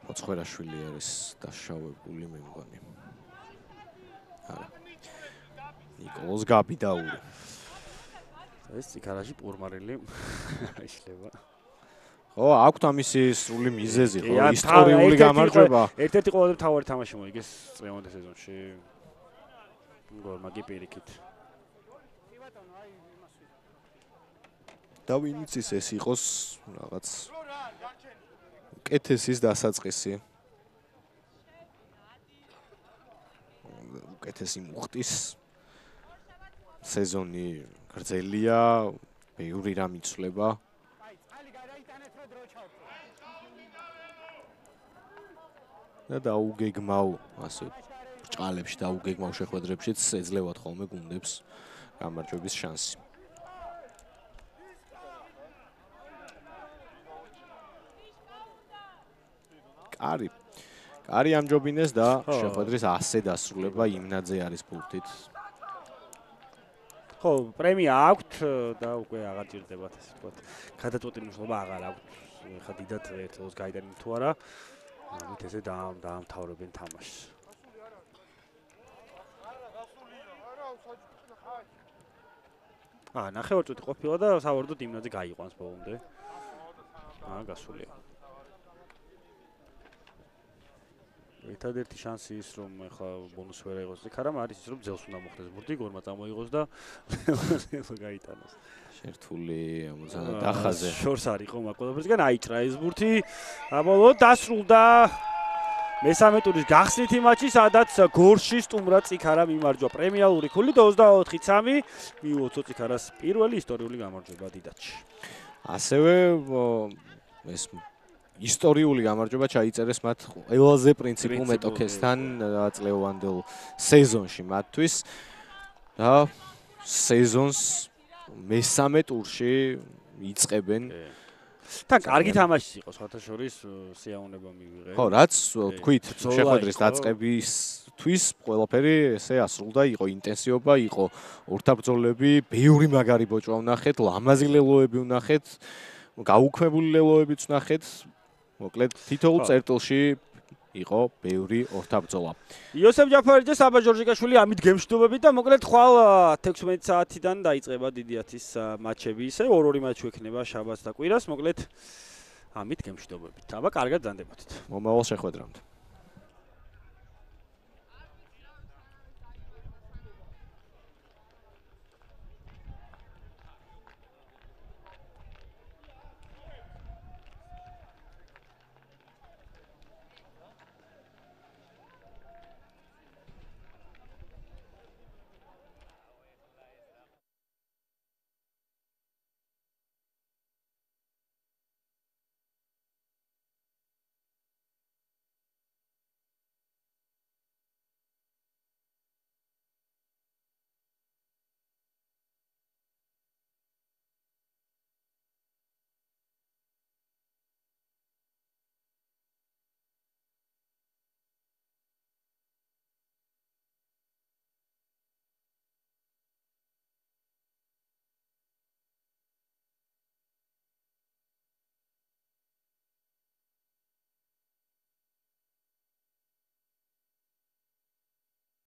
მოцხვერაშვილი არის დაშავებული მე მგონი. არა. ნიკოლოზ გაბიდაური. ეს იქარაში პურმარელი იშლება. ხო, აქვთ ამისი სრული მიზეზი, ხო, ისტორიული გამარჯვება. ერთ-ერთი ყველაზე მთავარი თამაში მოიგეს წლევანდელ სეზონში. გოლმა კი პირიქით. და ვინც ეს იყოს რაღაც უკეთესის დასაწყისი. უკეთესი მუხტის სეზონი გრძელია, ბევრი რამ იცვლება. და დაუგეგმავ ასე ბრჭყალებში დაუგეგმავ შეხვედრებშიც ეძლევათ ხოლმე გუნდებს გამარჯვების შანსი. კარი ამჯობინეს და შეხვედრის ასე დასრულება იმნაძე არის ბურთით. ხო, პრემია აქვთ და უკვე აღარ ჭირდებათ ასე ვთქვათ. გადაწყვეტილება აღარ აქვთ. ხა დიდად ერთოს გაიტანენ თუ არა. ამით ესე დაამთავრებენ თამაშს. ნახევარწუთი ყოფილა და სავარაუდოდ იმნაძე გაიყვანს ბოლომდე. გასულია. ერთადერთი შანსი ის რომ ეხლა ბონუს ვერ აიღოს იქარამ არის ის რომ ძელს უნდა მოხდეს ბურთი გორმა წამოიღოს და გაიტანოს. შერთული ამოძანა დახაზე. შორს არ იყო მაგ ყველაფერსგან აიჭრა ეს ბურთი. აბოლოდ დასრულდა მესამე ტურის გახსნითი მატჩი, სადაც გორში სტუმრად წიქარა მიმარჯვა პრემიალური ქულით 24-3 მიუვო წიქარას პირველი ისტორიული გამარჯვება დიდათში. ასევე ეს ისტორიული გამარჯვება ჩაიწერეს მათ ყველაზე პრინციპულ მეტოქესთან წლევანდელ სეზონში მათთვის და სეზონს მესამე ტურში იწყებენ. თან კარგი თამაში იყო სხვათა შორის სიაუნება მივიღე. ხო, რაც თქვით შეხვედრის დაწყებისთვის ყველაფერი ესე ასრულდა, იყო ინტენსივობა, იყო ორთაბრძოლები, ბევრი მაგარი ბოჭვა ვნახეთ, ლამაზი ლელოები ვნახეთ, გაუქმებული ლელოებიც ვნახეთ. მოკლედ თითოეულ წერტილში იყო ბევრი ორთაბრძოლა. იოსებ ჯაფარიძე, საბა ჯორჯიკაშვილი ამით გემშვიდობებით და მოკლედ ხვალ 16 საათიდან დაიწყება დიდი 10-ის მატჩები ისე 2-2 მატჩი ექნება შაბათს და კვირას მოკლედ ამით გემშვიდობებით. აბა კარგად ზანდებოდით. მომავალ შეხვედრამდე.